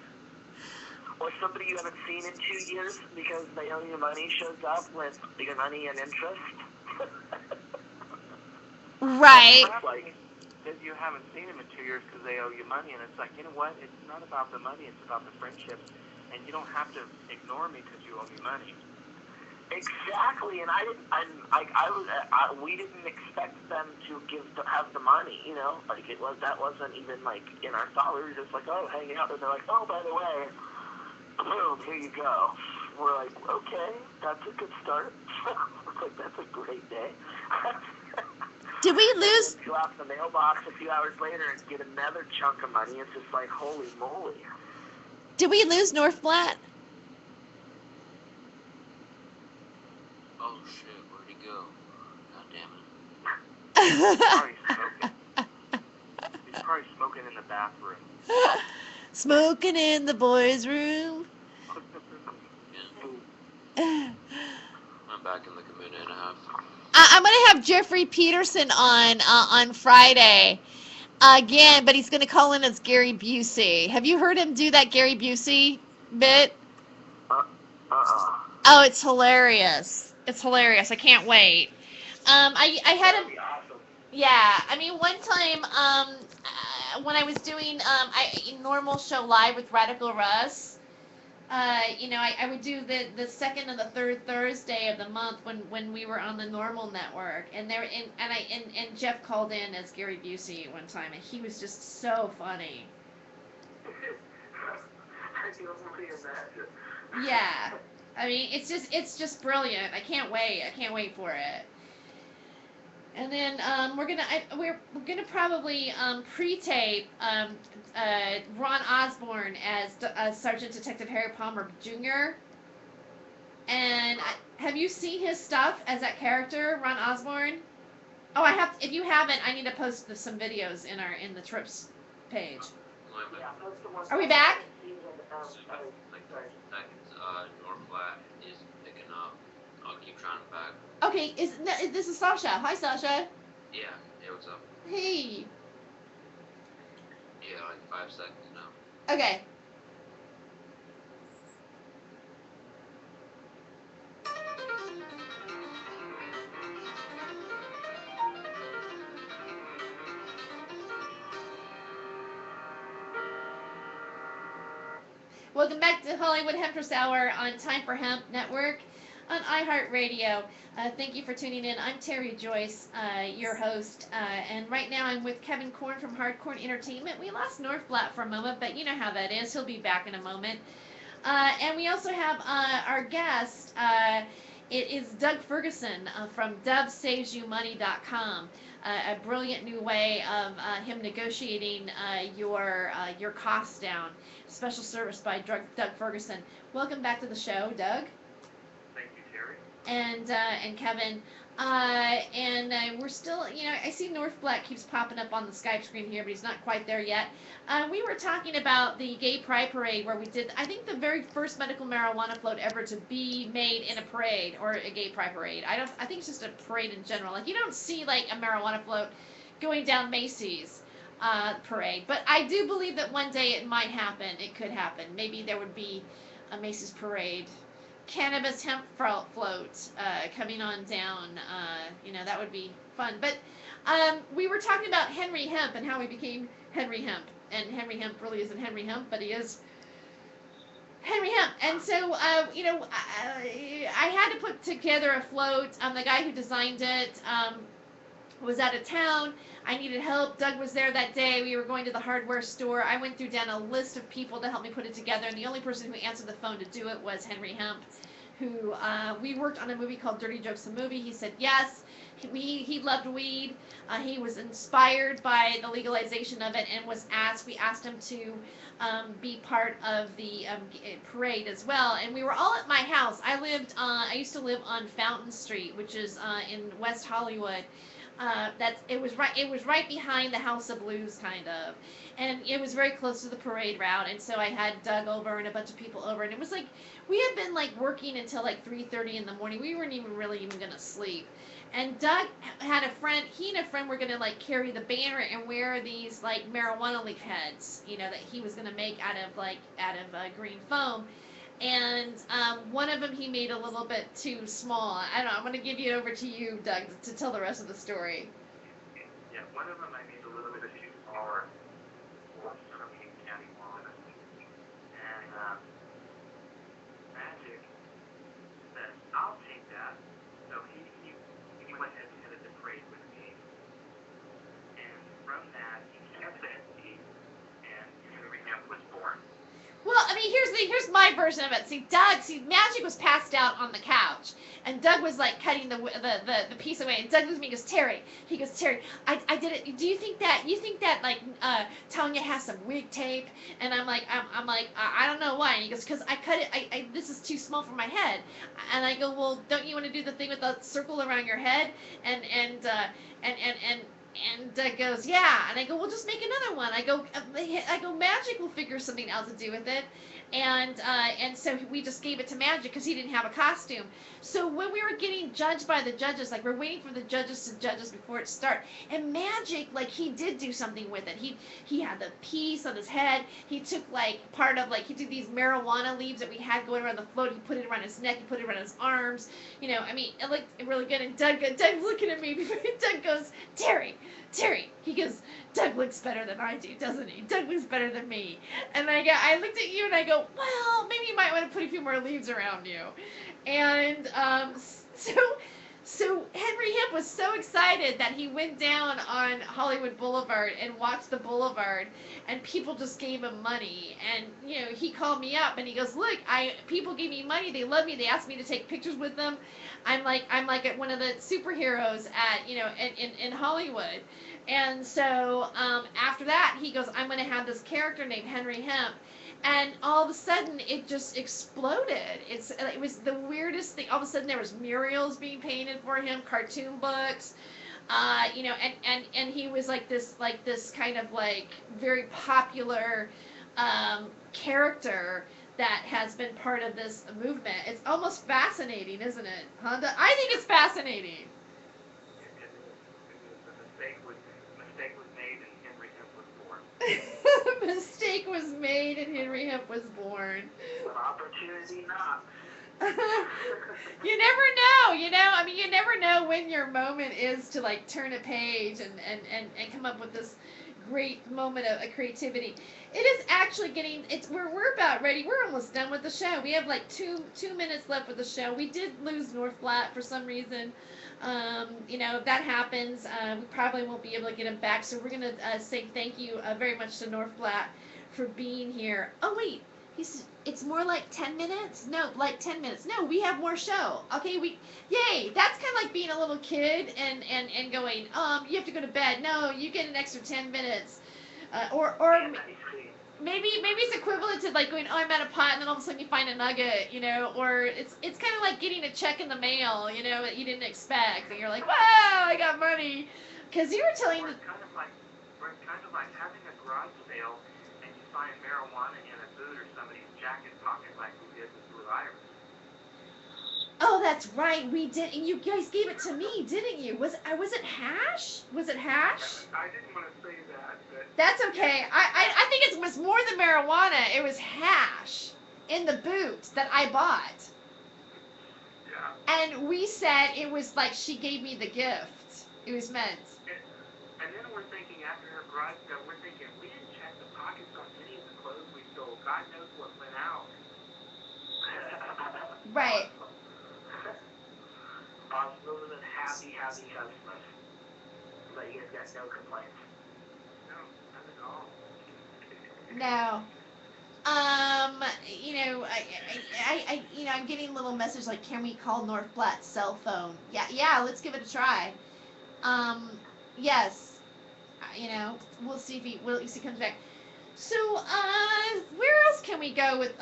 Or somebody you haven't seen in 2 years because they owe you money shows up with your money and interest. Right. It's like, Because you haven't seen them in 2 years because they owe you money, and it's like, you know what? It's not about the money; it's about the friendship, and you don't have to ignore me because you owe me money. exactly, and we didn't expect them to have the money, you know, like that wasn't even like in our thought. We were just like, oh, hanging out, and they're like, oh, by the way, boom, here you go. We're like, okay, that's a good start. We're like, that's a great day. Did we lose? And then go out to the mailbox a few hours later and get another chunk of money. It's just like, holy moly. Did we lose North Flat? Oh shit, where'd he go? God damn it. He's probably smoking. He's probably smoking in the bathroom. Smoking in the boys' room. Yeah. I'm back in like a minute and a half. I'm gonna have Jeffrey Peterson on Friday again, but he's gonna call in as Gary Busey. Have you heard him do that Gary Busey bit? Oh, it's hilarious. It's hilarious. I can't wait. I had him. That'd be awesome. Yeah, I mean, one time, when I was doing a normal show live with Radical Russ, I would do the second and the third Thursday of the month when we were on the normal network, and and Jeff called in as Gary Busey one time, and he was just so funny. I can only imagine. Yeah, I mean, it's just brilliant. I can't wait for it. And then we're gonna probably pre-tape Ron Osborne as Sergeant Detective Harry Palmer Jr. And have you seen his stuff as that character, Ron Osborne? Oh, I have. If you haven't, I need to post some videos in the Trips page. Yeah, that's the one. Are we back? North Flat is picking up. I'll keep trying it back. Okay, this is Sasha. Hi, Sasha. Yeah, hey, what's up? Hey. Yeah, like 5 seconds now. Okay. Welcome back to Hollywood Hemptress Hour on Time for Hemp Network on iHeartRadio. Thank you for tuning in. I'm Terry Joyce, your host, and right now I'm with Kevin Korn from Hardcore Entertainment. We lost North Flat for a moment, but you know how that is. He'll be back in a moment. And we also have our guest. It is Doug Ferguson from DovesSavesYouMoney.com. A brilliant new way of him negotiating your costs down. Special service by Doug Ferguson. Welcome back to the show, Doug. Thank you, Terry. And Kevin. We're still, I see North Flat keeps popping up on the Skype screen here, but he's not quite there yet. We were talking about the Gay Pride Parade where we did, I think, the very first medical marijuana float ever to be made in a parade or a Gay Pride Parade. I think it's just a parade in general. Like, you don't see, like, a marijuana float going down Macy's parade. But I do believe that one day it might happen. It could happen. Maybe there would be a Macy's parade. Cannabis hemp float coming on down. That would be fun. But we were talking about Henry Hemp and how he became Henry Hemp. And Henry Hemp really isn't Henry Hemp, but he is Henry Hemp. And so, I had to put together a float. The guy who designed it was out of town. I needed help. Doug was there that day. We were going to the hardware store. I went through down a list of people to help me put it together, and the only person who answered the phone to do it was Henry Hemp, who we worked on a movie called Dirty Jokes the Movie. He said yes. He loved weed. He was inspired by the legalization of it and we asked him to be part of the parade as well. And we were all at my house. I used to live on Fountain Street, which is in West Hollywood. It was right behind the House of Blues, kind of, and it was very close to the parade route. And so I had Doug over and a bunch of people over, and it was like we had been like working until like 3:30 in the morning. We weren't even really even gonna sleep. And Doug had a friend. He and a friend were gonna like carry the banner and wear these like marijuana leaf heads, that he was gonna make out of green foam. And one of them he made a little bit too small. I don't know. I'm going to give it over to you, Doug, to tell the rest of the story. Yeah, one of them I made a little bit too smaller for some county water. And Magic said, I'll take that. So he went and headed the parade with me. And from that, he kept it, and Henry Hemp was born. Well, I mean, here's my version of it. See, Magic was passed out on the couch, and Doug was like cutting the piece away, and Doug looks at me and goes, Terry. He goes, Terry, I did it. Do you think that like Tanya has some wig tape? And I'm like, I don't know why. And he goes, because I cut it. This is too small for my head. And I go, well, don't you want to do the thing with the circle around your head? And Doug goes, yeah. And I go, well, just make another one. I go, Magic will figure something else to do with it. And so we just gave it to Magic because he didn't have a costume. So when we were getting judged by the judges, like we're waiting for the judges to judge us before it starts, and Magic, like he did do something with it. He had the piece on his head. He took like part of he took these marijuana leaves that we had going around the float. He put it around his neck. He put it around his arms. I mean, it looked really good. And Doug's looking at me. Doug goes, Terry. He goes, Doug looks better than I do, doesn't he? Doug looks better than me. And I looked at you and I go, well, maybe you might want to put a few more leaves around you. And so Henry Hemp was so excited that he went down on Hollywood Boulevard and watched the Boulevard, and people just gave him money. And he called me up and he goes, look, people gave me money. They love me. They asked me to take pictures with them. I'm like one of the superheroes in Hollywood. And so after that, he goes, I'm going to have this character named Henry Hemp. And all of a sudden, it just exploded. It was the weirdest thing. All of a sudden, there was murals being painted for him, cartoon books, and he was like this kind of like very popular character that has been part of this movement. It's almost fascinating, isn't it, Honda? I think it's fascinating. Mistake was made and Henry Hemp was born. An opportunity not. You never know, I mean, you never know when your moment is to like turn a page and come up with this great moment of creativity. It is actually we're about ready. We're almost done with the show. We have like two minutes left with the show. We did lose North Flat for some reason. That happens. We probably won't be able to get him back. So we're going to say thank you very much to North Flat for being here. Oh, wait. It's more like 10 minutes? No, like 10 minutes. No, we have more show. Okay, yay. That's kind of like being a little kid and going, you have to go to bed. No, you get an extra 10 minutes. Or maybe it's equivalent to like going, oh, I'm at a pot, and then all of a sudden you find a nugget, or it's kind of like getting a check in the mail, that you didn't expect, and you're like, wow, I got money, because you were telling It's kind of like having a garage sale, and you find marijuana in a boot or somebody's jacket pocket, like we did with Blue Iris. Oh, that's right, we did, and you guys gave it to me, didn't you? Was it hash? Was it hash? I didn't want to say that, but... That's okay. I think it was more than marijuana. It was hash in the boot that I bought. Yeah. And we said it was like she gave me the gift. It was meant. And then we're thinking after her garage sale, we're thinking, we didn't check the pockets on any of the clothes we sold. God knows what went out. Right. Other than happy customers. But you guys got no complaints. No, not at all. No. I'm getting little messages like, can we call North Flat's cell phone? Yeah, let's give it a try. Yes. We'll see if he comes back. So, where else can we go with,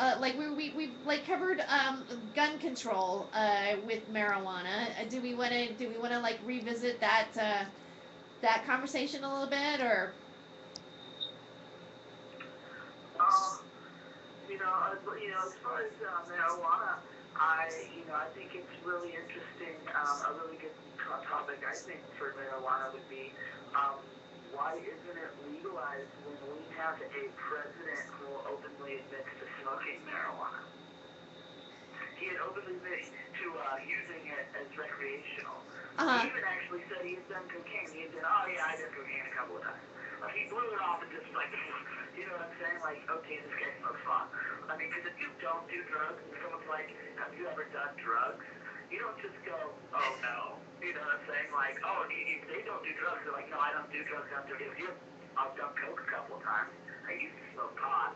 we've like covered, gun control, with marijuana. Do we want to like revisit that that conversation a little bit, or? Um, as far as marijuana, I think it's really interesting. A really good topic, I think, for marijuana would be, um, why isn't it legalized when we have a president who openly admits to smoking marijuana? He had openly admitted to using it as recreational. Uh-huh. He even actually said he had done cocaine. He had been, oh yeah, I did cocaine a couple of times. Like, he blew it off and just like, you know what I'm saying? Like, okay, this guy smokes pot. I mean, because if you don't do drugs and someone's like, have you ever done drugs? You don't just go, oh no. You know what I'm saying? Like, oh, if they don't do drugs, they're like, no, I don't do drugs. I don't do it. I've done coke a couple of times. I used to smoke pot.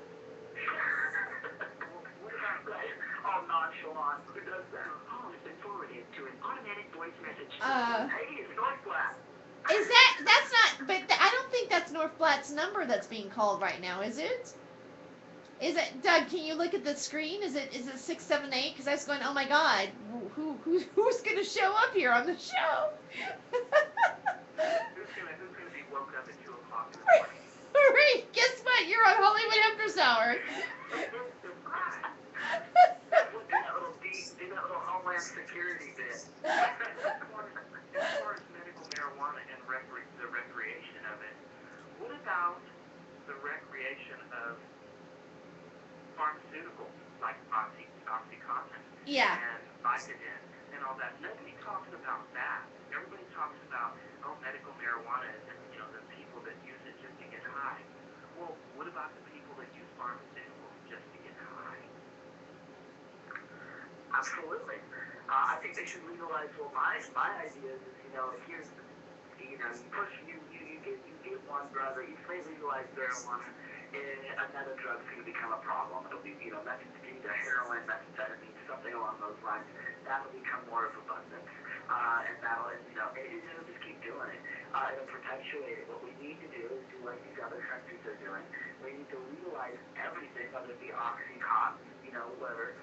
What about that? All nonchalant. Who does that? Your call has been forwarded to an automatic voice message system. Hey, it's Northflat. That's not, but I don't think that's Northblatt's number that's being called right now, is it? Is it, Doug? Can you look at the screen? Is it 678? Because I was going, oh my God, who's going to show up here on the show? Who's gonna be woke up at 2:00 in the morning? Right, guess what? You're on Hollywood Hemptress Hour. Do that little Homeland Security bit. As far as medical marijuana and the recreation of it, what about the recreation of pharmaceuticals like Oxycontin Yeah. and Vicodin and all that? Nobody talks about that. Everybody talks about, oh, medical marijuana and, the people that use it just to get high. Well, what about the people that use pharmaceuticals just to get high? Absolutely. I think they should legalize. Well, my idea is, here's, you get one drug, or you say legalize marijuana, and another drug's going to become a problem. It'll be, methamphetamine, heroin, methamphetamine, something along those lines. That'll become more of abundance, and it'll just keep doing it. It'll perpetuate it. What we need to do is do like these other countries are doing. We need to legalize everything, whether it be Oxycontin, whatever,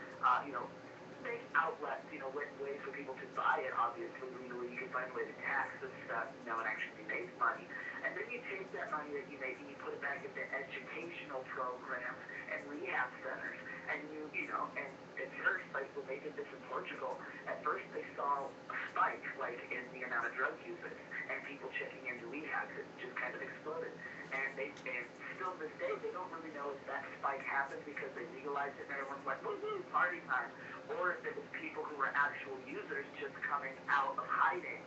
make outlets, ways for people to buy it, obviously, legally. You can find a way to tax this stuff, and actually make money. And then you take that money that you make and you put it back into educational programs and rehab centers. And and at first, like when they did this in Portugal, at first they saw a spike, like in the amount of drug users and people checking into rehabs. It just kind of exploded. And still to this day, they don't really know if that spike happened because they legalized it and everyone's like, woo-hoo, party time. Or if it was people who were actual users just coming out of hiding,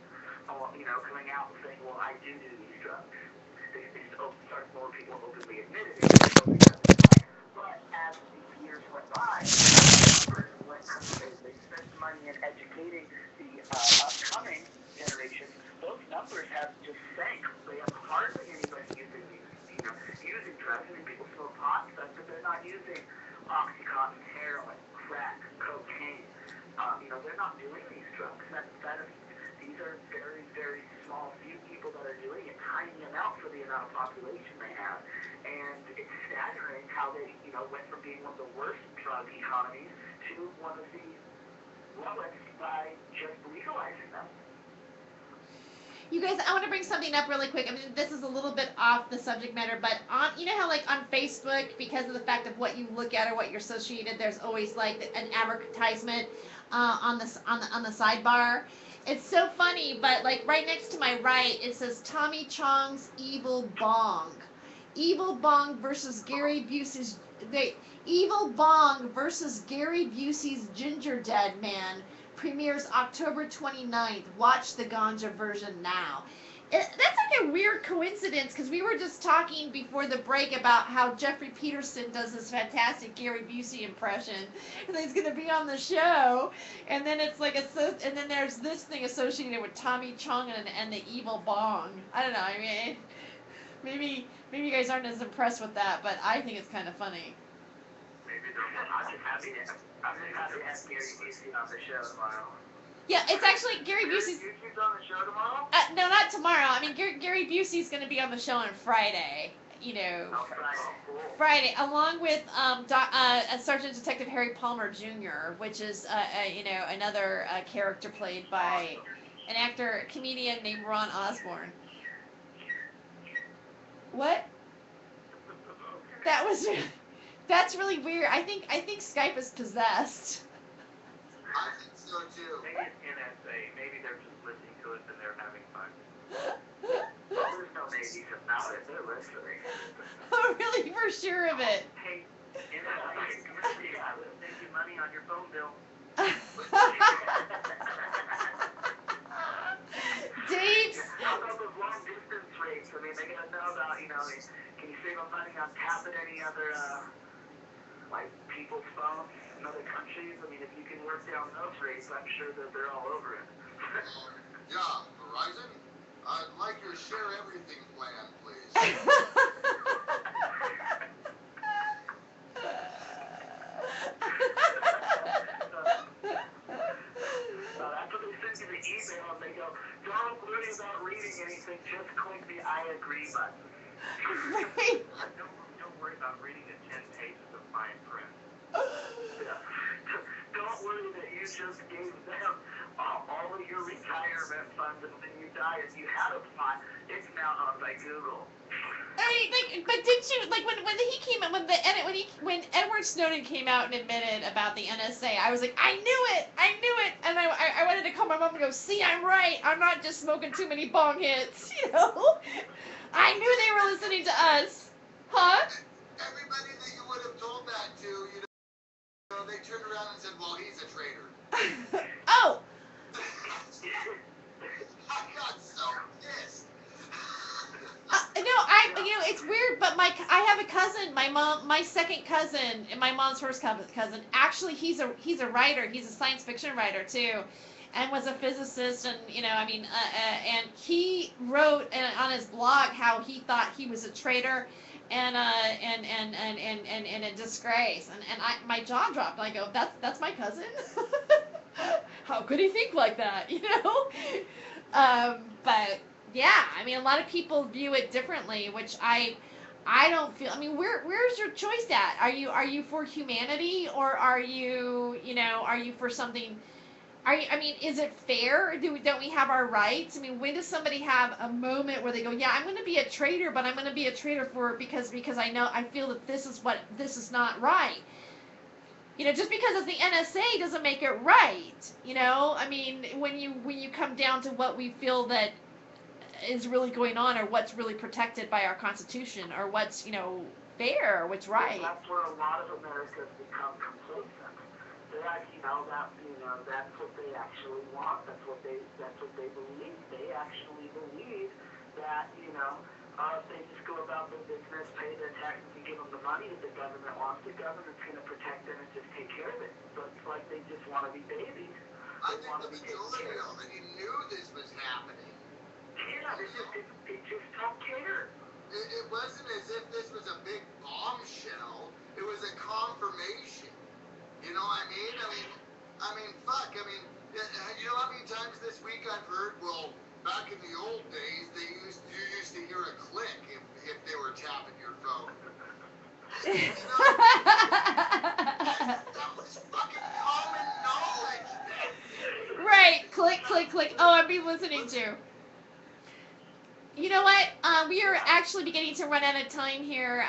or, coming out and saying, well, I do these drugs. They start more people openly admitted it. But as the years went by, they spent money in educating the upcoming generation. Those numbers have just sank. They have hardly anybody using drugs. I mean, people smoke pot and stuff, but they're not using Oxycontin, heroin, crack, cocaine. They're not doing these drugs. These are very, very small few people that are doing it, tiny amount for the amount of population they have. And it's staggering how they, went from being one of the worst drug economies to one of the lowest by just legalizing them. You guys, I want to bring something up really quick. I mean, this is a little bit off the subject matter, but how like on Facebook, because of the fact of what you look at or what you're associated, there's always like an advertisement on the sidebar. It's so funny, but like right next to my right, it says Tommy Chong's Evil Bong. Evil Bong versus Gary Busey's Evil Bong versus Gary Busey's Ginger Dead Man premieres October 29th. Watch the ganja version now. That's like a weird coincidence because we were just talking before the break about how Jeffrey Peterson does this fantastic Gary Busey impression, and he's going to be on the show. And then it's like and then there's this thing associated with Tommy Chong and the Evil Bong. I don't know. I mean, maybe you guys aren't as impressed with that, but I think it's kind of funny. Maybe they're I'm just happy to have Gary Busey on the show tomorrow. Yeah, it's actually Gary Busey's. Busey's on the show tomorrow? No, not tomorrow. I mean, Gary Busey's going to be on the show on Friday. Friday, along with Sergeant Detective Harry Palmer Jr., which is another character played by an comedian named Ron Osborne. What? That was. That's really weird. I think Skype is possessed. I think so too. Maybe it's NSA. Maybe they're just listening to us and they're having fun. There's no maybes about it. They're listening. I'm really for sure of it. Hey, NSA, yeah, let's save you money on your phone bill. Deeps. How about those long distance rates? I mean, they gotta know about, can you save them money on tapping any other, like, people's phones in other countries? I mean, if you can work down those rates, I'm sure that they're all over it. Yeah, Verizon, I'd like your share everything plan, please. That's what they send you the email and they go, don't worry about reading anything, just click the I agree button. Right. Don't worry about reading the 10 pages of fine print. Yeah. Don't worry that you just gave them all of your retirement funds and when you die, if you had a fund, it's now owned by Google. But didn't you like when he came out when Edward Snowden came out and admitted about the NSA? I was like, I knew it, and I wanted to call my mom and go, see, I'm right. I'm not just smoking too many bong hits, I knew they were listening to us, huh? Everybody that you would have told that to, they turned around and said, well, he's a traitor. Oh. I got so pissed. No, it's weird, but I have a cousin, my second cousin, and my mom's first cousin. Actually, he's a writer. He's a science fiction writer too, and was a physicist, and and he wrote on his blog how he thought he was a traitor, and a disgrace, and my jaw dropped. I go, that's my cousin. How could he think like that? But. Yeah, a lot of people view it differently, which I don't feel. Where's your choice at? Are you for humanity, or are you for something? Is it fair? Don't we have our rights? When does somebody have a moment where they go, yeah, I'm going to be a traitor, but I'm going to be a traitor because I feel that this is not right. Just because it's the NSA doesn't make it right. When you come down to what we feel that is really going on, or what's really protected by our Constitution, or what's fair, or what's right. That's where a lot of Americans become complacent. They're that's what they actually want. That's what they believe. They actually believe that if they just go about their business, pay their taxes, and give them the money that the government wants, the government's going to protect them and just take care of it. So it's like they just want to be babies. I think the majority already knew this was happening. Yeah, they just don't care. It wasn't as if this was a big bombshell. It was a confirmation. You know what I mean? Fuck. You know how many times this week I've heard, well, back in the old days, you used to hear a click if they were tapping your phone. That was fucking common knowledge then. Right. Click, click, click. Oh, I've been listening to. You know what? We are actually beginning to run out of time here.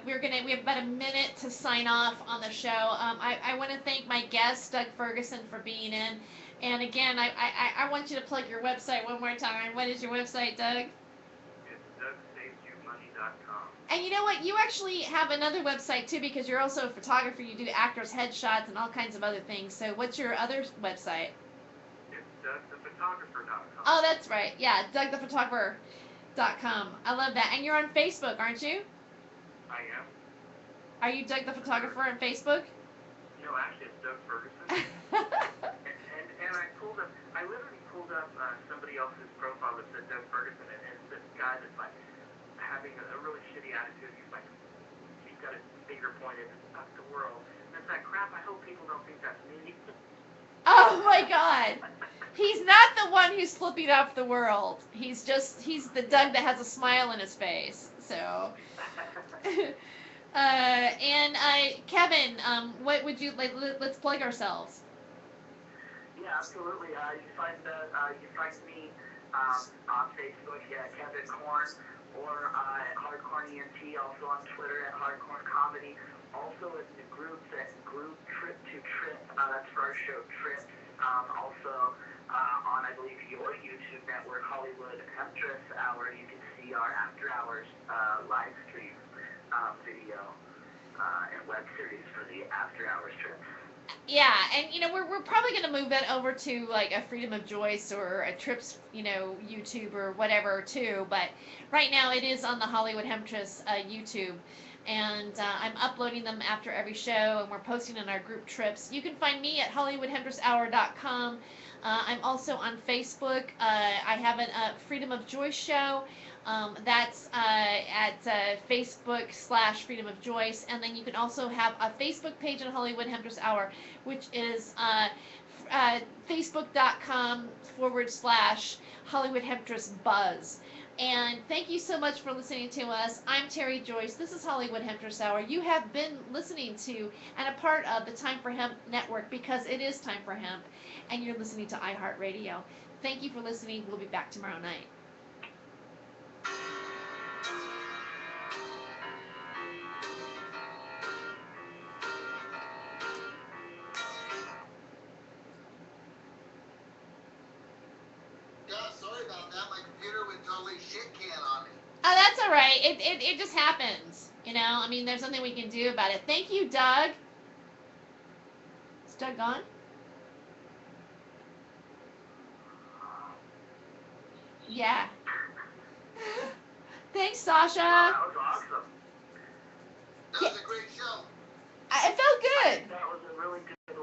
We have about a minute to sign off on the show. I want to thank my guest, Doug Ferguson, for being in. And again, I want you to plug your website one more time. What is your website, Doug? It's DougSavesYouMoney.com. And you know what? You actually have another website too, because you're also a photographer. You do actors' headshots and all kinds of other things. So what's your other website? It's DougThePhotographer.com. Oh, that's right. Yeah, DougThePhotographer.com. I love that. And you're on Facebook, aren't you? I am. Are you Doug the Photographer on Facebook? No, actually, it's Doug Ferguson. and I literally pulled up somebody else's profile that said Doug Ferguson, and it's this guy that's like having a really shitty attitude. He's got his finger pointed up the world. And it's like, crap, I hope people don't think that's me. Oh my God. He's not the one who's flipping off the world. He's the Doug that has a smile in his face. So, Kevin, what would you like? Let's plug ourselves. Yeah, absolutely. You find me On Facebook, yeah, Kevin Korn, or at Hardcorn ENT, also on Twitter at Hardcorn Comedy. Also in the groups at Group Trip to Trip, that's for our show Trips. Also on, I believe, your YouTube network, Hollywood Hemptress Hour, you can see our After Hours live stream video and web series for the After Hours trips. Yeah, and we're probably gonna move that over to like a Freedom of Joyce or a Trips, YouTube or whatever too. But right now it is on the Hollywood Hemptress YouTube, and I'm uploading them after every show, and we're posting on our group Trips. You can find me at HollywoodHemptressHour.com. I'm also on Facebook. I have a Freedom of Joyce show. That's at Facebook/Freedom of Joyce, and then you can also have a Facebook page on Hollywood Hemptress Hour, which is Facebook.com/Hollywood Hemptress Buzz. And thank you so much for listening to us. I'm Terry Joyce. This is Hollywood Hemptress Hour. You have been listening to and a part of the Time for Hemp Network, because it is time for hemp, and you're listening to iHeartRadio. Thank you for listening. We'll be back tomorrow night. Yeah, sorry about that. My computer went totally shit can on me. Oh, that's all right. It just happens. I mean, there's nothing we can do about it. Thank you, Doug. Is Doug gone? Yeah. Thanks, Sasha. That was awesome. That was a great show. It felt good. That was a really good